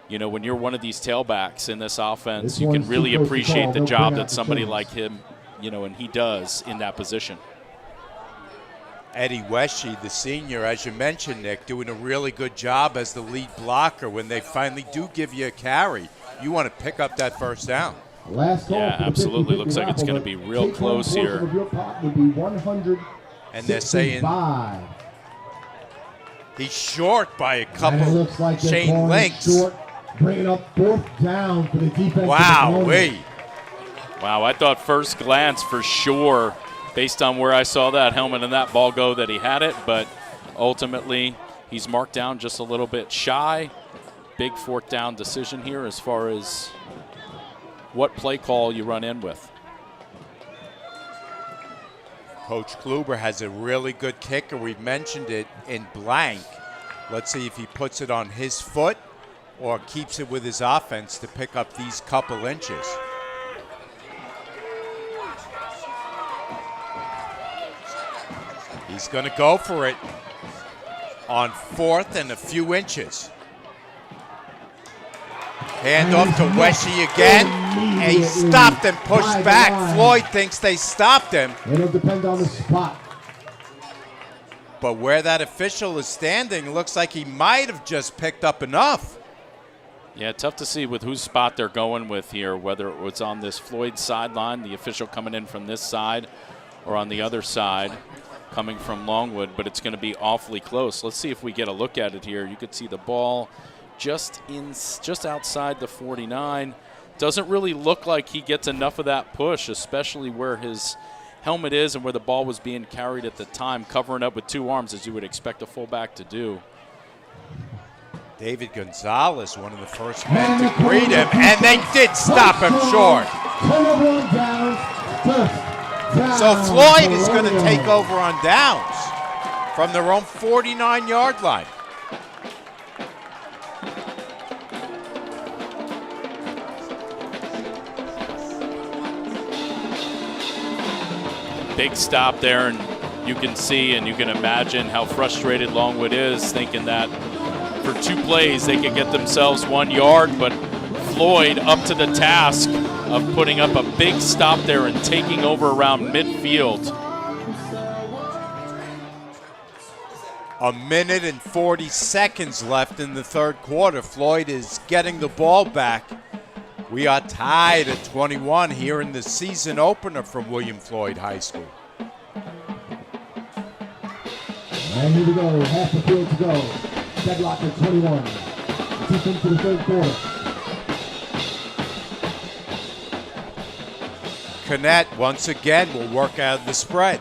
you know, when you're one of these tailbacks in this offense, you can really appreciate the job that somebody like him, you know, and he does in that position. Eddie Weshy, the senior, as you mentioned, Nick, doing a really good job as the lead blocker. When they finally do give you a carry, you want to pick up that first down. Yeah, absolutely. Looks like it's going to be real close here. And they're saying he's short by a couple chain links. Bringing up 4th down for the defense. Wow, I thought first glance for sure, based on where I saw that helmet and that ball go, that he had it, but ultimately he's marked down just a little bit shy. Big 4th down decision here as far as what play call you run in with. Coach Kluber has a really good kicker. We've mentioned it in blank. Let's see if he puts it on his foot or keeps it with his offense to pick up these couple inches. He's going to go for it on 4th and a few inches. Hand off to Weshy again. And he stopped and pushed back. Floyd thinks they stopped him. It'll depend on the spot. But where that official is standing, looks like he might have just picked up enough. Yeah, tough to see with whose spot they're going with here, whether it was on this Floyd sideline, the official coming in from this side, or on the other side coming from Longwood, but it's going to be awfully close. Let's see if we get a look at it here. You could see the ball just outside the 49. Doesn't really look like he gets enough of that push, especially where his helmet is and where the ball was being carried at the time, covering up with 2 arms as you would expect a fullback to do. David Gonzalez, one of the first men to greet him, and they did stop him short. So Floyd is going to take over on downs from their own 49-yard line. Big stop there, and you can see and you can imagine how frustrated Longwood is, thinking that for 2 plays they could get themselves 1 yard, but Floyd up to the task of putting up a big stop there and taking over around midfield. A minute and 40 seconds left in the 3rd quarter. Floyd is getting the ball back. We are tied at 21 here in the season opener from William Floyd High School. And here we go, half the field to go. Deadlock at 21. Deep into the 3rd quarter. Connett once again will work out the spread.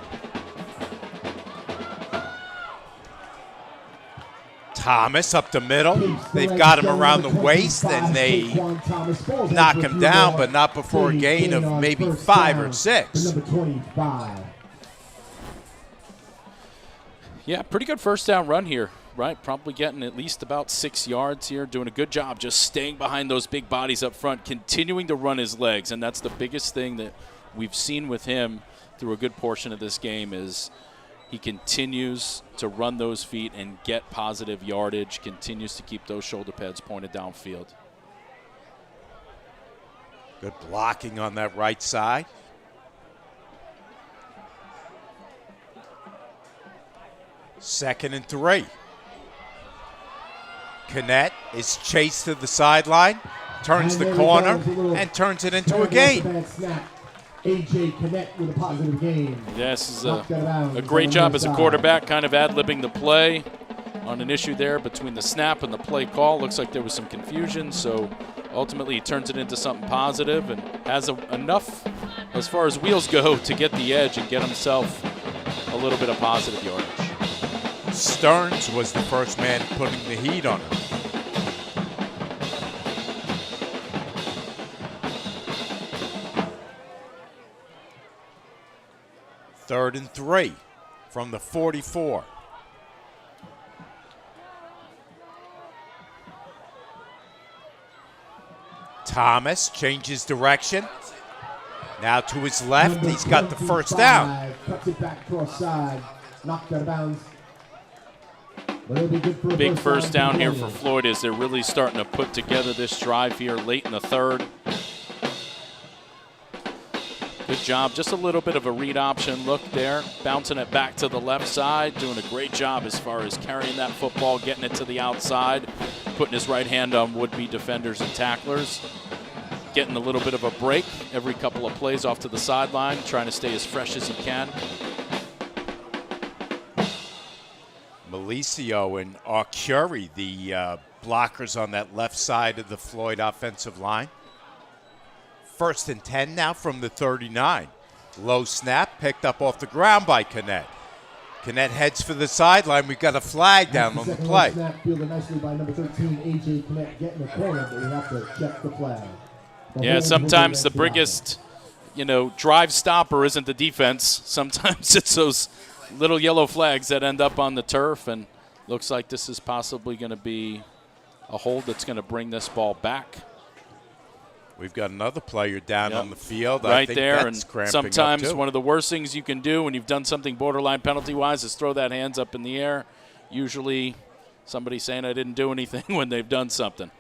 Thomas up the middle. They've got him around the waist and they knock him down, but not before a gain of maybe 5 or 6. Number 25. Yeah, pretty good first down run here, right? Probably getting at least about 6 yards here, doing a good job just staying behind those big bodies up front, continuing to run his legs, and that's the biggest thing that we've seen with him through a good portion of this game is he continues to run those feet and get positive yardage, continues to keep those shoulder pads pointed downfield. Good blocking on that right side. Second and 3. Connett is chased to the sideline. turns the corner, and turns it into a gain. AJ Connect with a positive game. This is a great job as a quarterback, kind of ad-libbing the play on an issue there between the snap and the play call. Looks like there was some confusion, so ultimately he turns it into something positive and has enough as far as wheels go to get the edge and get himself a little bit of positive yardage. Stearns was the first man putting the heat on him. Third and 3 from the 44. Thomas changes direction. Now to his left, he's got the first down. Cuts it back cross side, knocked out of bounds. Big first down here for Floyd as they're really starting to put together this drive here late in the third. Good job, just a little bit of a read option look there, bouncing it back to the left side, doing a great job as far as carrying that football, getting it to the outside, putting his right hand on would-be defenders and tacklers, getting a little bit of a break every couple of plays off to the sideline, trying to stay as fresh as he can. Malicio and Arcuri, the blockers on that left side of the Floyd offensive line. First and 10 now from the 39. Low snap, picked up off the ground by Connect. Connect heads for the sideline. We've got a flag down on the play. Snap fielded nicely by number 13, AJ Connect, getting the corner, but we have to check the flag. Yeah, sometimes the biggest, drive stopper isn't the defense. Sometimes it's those little yellow flags that end up on the turf, and looks like this is possibly going to be a hold that's going to bring this ball back. We've got another player down on the field. Right I think there, that's and sometimes up too. one of the worst things you can do when you've done something borderline penalty-wise is throw that hands up in the air. Usually somebody's saying I didn't do anything when they've done something.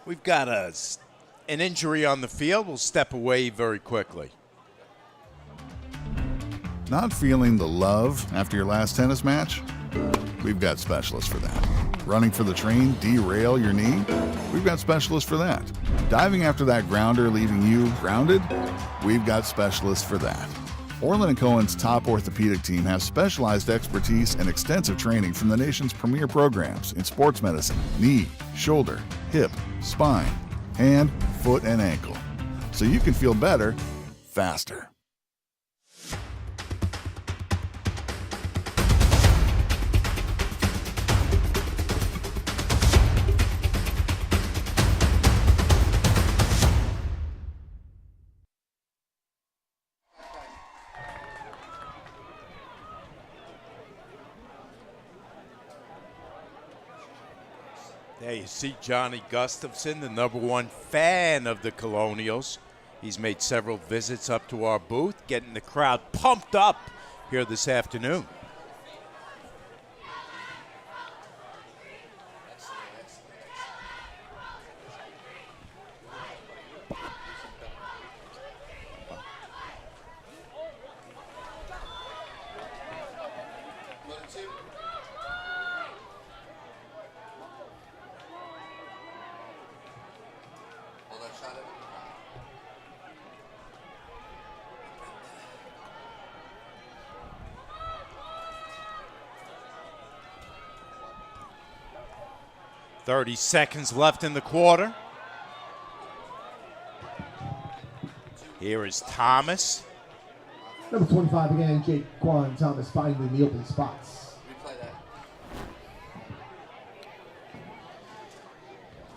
We've got an injury on the field. We'll step away very quickly. Not feeling the love after your last tennis match? We've got specialists for that. Running for the train, derail your knee? We've got specialists for that. Diving after that grounder, leaving you grounded? We've got specialists for that. Orlin Cohen's top orthopedic team has specialized expertise and extensive training from the nation's premier programs in sports medicine, knee, shoulder, hip, spine, hand, foot, and ankle. So you can feel better, faster. There you see Johnny Gustafson, the #1 fan of the Colonials. He's made several visits up to our booth, getting the crowd pumped up here this afternoon. .30 seconds left in the quarter. Here is Thomas. Number 25 again, Jake Quan Thomas finding the open spots.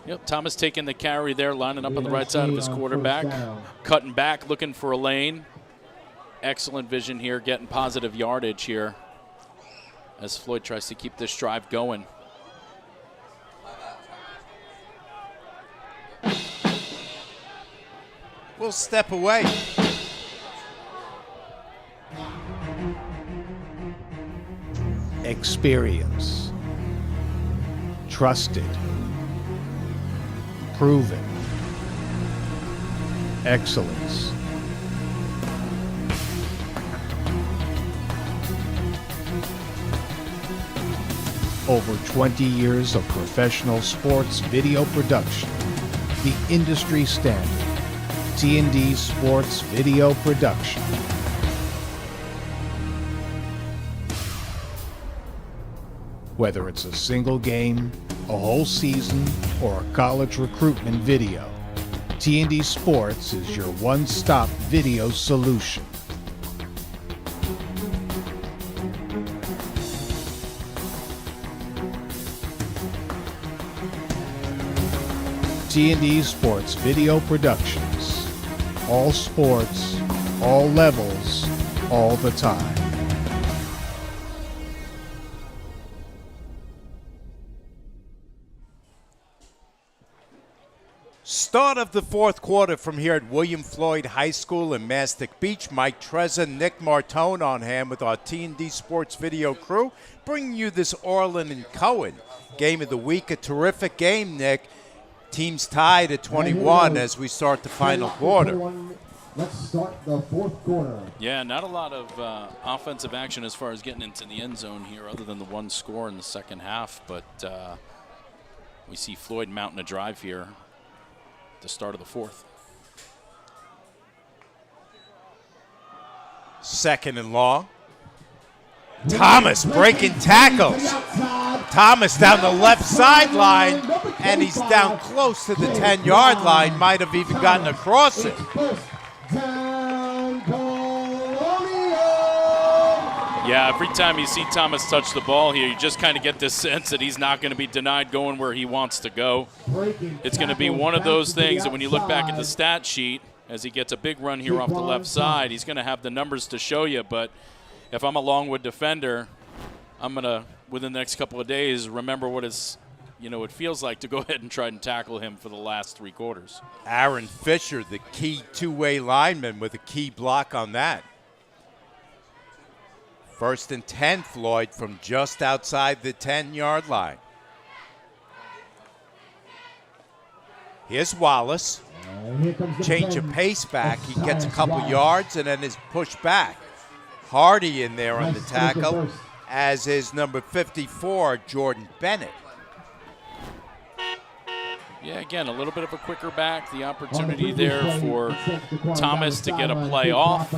Yep, Thomas taking the carry there, lining up on the right side of his quarterback, cutting back, looking for a lane. Excellent vision here, getting positive yardage here as Floyd tries to keep this drive going. We'll step away. Experience. Trusted. Proven. Excellence. Over 20 years of professional sports video production. The industry standard. T&D Sports Video Production. Whether it's a single game, a whole season, or a college recruitment video, T&D Sports is your one-stop video solution. T&D Sports Video Productions. All sports, all levels, all the time. Start of the fourth quarter from here at William Floyd High School in Mastic Beach. Mike Trezza, Nick Martone on hand with our T&D Sports Video crew, bringing you this Orlin and Cohen game of the week. A terrific game, Nick. Teams tied at 21 as we start the final quarter. Let's start the fourth quarter. Yeah, not a lot of offensive action as far as getting into the end zone here other than the one score in the second half. But we see Floyd mounting a drive here at the start of the fourth. Second and long. Thomas breaking tackles. Thomas down the left sideline, and he's down close to the 10-yard line. Might have even gotten across it. Yeah, every time you see Thomas touch the ball here, you just kind of get this sense that he's not going to be denied going where he wants to go. It's going to be one of those things that when you look back at the stat sheet, as he gets a big run here off the left side, he's going to have the numbers to show you. But if I'm a Longwood defender, I'm going to, within the next couple of days, remember what it feels like to go ahead and try and tackle him for the last three quarters. Aaron Fisher, the key two-way lineman, with a key block on that. First and 10, Floyd, from just outside the 10-yard line. Here's Wallace. Change of pace back. He gets a couple yards and then is pushed back. Hardy in there on the tackle, as is number 54, Jordan Bennett. Yeah, again, a little bit of a quicker back. The opportunity there for Thomas to get a play off.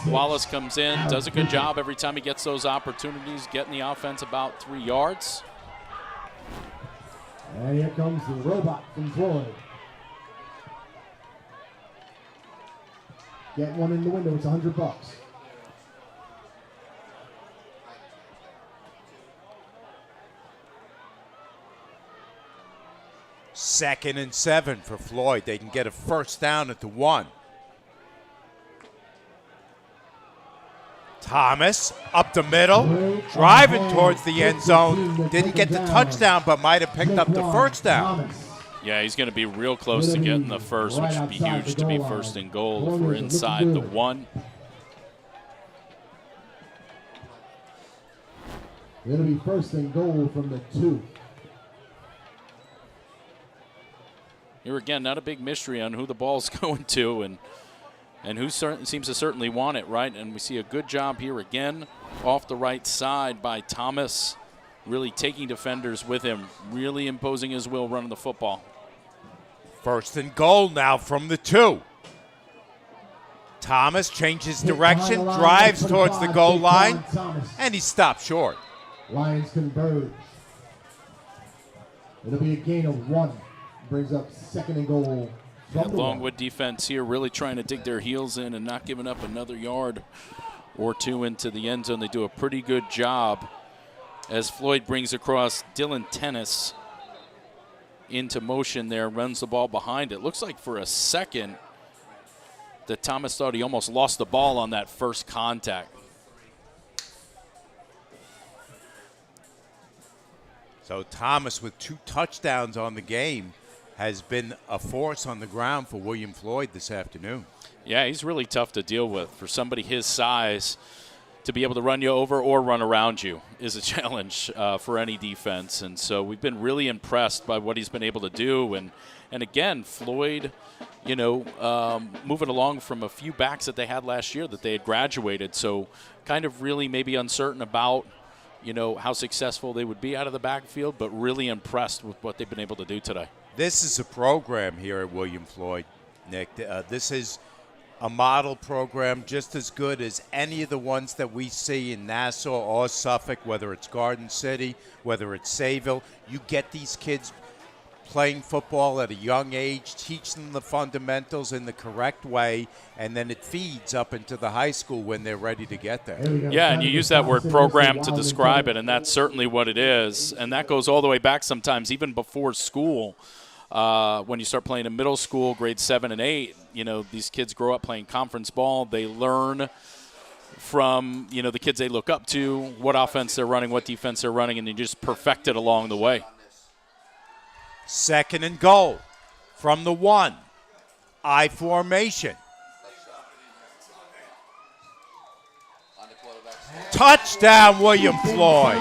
Wallace comes in, does a good job every time he gets those opportunities, getting the offense about 3 yards. And here comes the robot from Floyd. Get one in the window, it's $100. Second and 7 for Floyd. They can get a first down at the 1. Thomas up the middle, driving towards the end zone. Didn't get the touchdown, but might have picked up the first down. Yeah, he's going to be real close to getting the first, which would be huge to be first and goal if we're inside the 1. It'll be first and goal from the 2. Here again, not a big mystery on who the ball's going to and who seems to certainly want it, right? And we see a good job here again off the right side by Thomas, really taking defenders with him, really imposing his will running the football. First and goal now from the 2. Thomas changes direction, drives towards the goal line, and he stopped short. Lions converge. It'll be a gain of 1. Brings up second and goal. Yeah, Longwood defense here really trying to dig their heels in and not giving up another yard or 2 into the end zone. They do a pretty good job as Floyd brings across Dylan Tennis into motion there, runs the ball behind it. Looks like for a second that Thomas thought he almost lost the ball on that first contact. So Thomas, with 2 touchdowns on the game, has been a force on the ground for William Floyd this afternoon. Yeah, he's really tough to deal with. For somebody his size, to be able to run you over or run around you is a challenge for any defense. And so we've been really impressed by what he's been able to do. And again, Floyd, moving along from a few backs that they had last year that they had graduated. So kind of really maybe uncertain about how successful they would be out of the backfield, but really impressed with what they've been able to do today. This is a program here at William Floyd, Nick. This is a model program just as good as any of the ones that we see in Nassau or Suffolk, whether it's Garden City, whether it's Sayville. You get these kids playing football at a young age, teach them the fundamentals in the correct way, and then it feeds up into the high school when they're ready to get there. Yeah, and you use that word program to describe it, and that's certainly what it is. And that goes all the way back sometimes, even before school. When you start playing in middle school, grades 7 and 8, these kids grow up playing conference ball. They learn from, the kids they look up to, what offense they're running, what defense they're running, and you just perfect it along the way. 2nd and goal from the 1. I formation. Touchdown, William Floyd.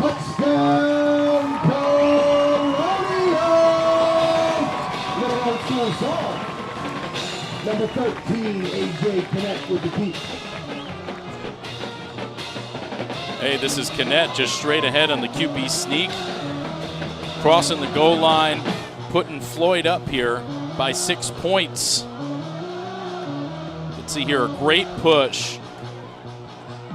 Touchdown, Number 13, A.J. Connect with the keep. Hey, this is Connect just straight ahead on the QB sneak. Crossing the goal line, putting Floyd up here by 6 points. You can see here a great push.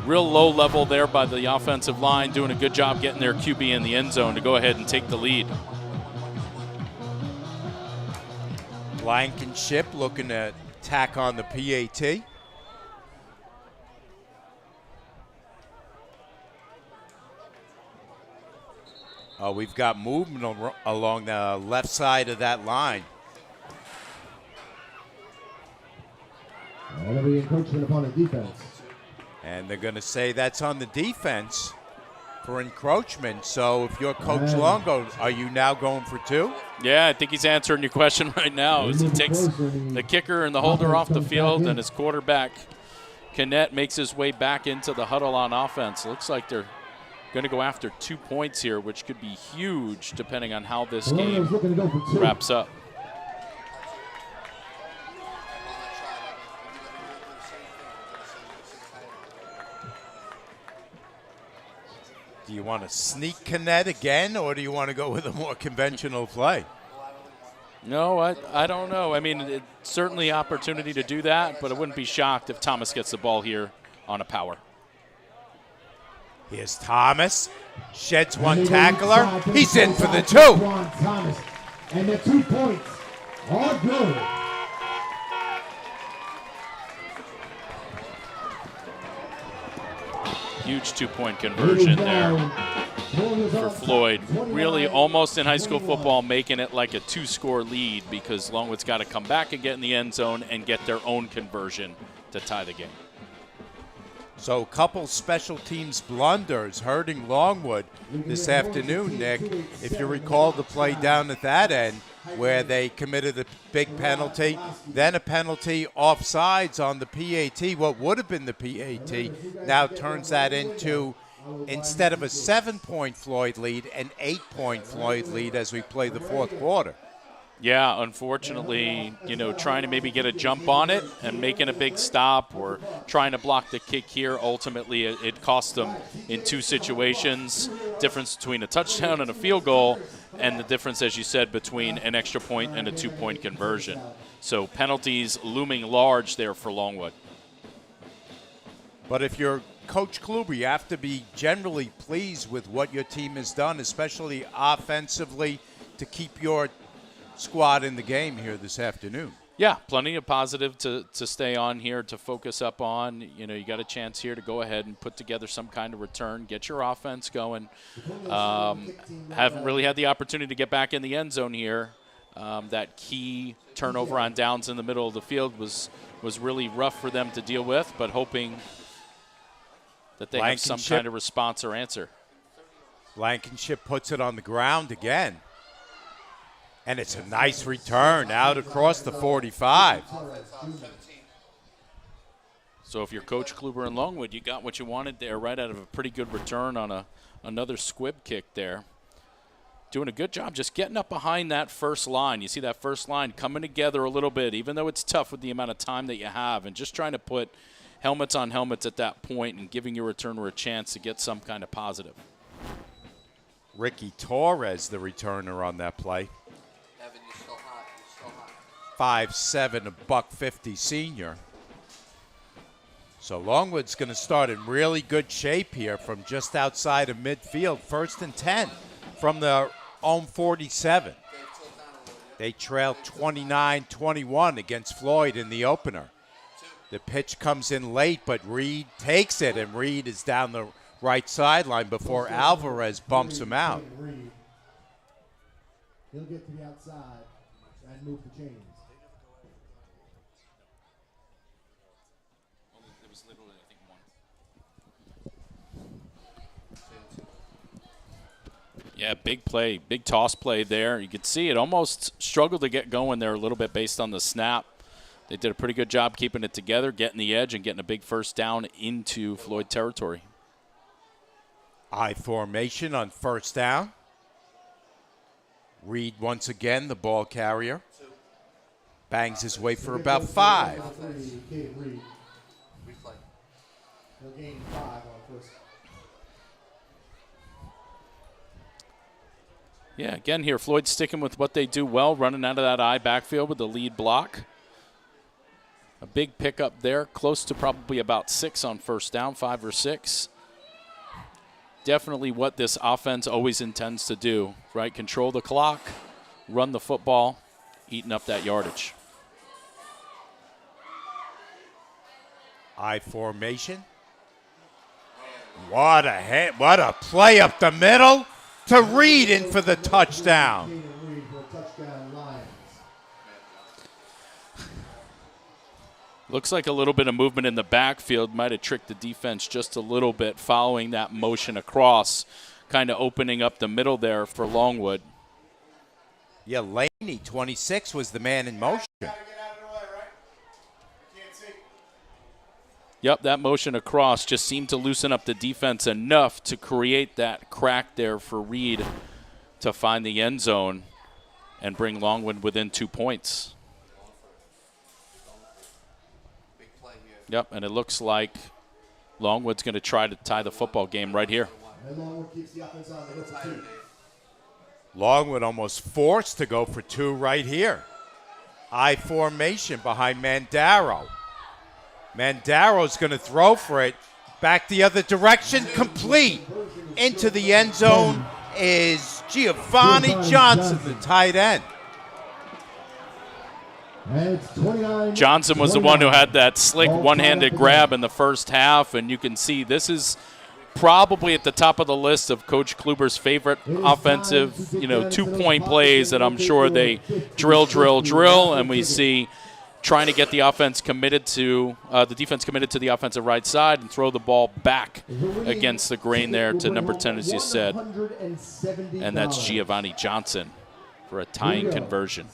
Real low level there by the offensive line, doing a good job getting their QB in the end zone to go ahead and take the lead. Blankenship looking to tack on the PAT. We've got movement along the left side of that line. That'll be encroachment upon the defense. And they're going to say that's on the defense for encroachment. So if you're Coach Longo, are you now going for 2? Yeah, I think he's answering your question right now. As he takes the kicker and the holder off the field, and his quarterback, Connect, makes his way back into the huddle on offense. Looks like they're going to go after 2 points here, which could be huge depending on how this game wraps up. Do you want to sneak Connect again, or do you want to go with a more conventional play? No, I don't know. I mean, it's certainly opportunity to do that, but I wouldn't be shocked if Thomas gets the ball here on a power. Here's Thomas, sheds one tackler. He's in for the 2. Thomas. And the 2 points are good. Huge 2-point conversion there for Floyd. Really almost in high school football making it like a 2-score lead because Longwood's got to come back and get in the end zone and get their own conversion to tie the game. So a couple special teams blunders hurting Longwood this afternoon, Nick. If you recall the play down at that end where they committed a big penalty, then a penalty offsides on the PAT, what would have been the PAT, now turns that into, instead of a 7-point Floyd lead, an 8-point Floyd lead as we play the 4th quarter. Yeah, unfortunately, trying to maybe get a jump on it and making a big stop or trying to block the kick here, ultimately it cost them in 2 situations. Difference between a touchdown and a field goal, and the difference, as you said, between an extra point and a 2-point conversion. So penalties looming large there for Longwood. But if you're Coach Kluber, you have to be generally pleased with what your team has done, especially offensively, to keep your squad in the game here this afternoon. Yeah, plenty of positive to stay on here, to focus up on. You got a chance here to go ahead and put together some kind of return, get your offense going. Haven't really had the opportunity to get back in the end zone here. That key turnover on downs in the middle of the field was really rough for them to deal with, but hoping that they have some kind of response or answer. Blankenship puts it on the ground again. And it's a nice return out across the 45. So if you're Coach Kluber and Longwood, you got what you wanted there right out of a pretty good return on another squib kick there. Doing a good job just getting up behind that first line. You see that first line coming together a little bit, even though it's tough with the amount of time that you have, and just trying to put helmets on helmets at that point and giving your returner a chance to get some kind of positive. Ricky Torres, the returner on that play. Evan, you're still hot. You're still hot. 5'7", $150 senior. So Longwood's going to start in really good shape here from just outside of midfield. 1st and 10 from the own 47. They trailed 29-21 against Floyd in the opener. The pitch comes in late, but Reed takes it, and Reed is down the right sideline before Alvarez bumps him out. He'll get to the outside and move the chains. Yeah, big play, big toss play there. You could see it almost struggled to get going there a little bit based on the snap. They did a pretty good job keeping it together, getting the edge, and getting a big first down into Floyd territory. I formation on 1st down. Reed once again, the ball carrier. Bangs his way for about 5. Replay. He'll gain 5 on 1st. Yeah, again here, Floyd sticking with what they do well, running out of that I backfield with the lead block. A big pickup there, close to probably about 6 on 1st down, 5 or 6. Definitely what this offense always intends to do, right? Control the clock, run the football, eating up that yardage. I formation. What a play up the middle to Reed in for the touchdown. Looks like a little bit of movement in the backfield might have tricked the defense just a little bit following that motion across, kind of opening up the middle there for Longwood. Yeah, Laney, 26, was the man in motion. Yep, that motion across just seemed to loosen up the defense enough to create that crack there for Reed to find the end zone and bring Longwood within 2 points. Yep, and it looks like Longwood's going to try to tie the football game right here. Longwood almost forced to go for 2 right here. I formation behind Mandaro. Mandaro's going to throw for it. Back the other direction, complete. Into the end zone is Giovanni Johnson, the tight end. Johnson was the one who had that slick one-handed grab in the first half, and you can see this is probably at the top of the list of Coach Kluber's favorite offensive, 2-point plays that I'm sure they drill, and we see trying to get the offense committed to the defense committed to the offensive right side and throw the ball back against the grain there to number 10, as you said, and that's Giovanni Johnson for a tying conversion.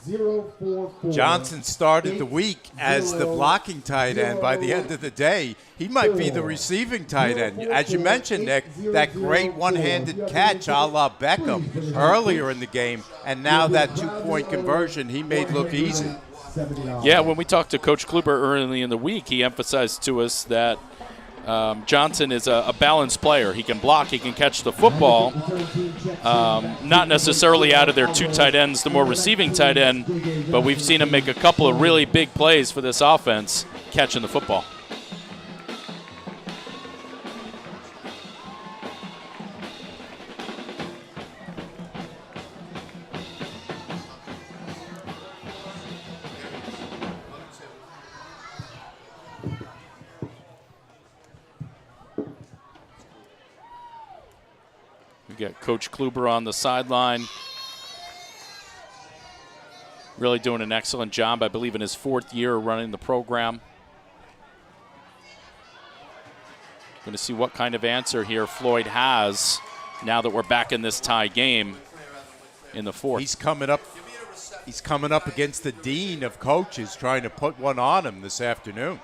Johnson started the week as the blocking tight end. By the end of the day, he might be the receiving tight end. As you mentioned, Nick, that great one-handed catch a la Beckham earlier in the game, and now that 2-point conversion he made look easy. Yeah, when we talked to Coach Kluber early in the week, he emphasized to us that Johnson is a balanced player. He can block, he can catch the football, not necessarily out of their 2 tight ends, the more receiving tight end, but we've seen him make a couple of really big plays for this offense, catching the football. We got Coach Kluber on the sideline. Really doing an excellent job, I believe, in his 4th year running the program. Going to see what kind of answer here Floyd has now that we're back in this tie game in the 4th. He's coming up against the dean of coaches trying to put one on him this afternoon.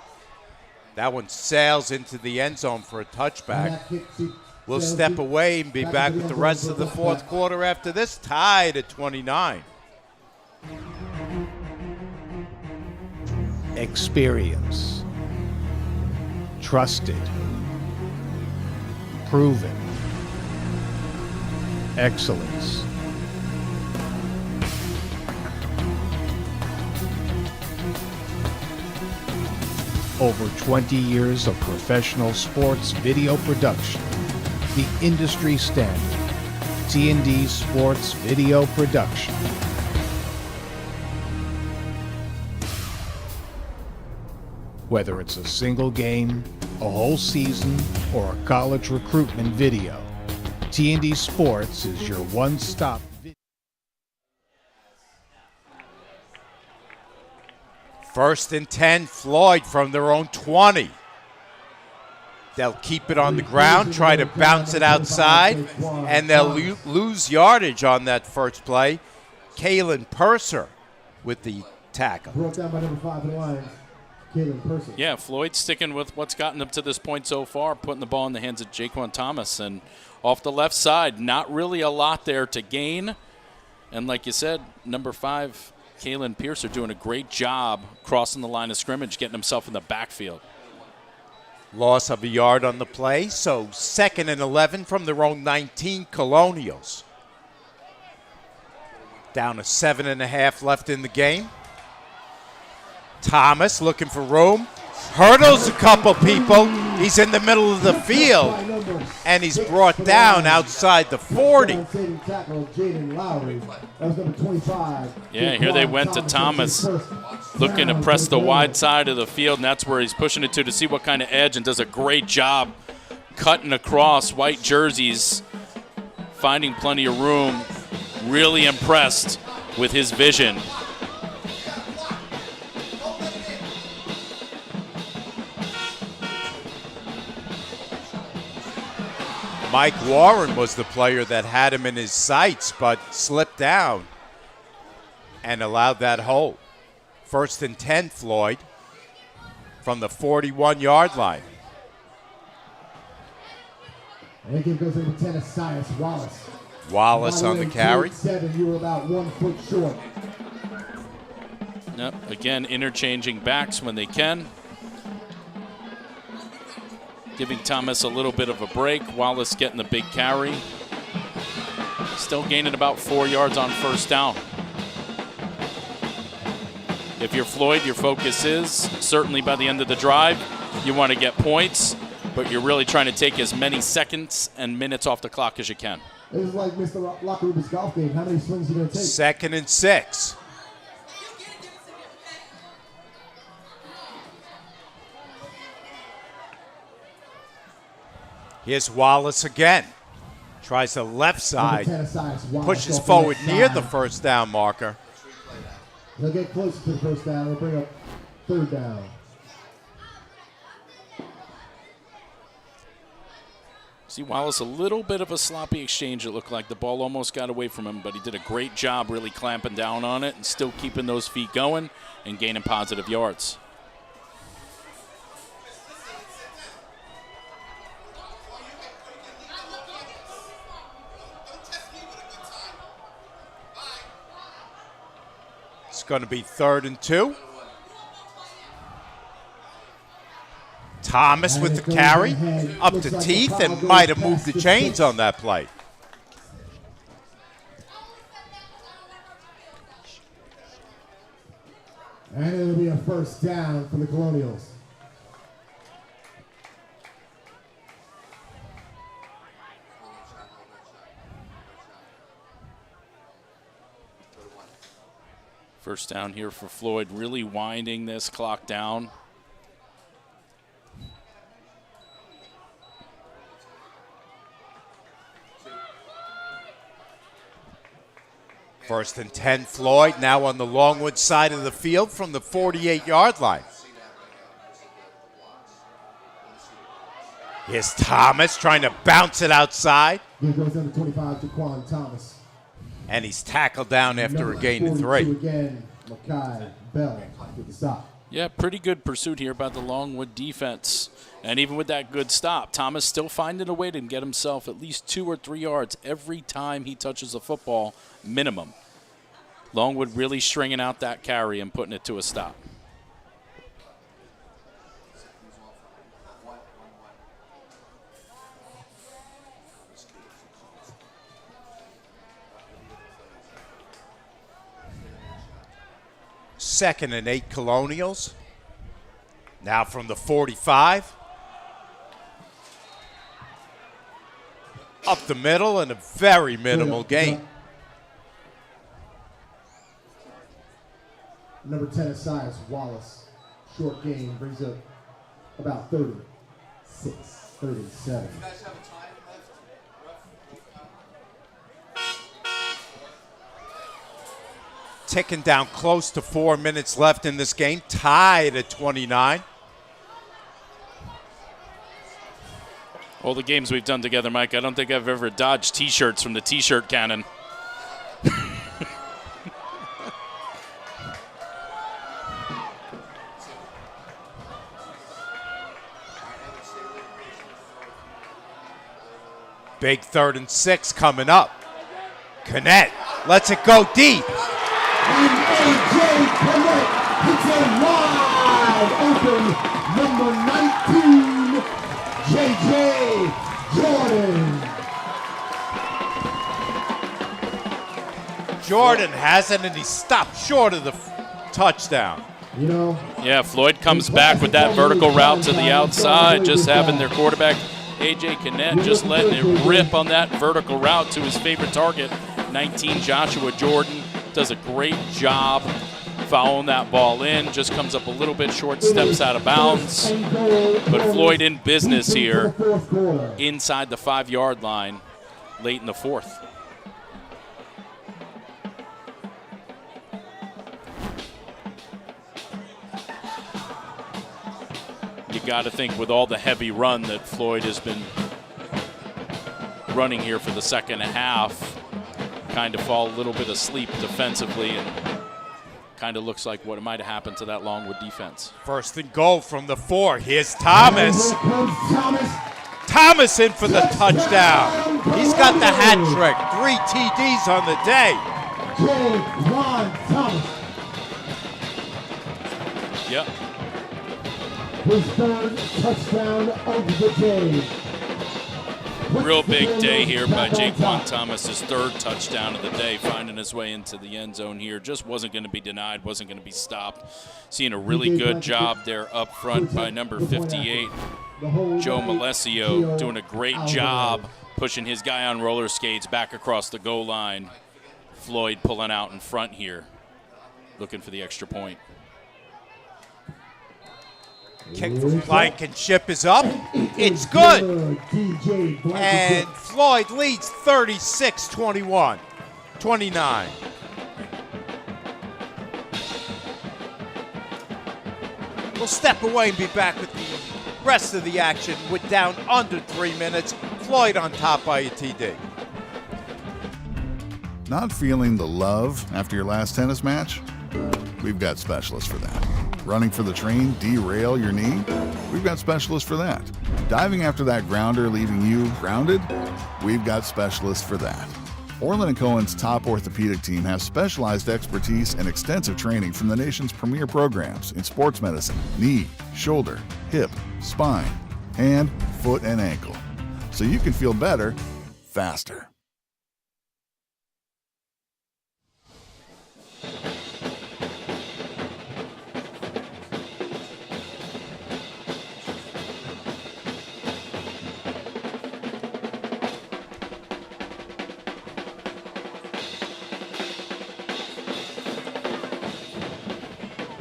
That one sails into the end zone for a touchback. We'll step away and be back with the rest of the 4th quarter after this, tied at 29. Experience, Trusted. Proven. Excellence. Over 20 years of professional sports video production. The industry standard. T&D Sports Video Production. Whether it's a single game, a whole season, or a college recruitment video, T&D Sports is your one-stop video. First and 10, Floyd from their own 20. They'll keep it on the ground, try to bounce it outside, and they'll lose yardage on that first play. Kalen Purser with the tackle. Brought down by number 5 in the Lions, Kalen Purser. Yeah, Floyd sticking with what's gotten him to this point so far, putting the ball in the hands of Jaquan Thomas. And off the left side, not really a lot there to gain. And like you said, number 5, Kalen Pierce, are doing a great job crossing the line of scrimmage, getting himself in the backfield. Loss of a yard on the play, so 2nd and 11 from their own 19, Colonials. Down to 7.5 left in the game. Thomas looking for room. Hurdles a couple people. He's in the middle of the field, and he's brought down outside the 40. Yeah, here they went to Thomas, looking to press the wide side of the field, and that's where he's pushing it to see what kind of edge, and does a great job cutting across white jerseys, finding plenty of room. Really impressed with his vision. Mike Warren was the player that had him in his sights, but slipped down and allowed that hole. 1st and 10, Floyd, from the 41-yard line. And it goes into 10, Esias Wallace. Wallace on the carry. 7, you were about 1 foot short. Yep, again, interchanging backs when they can. Giving Thomas a little bit of a break. Wallace getting the big carry. Still gaining about 4 yards on first down. If you're Floyd, your focus is certainly by the end of the drive, you want to get points, but you're really trying to take as many seconds and minutes off the clock as you can. This is like Mr. Locker Room's golf game. How many swings are you going to take? 2nd and 6. Here's Wallace again. Tries the left side. Pushes forward near the first down marker. He'll get closer to the first down. He'll bring up 3rd down. See Wallace, a little bit of a sloppy exchange. It looked like the ball almost got away from him, but he did a great job really clamping down on it and still keeping those feet going and gaining positive yards. It's going to be 3rd and 2. Thomas with the carry, up to Teeth, and might have moved the chains on that play. And it'll be a first down for the Colonials. First down here for Floyd, really winding this clock down. First and 10, Floyd, now on the Longwood side of the field from the 48-yard line. Here's Thomas trying to bounce it outside. Here goes number 25, Jaquan Thomas. And he's tackled down after a gain of 3. Again, Mackay Bell with the stop. Yeah, pretty good pursuit here by the Longwood defense. And even with that good stop, Thomas still finding a way to get himself at least 2 or 3 yards every time he touches the football, minimum. Longwood really stringing out that carry and putting it to a stop. 2nd and 8 Colonials. Now from the 45. Up the middle and a very minimal gain. Number 10 Asias Wallace. Short game brings up about 36, 37. You guys have a time left? Ticking down close to 4 minutes left in this game. Tied at 29. All the games we've done together, Mike, I don't think I've ever dodged T-shirts from the T-shirt cannon. Big 3rd and 6 coming up. Connect lets it go deep. And A.J. Connect hits a wide open number 19, J.J. Jordan. Jordan has it, and he stopped short of the touchdown. You know, Yeah, Floyd comes back with that vertical route to the outside, just having their quarterback, A.J. Connect, just letting it rip on that vertical route to his favorite target, 19, Joshua Jordan. Does a great job following that ball in, just comes up a little bit short, steps out of bounds. But Floyd in business here inside the 5-yard line late in the 4th. You got to think with all the heavy run that Floyd has been running here for the second half, kind of fall a little bit asleep defensively, and kind of looks like what might have happened to that Longwood defense. 1st and goal from the 4. Here's Thomas. Thomas in for the touchdown. He's got the hat trick. 3 TDs on the day. J.Ron Thomas. Yep. His 3rd touchdown of the day. Real big day here by Jaquan Thomas, his 3rd touchdown of the day, finding his way into the end zone here. Just wasn't going to be denied, wasn't going to be stopped. Seeing a really good job there up front by number 58, Joe Malesio, doing a great job pushing his guy on roller skates back across the goal line. Floyd pulling out in front here, looking for the extra point. Kick from Blankenship is up. It's good. And Floyd leads 36-21, 29. We'll step away and be back with the rest of the action with down under 3 minutes. Floyd on top by a TD. Not feeling the love after your last tennis match? We've got specialists for that. Running for the train, derail your knee? We've got specialists for that. Diving after that grounder, leaving you grounded? We've got specialists for that. Orlin Cohen's top orthopedic team has specialized expertise and extensive training from the nation's premier programs in sports medicine, knee, shoulder, hip, spine, hand, foot, and ankle. So you can feel better, faster.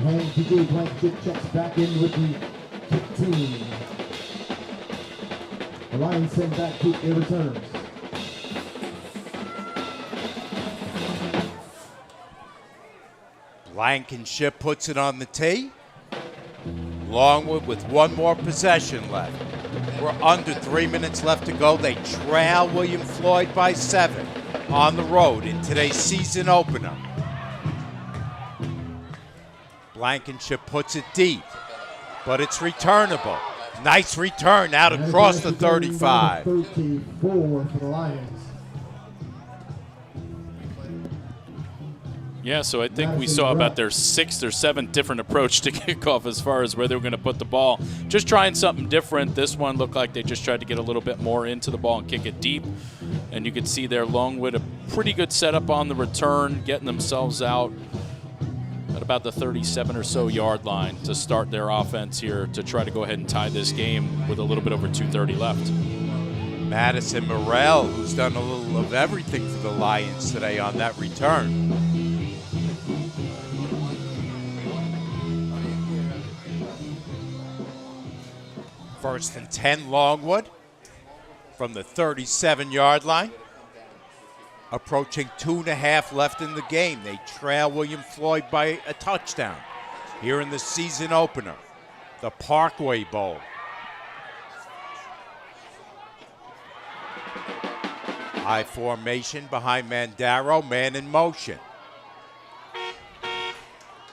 And TJ Blankenship checks back in with the kick team. The Lions send back kick their returns. Blankenship puts it on the tee. Longwood with 1 more possession left. We're under 3 minutes left to go. They trail William Floyd by 7 on the road in today's season opener. Blankenship puts it deep, but it's returnable. Nice return out across the 35. 34 for the Lions. Yeah, so I think we saw about their 6th or 7th different approach to kickoff as far as where they were going to put the ball. Just trying something different. This one looked like they just tried to get a little bit more into the ball and kick it deep. And you can see there Longwood, a pretty good setup on the return, getting themselves out at about the 37 or so yard line to start their offense here to try to go ahead and tie this game with a little bit over 2:30 left. Madison Morrell, who's done a little of everything for the Lions today on that return. First and 10, Longwood from the 37-yard line. Approaching 2.5 left in the game. They trail William Floyd by a touchdown here in the season opener, the Parkway Bowl. High formation behind Mandaro, man in motion.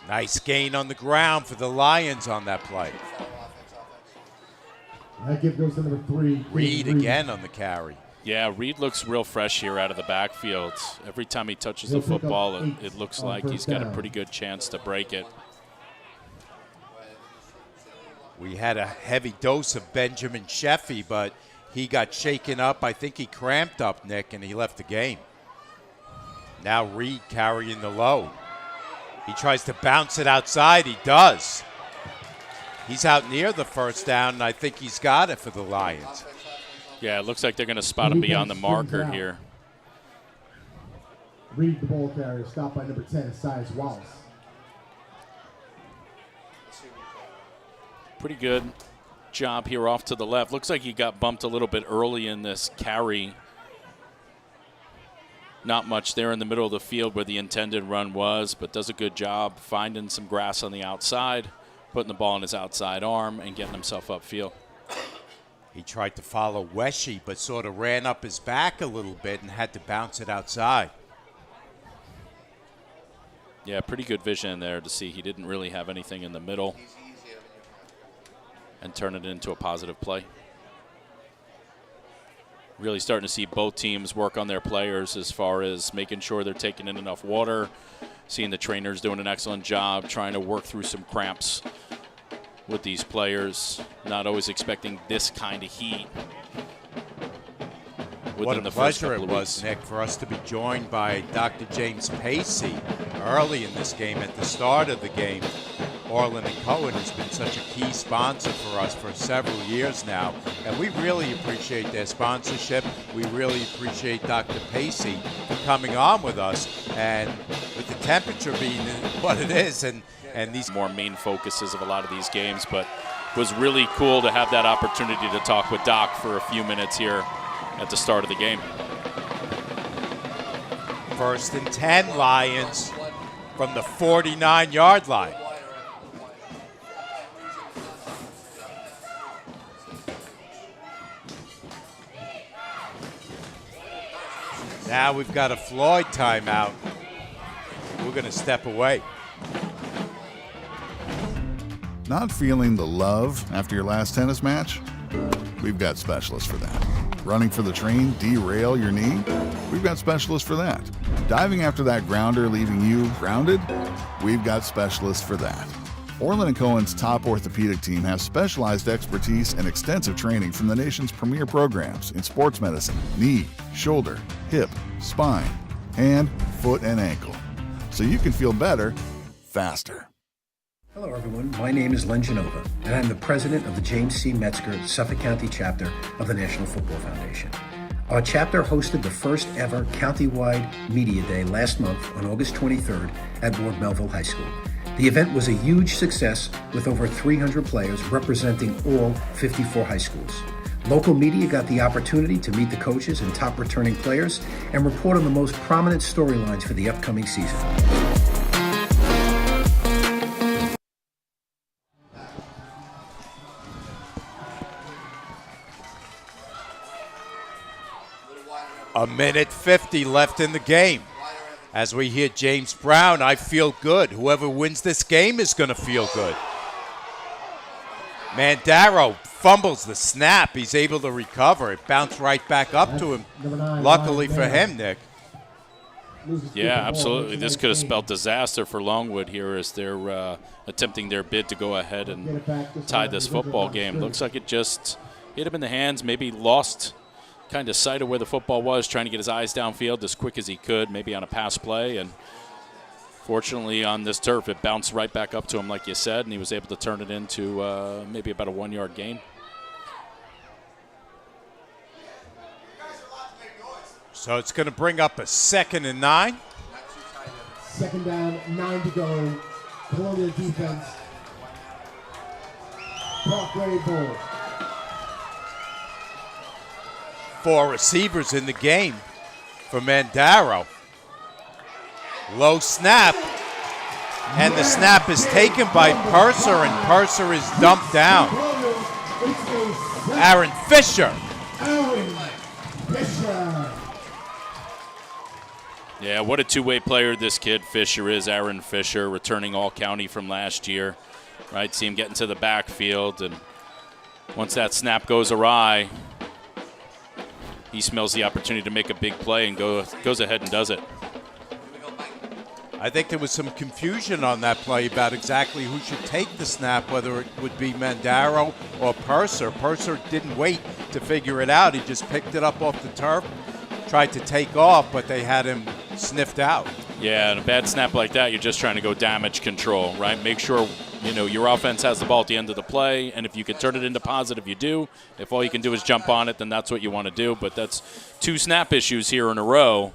Nice gain on the ground for the Lions on that play. That give goes to number 3. Reed again on the carry. Yeah, Reed looks real fresh here out of the backfield. Every time he touches the football, it looks like he's got a pretty good chance to break it. We had a heavy dose of Benjamin Sheffy, but he got shaken up. I think he cramped up, Nick, and he left the game. Now Reed carrying the load. He tries to bounce it outside. He does. He's out near the first down, and I think he's got it for the Lions. Yeah, it looks like they're going to spot him beyond the marker here. Reed, the ball carrier, stopped by number 10, Esias Wallace. Pretty good job here off to the left. Looks like he got bumped a little bit early in this carry. Not much there in the middle of the field where the intended run was, but does a good job finding some grass on the outside, putting the ball in his outside arm, and getting himself upfield. He tried to follow Weshy, but sort of ran up his back a little bit and had to bounce it outside. Yeah, pretty good vision there to see he didn't really have anything in the middle and turn it into a positive play. Really starting to see both teams work on their players as far as making sure they're taking in enough water, seeing the trainers doing an excellent job trying to work through some cramps with these players, not always expecting this kind of heat. What a pleasure it was, Nick, for us to be joined by Dr. James Pacey early in this game. At the start of the game, Orlin Cohen has been such a key sponsor for us for several years now, and we really appreciate their sponsorship. We really appreciate Dr. Pacey for coming on with us, and with the temperature being what it is, and these more main focuses of a lot of these games, but it was really cool to have that opportunity to talk with Doc for a few minutes here at the start of the game. First and 10, Lions from the 49-yard line. Now we've got a Floyd timeout. We're going to step away. Not feeling the love after your last tennis match? We've got specialists for that. Running for the train, derail your knee? We've got specialists for that. Diving after that grounder, leaving you grounded? We've got specialists for that. Orlin Cohen's top orthopedic team has specialized expertise and extensive training from the nation's premier programs in sports medicine, knee, shoulder, hip, spine, hand, foot, and ankle. So you can feel better, faster. Hello, everyone. My name is Len Genova, and I'm the president of the James C. Metzger Suffolk County chapter of the National Football Foundation. Our chapter hosted the first ever county-wide media day last month on August 23rd at Ward Melville High School. The event was a huge success with over 300 players representing all 54 high schools. Local media got the opportunity to meet the coaches and top returning players and report on the most prominent storylines for the upcoming season. A minute 50 left in the game. As we hear James Brown, I feel good. Whoever wins this game is going to feel good. Mandaro fumbles the snap. He's able to recover. It bounced right back up to him. Luckily for him, Nick. Yeah, absolutely. This could have spelled disaster for Longwood here as they're attempting their bid to go ahead and tie this football game. Looks like it just hit him in the hands, maybe lost kind of sight of where the football was, trying to get his eyes downfield as quick as he could, maybe on a pass play, and Fortunately, on this turf, it bounced right back up to him, like you said, and he was able to turn it into maybe about a 1-yard gain. So it's going to bring up a 2nd and 9. 2nd down, 9 to go. Colonial defense. Parkway ball. 4 receivers in the game for Mandaro. Low snap, and the snap is taken by Purser, and Purser is dumped down. Aaron Fisher. Yeah, what a two-way player this kid Fisher is. Aaron Fisher, returning All-County from last year. Right, see him getting to the backfield, and once that snap goes awry, he smells the opportunity to make a big play and goes ahead and does it. I think there was some confusion on that play about exactly who should take the snap, whether it would be Mandaro or Purser. Purser didn't wait to figure it out. He just picked it up off the turf, tried to take off, but they had him sniffed out. Yeah, and a bad snap like that, you're just trying to go damage control, right? Make sure, your offense has the ball at the end of the play, and if you can turn it into positive, you do. If all you can do is jump on it, then that's what you want to do. But that's 2 snap issues here in a row.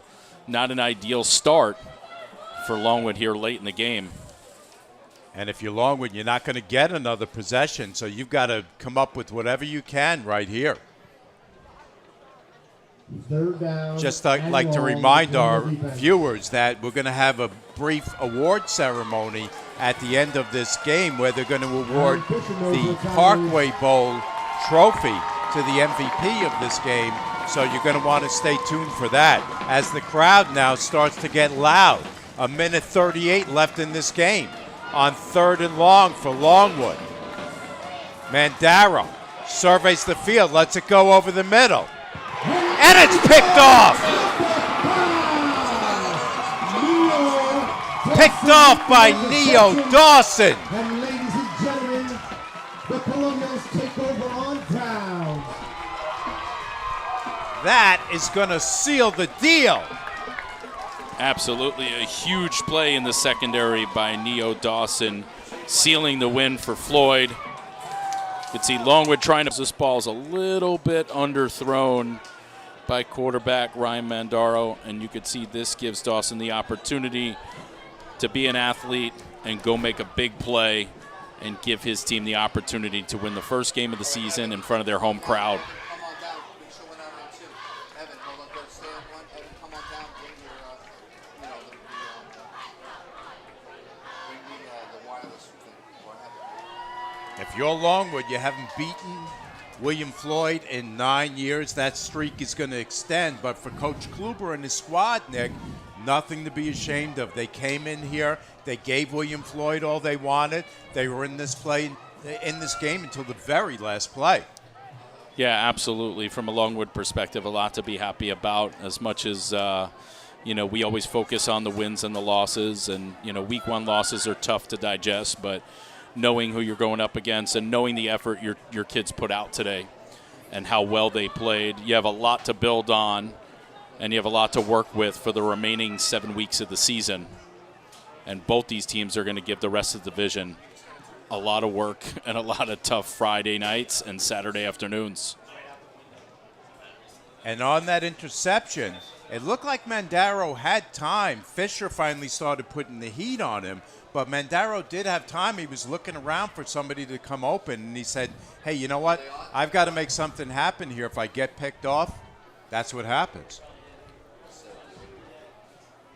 Not an ideal start for Longwood here late in the game. And if you're Longwood, you're not going to get another possession, so you've got to come up with whatever you can right here. 3rd down. Just like to remind our viewers that we're going to have a brief award ceremony at the end of this game where they're going to award the Parkway Bowl trophy to the MVP of this game. So you're going to want to stay tuned for that as the crowd now starts to get loud. 1:38 left in this game on 3rd and long for Longwood. Mandaro surveys the field, lets it go over the middle. And it's picked off. Picked off by Neo Dawson. And ladies and gentlemen, the Colonials take over on ground. That is going to seal the deal. Absolutely a huge play in the secondary by Neo Dawson, sealing the win for Floyd. You can see Longwood trying to. This ball's a little bit underthrown by quarterback Ryan Mandaro, and you could see this gives Dawson the opportunity to be an athlete and go make a big play and give his team the opportunity to win the first game of the season in front of their home crowd. If you're Longwood, you haven't beaten William Floyd in 9 years. That streak is going to extend. But for Coach Kluber and his squad, Nick, nothing to be ashamed of. They came in here. They gave William Floyd all they wanted. They were in this game until the very last play. Yeah, absolutely. From a Longwood perspective, a lot to be happy about. As much as we always focus on the wins and the losses, and week 1 losses are tough to digest, but knowing who you're going up against and knowing the effort your kids put out today and how well they played, you have a lot to build on and you have a lot to work with for the remaining 7 weeks of the season. And both these teams are going to give the rest of the division a lot of work and a lot of tough Friday nights and Saturday afternoons. And on that interception, it looked like Mandaro had time. Fisher finally started putting the heat on him. But Mandaro did have time. He was looking around for somebody to come open, and he said, hey, you know what? I've got to make something happen here. If I get picked off, that's what happens.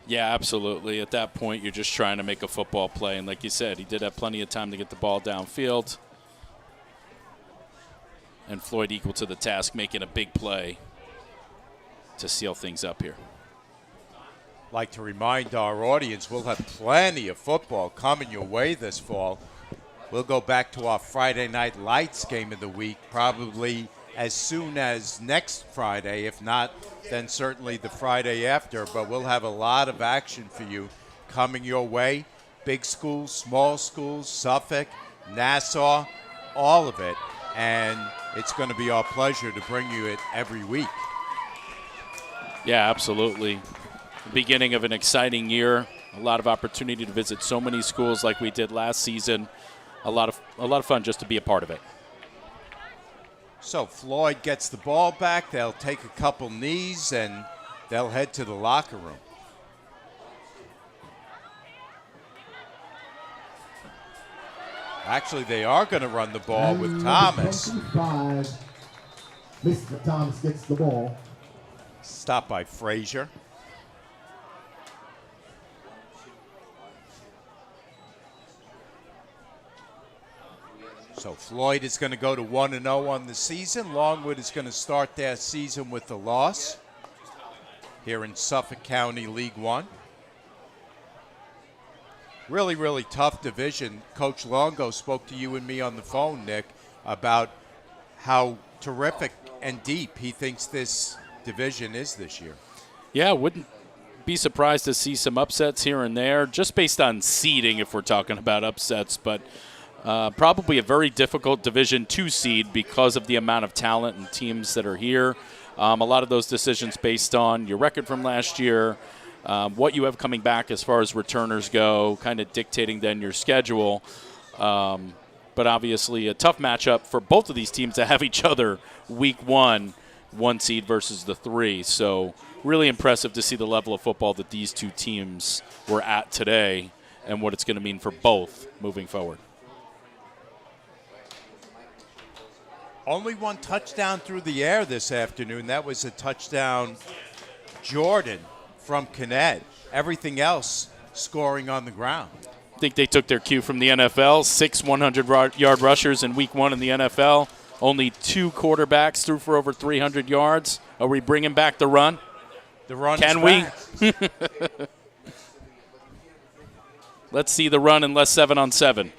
Yeah, absolutely. At that point, you're just trying to make a football play. And like you said, he did have plenty of time to get the ball downfield. And Floyd equal to the task, making a big play to seal things up here. Like to remind our audience, we'll have plenty of football coming your way this fall. We'll go back to our Friday Night Lights game of the week, probably as soon as next Friday. If not, then certainly the Friday after. But we'll have a lot of action for you coming your way. Big schools, small schools, Suffolk, Nassau, all of it. And it's going to be our pleasure to bring you it every week. Yeah, absolutely. The beginning of an exciting year. A lot of opportunity to visit so many schools like we did last season. A lot of fun just to be a part of it. So Floyd gets the ball back. They'll take a couple knees and they'll head to the locker room. Actually, they are going to run the ball with Thomas. 25. Mr. Thomas gets the ball. Stopped by Frazier. So Floyd is going to go to 1-0 on the season. Longwood is going to start their season with a loss here in Suffolk County League One. Really, really tough division. Coach Longo spoke to you and me on the phone, Nick, about how terrific and deep he thinks this division is this year. Yeah, wouldn't be surprised to see some upsets here and there, just based on seeding if we're talking about upsets, but probably a very difficult Division II seed because of the amount of talent and teams that are here. A lot of those decisions based on your record from last year, what you have coming back as far as returners go, kind of dictating then your schedule. But obviously a tough matchup for both of these teams to have each other week one seed versus the 3. So really impressive to see the level of football that these two teams were at today and what it's going to mean for both moving forward. Only one touchdown through the air this afternoon. That was a touchdown, Jordan from Kinnett. Everything else scoring on the ground. I think they took their cue from the NFL. 6 100-yard rushers in week 1 in the NFL. Only 2 quarterbacks threw for over 300 yards. Are we bringing back the run? The run Can we? Let's see the run in less 7-on-7.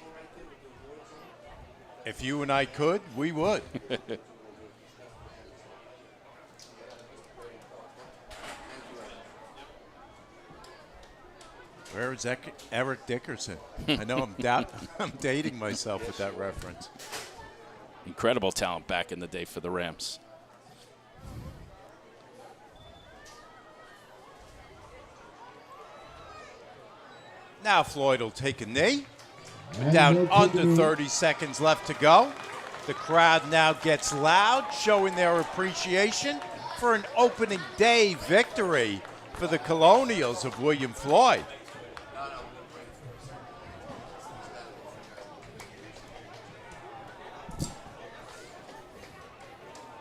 If you and I could, we would. Where is Eric Dickerson? I know I'm dating myself with that reference. Incredible talent back in the day for the Rams. Now Floyd will take a knee. Down under 30 seconds left to go. The crowd now gets loud, showing their appreciation for an opening day victory for the Colonials of William Floyd.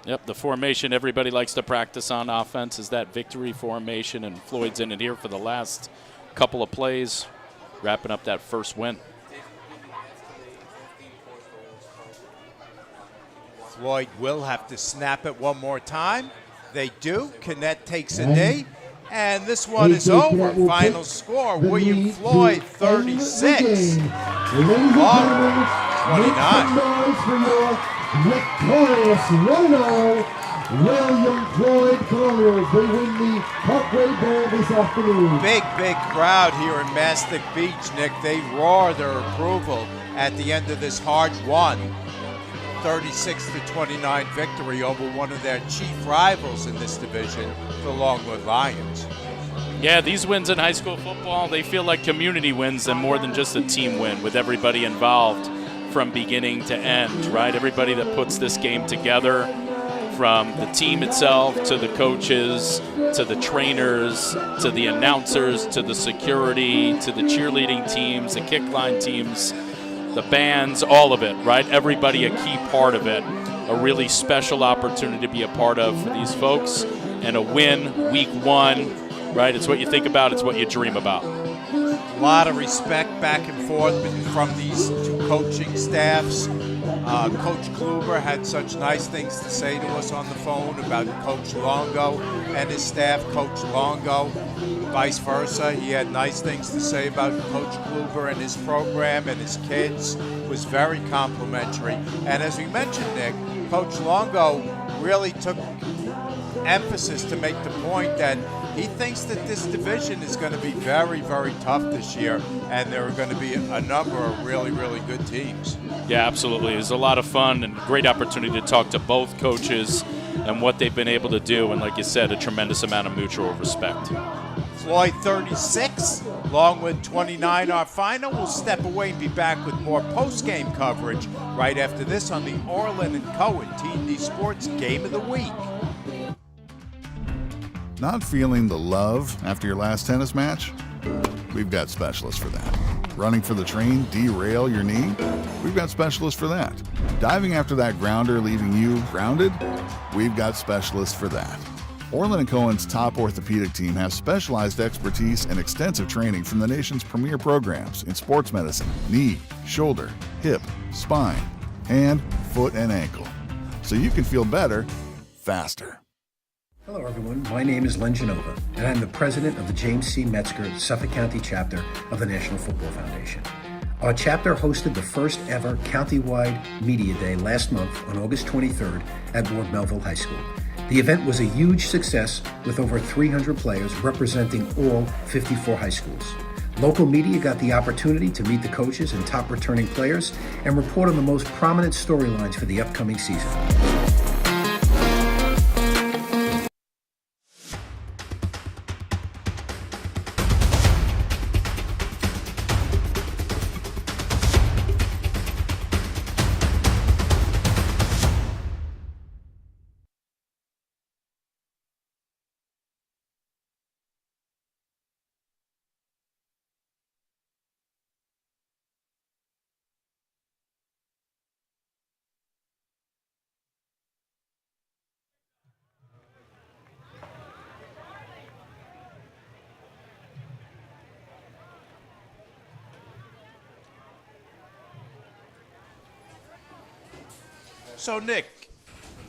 Yep, the formation everybody likes to practice on offense is that victory formation, and Floyd's in it here for the last couple of plays, wrapping up that first win. Floyd will have to snap it one more time. They do. Kinnett takes a knee. And this one is over. Final score, William Floyd 36. Longwood 29. Victorious 1-0 William Floyd Colonials. They win the Parkway Bowl this afternoon. Big crowd here in Mastic Beach, Nick. They roar their approval at the end of this hard-won 36-29 victory over one of their chief rivals in this division, the Longwood Lions. Yeah, these wins in high school football, they feel like community wins and more than just a team win with everybody involved from beginning to end, right? Everybody that puts this game together, from the team itself to the coaches to the trainers to the announcers to the security to the cheerleading teams, the kick line teams, the bands, all of it, right? Everybody a key part of it. A really special opportunity to be a part of for these folks. And a win, week 1, right? It's what you think about, it's what you dream about. A lot of respect back and forth from these two coaching staffs. Coach Kluber had such nice things to say to us on the phone about Coach Longo and his staff. Coach Longo, vice versa, he had nice things to say about Coach Kluber and his program and his kids. It was very complimentary. And as we mentioned, Nick, Coach Longo really took emphasis to make the point that he thinks that this division is going to be very, very tough this year, and there are going to be a number of really, really good teams. Yeah, absolutely. It was a lot of fun and great opportunity to talk to both coaches and what they've been able to do, and like you said, a tremendous amount of mutual respect. Floyd 36, Longwood 29, our final. We'll step away and be back with more post-game coverage right after this on the Orlin Cohen T&D Sports Game of the Week. Not feeling the love after your last tennis match? We've got specialists for that. Running for the train, derail your knee? We've got specialists for that. Diving after that grounder, leaving you grounded? We've got specialists for that. Orlin Cohen's top orthopedic team has specialized expertise and extensive training from the nation's premier programs in sports medicine, knee, shoulder, hip, spine, hand, foot, and ankle. So you can feel better, faster. Hello, everyone. My name is Len Genova, and I'm the president of the James C. Metzger Suffolk County chapter of the National Football Foundation. Our chapter hosted the first ever countywide media day last month on August 23rd at Ward Melville High School. The event was a huge success with over 300 players representing all 54 high schools. Local media got the opportunity to meet the coaches and top returning players and report on the most prominent storylines for the upcoming season. So, Nick,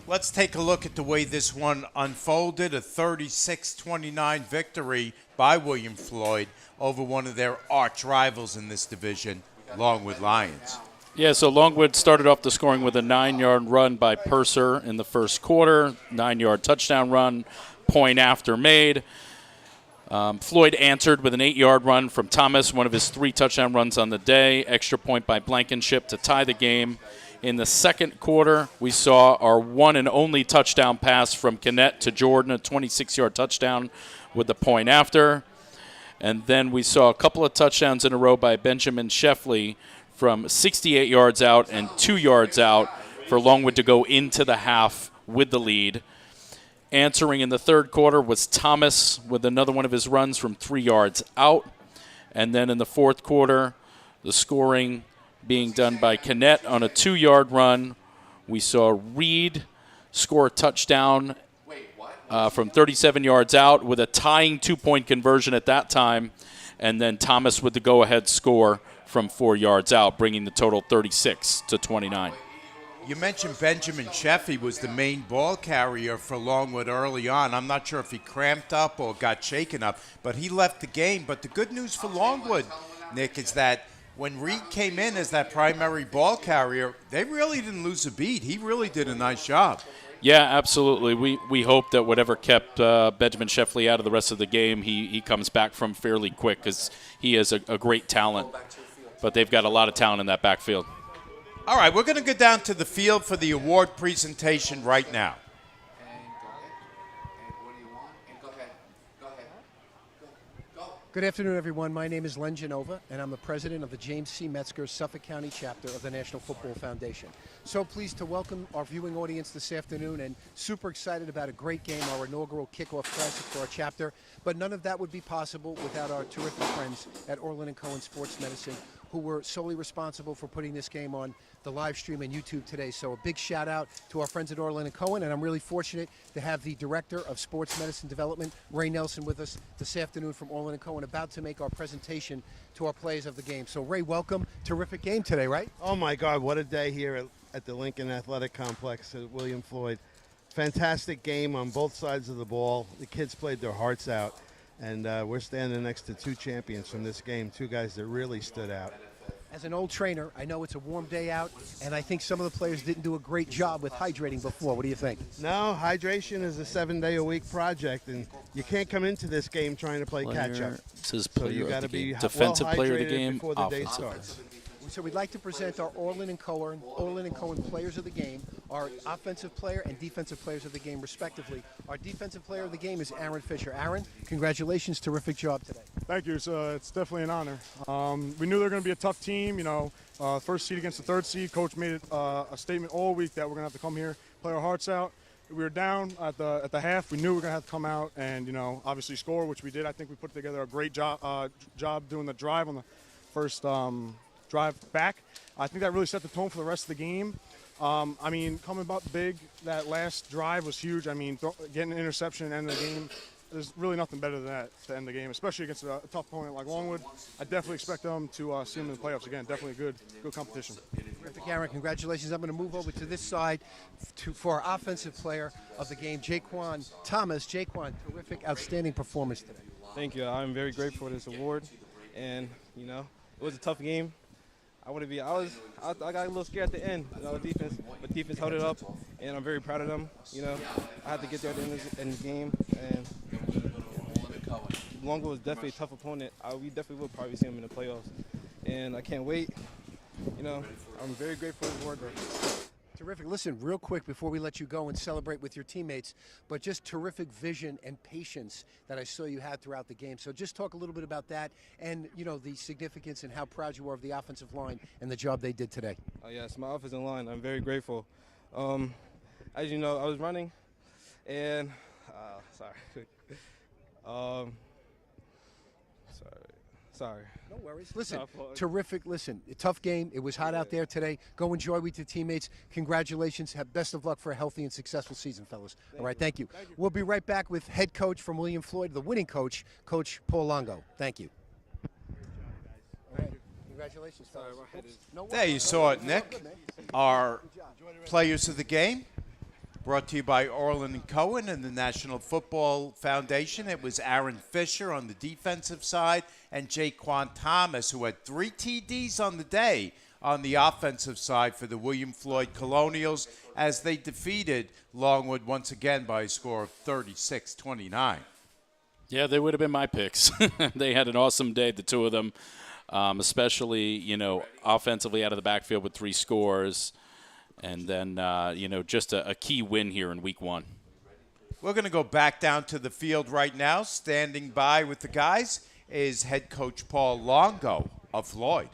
let's take a look at the way this one unfolded. A 36-29 victory by William Floyd over one of their arch rivals in this division, Longwood Lions. Yeah, so Longwood started off the scoring with a 9-yard run by Purser in the first quarter, 9-yard touchdown run, point after made. Floyd answered with an 8-yard run from Thomas, one of his 3 touchdown runs on the day, extra point by Blankenship to tie the game. In the second quarter, we saw our one and only touchdown pass from Kinnett to Jordan, a 26-yard touchdown with the point after. And then we saw a couple of touchdowns in a row by Benjamin Sheffley from 68 yards out and 2 yards out for Longwood to go into the half with the lead. Answering in the third quarter was Thomas with another one of his runs from 3 yards out. And then in the fourth quarter, the scoring being done by Kinnett on a 2-yard run. We saw Reed score a touchdown from 37 yards out with a tying 2-point conversion at that time. And then Thomas with the go-ahead score from 4 yards out, bringing the total 36-29. You mentioned Benjamin Sheffy was the main ball carrier for Longwood early on. I'm not sure if he cramped up or got shaken up, but he left the game. But the good news for Longwood, Nick, is that when Reed came in as that primary ball carrier, they really didn't lose a beat. He really did a nice job. Yeah, absolutely. We hope that whatever kept Benjamin Sheffley out of the rest of the game, he comes back from fairly quick because he is a great talent. But they've got a lot of talent in that backfield. All right, we're going to go down to the field for the award presentation right now. Good afternoon, everyone. My name is Len Genova, and I'm the president of the James C. Metzger Suffolk County chapter of the National Football Foundation. So pleased to welcome our viewing audience this afternoon, and super excited about a great game, our inaugural Kickoff Classic for our chapter. But none of that would be possible without our terrific friends at Orlin Cohen Sports Medicine, who were solely responsible for putting this game on the live stream and YouTube today. So a big shout out to our friends at Orlin Cohen, and I'm really fortunate to have the Director of Sports Medicine Development, Ray Nelson, with us this afternoon from Orlin Cohen, about to make our presentation to our players of the game. So Ray, welcome. Terrific game today, right? Oh my God, what a day here at the Lincoln Athletic Complex at William Floyd. Fantastic game on both sides of the ball. The kids played their hearts out. And we're standing next to 2 champions from this game, 2 guys that really stood out. As an old trainer, I know it's a warm day out, and I think some of the players didn't do a great job with hydrating before. What do you think? No, hydration is a 7-day-a-week project, and you can't come into this game trying to play catch-up. This is so you got to be defensive well player of the hydrated game, before the day offensive starts. So we'd like to present our Orlin and Cohen players of the game, our offensive player and defensive players of the game, respectively. Our defensive player of the game is Aaron Fisher. Aaron, congratulations, terrific job today. Thank you. It's definitely an honor. We knew they were going to be a tough team. First seed against the third seed. Coach made it a statement all week that we're going to have to come here, play our hearts out. We were down at the half. We knew we were going to have to come out and obviously score, which we did. I think we put together a great job doing the drive on the first drive back. I think that really set the tone for the rest of the game. Coming up big, that last drive was huge. Getting an interception at the end of the game, there's really nothing better than that to end the game, especially against a tough opponent like Longwood. I definitely expect them to see them in the playoffs again. Definitely good competition. Terrific, Aaron. Congratulations. I'm going to move over to this side for our offensive player of the game, Jaquan Thomas. Jaquan, terrific, outstanding performance today. Thank you. I'm very grateful for this award, and it was a tough game. I got a little scared at the end, defense, but defense held it up, and I'm very proud of them. I had to get there at the end of the game, and Longwood was definitely a tough opponent. We definitely will probably see them in the playoffs, and I can't wait. I'm very grateful for the award. Terrific. Listen, real quick before we let you go and celebrate with your teammates, but just terrific vision and patience that I saw you had throughout the game. So just talk a little bit about that and, the significance and how proud you are of the offensive line and the job they did today. Yes, my offensive line, I'm very grateful. As you know, I was running and, sorry. No worries. Listen, terrific. Listen, a tough game. It was hot out there today. Go enjoy with your teammates. Congratulations. Have best of luck for a healthy and successful season, fellas. All right, thank you. We'll be right back with head coach from William Floyd, the winning coach, Coach Paul Longo. Thank you. All right. Congratulations, fellas. There you saw it, Nick. Our players of the game, brought to you by Orlin Cohen and the National Football Foundation. It was Aaron Fisher on the defensive side and Jaquan Thomas, who had 3 TDs on the day on the offensive side for the William Floyd Colonials as they defeated Longwood once again by a score of 36-29. Yeah, they would have been my picks. They had an awesome day, the two of them, especially, offensively out of the backfield with 3 scores. And then, just a key win here in week 1. We're going to go back down to the field right now. Standing by with the guys is head coach Paul Longo of Floyd.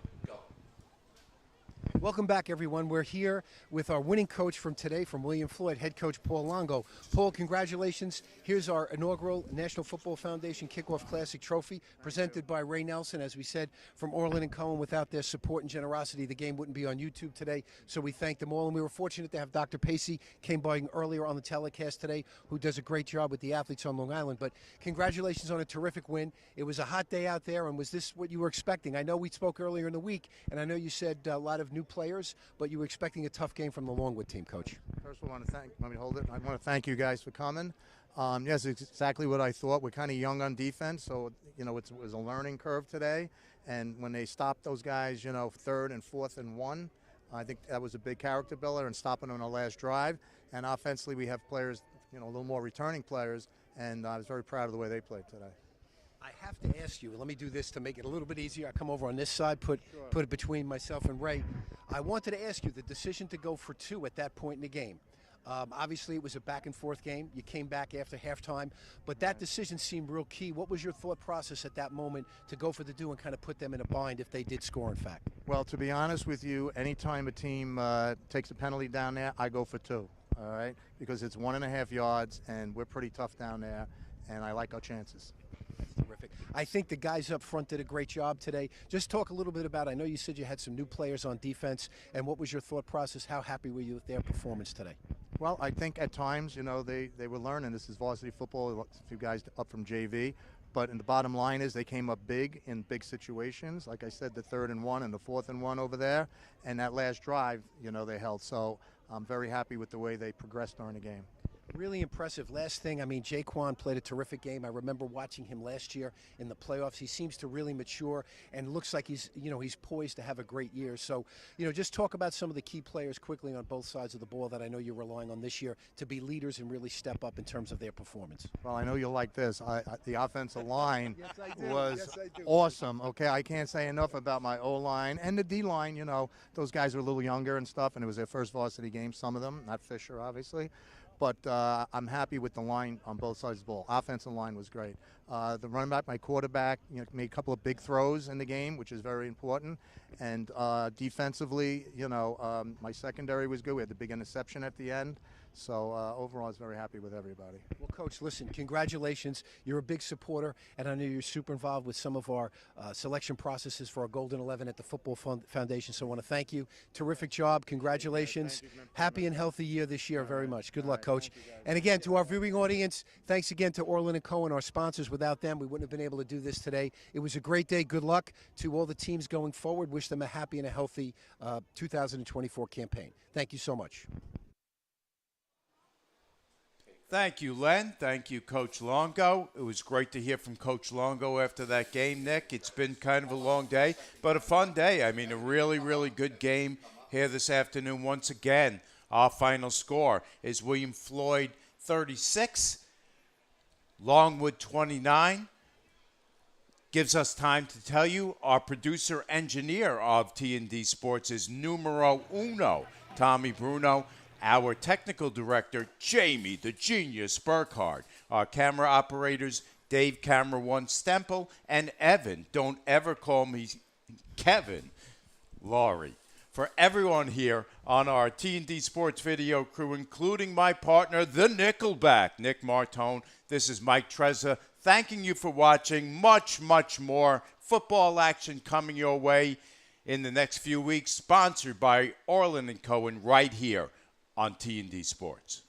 Welcome back, everyone. We're here with our winning coach from today from William Floyd, head coach Paul Longo. Paul, congratulations. Here's our inaugural National Football Foundation Kickoff Classic Trophy presented by Ray Nelson. As we said, from Orlin and Cohen, without their support and generosity, the game wouldn't be on YouTube today, so we thank them all. And we were fortunate to have Dr. Pacey came by earlier on the telecast today, who does a great job with the athletes on Long Island. But congratulations on a terrific win. It was a hot day out there, and was this what you were expecting? I know we spoke earlier in the week, and I know you said a lot of new players, but you were expecting a tough game from the Longwood team, Coach. First of all, let me hold it. I want to thank you guys for coming. Yes, it's exactly what I thought. We're kind of young on defense, so, it was a learning curve today. And when they stopped those guys, 3rd and 4th and 1, I think that was a big character builder and stopping them on the last drive. And offensively, we have players, a little more returning players, and I was very proud of the way they played today. I have to ask you, let me do this to make it a little bit easier. I come over on this side, put it between myself and Ray. I wanted to ask you the decision to go for 2 at that point in the game. Obviously, it was a back-and-forth game. You came back after halftime, but that decision seemed real key. What was your thought process at that moment to go for the 2 and kind of put them in a bind if they did score, in fact? Well, to be honest with you, anytime a team takes a penalty down there, I go for 2, all right? Because it's 1.5 yards, and we're pretty tough down there, and I like our chances. Terrific. I think the guys up front did a great job today. Just talk a little bit about, I know you said you had some new players on defense, and what was your thought process? How happy were you with their performance today? Well, I think at times, they were learning. This is varsity football, a few guys up from JV. But the bottom line is they came up big in big situations. Like I said, the 3rd and 1 and the 4th and 1 over there. And that last drive, they held. So I'm very happy with the way they progressed during the game. Really impressive. Last thing, I mean, Jaquan played a terrific game. I remember watching him last year in the playoffs. He seems to really mature and looks like he's poised to have a great year. So, just talk about some of the key players quickly on both sides of the ball that I know you're relying on this year to be leaders and really step up in terms of their performance. Well, I know you'll like this. The offensive line Yes, I do. was Yes, I do. awesome. Okay, I can't say enough about my O-line and the D-line. Those guys are a little younger and stuff, and it was their first varsity game, some of them, not Fisher, obviously. But I'm happy with the line on both sides of the ball. Offensive line was great. The running back, my quarterback, made a couple of big throws in the game, which is very important. And defensively, my secondary was good. We had the big interception at the end. So overall, I was very happy with everybody. Well, Coach, listen, congratulations. You're a big supporter, and I know you're super involved with some of our selection processes for our Golden 11 at the Football Foundation, so I want to thank you. Terrific job. Congratulations. Happy and healthy year this year very much. Good luck, Coach. And again, to our viewing audience, thanks again to Orlin Cohen, our sponsors. Without them, we wouldn't have been able to do this today. It was a great day. Good luck to all the teams going forward. Wish them a happy and a healthy 2024 campaign. Thank you so much. Thank you, Len. Thank you, Coach Longo. It was great to hear from Coach Longo after that game, Nick. It's been kind of a long day, but a fun day. I mean, a really, really good game here this afternoon. Once again, our final score is William Floyd 36, Longwood 29. Gives us time to tell you our producer-engineer of T&D Sports is numero uno, Tommy Bruno. Our technical director, Jamie, the genius Burkhardt. Our camera operators, Dave Camera One Stemple, and Evan. Don't ever call me Kevin. Laurie. For everyone here on our T&D Sports video crew, including my partner, the Nickelback, Nick Martone, this is Mike Trezza, thanking you for watching. Much, much more football action coming your way in the next few weeks, sponsored by Orlin Cohen right here on T&D Sports.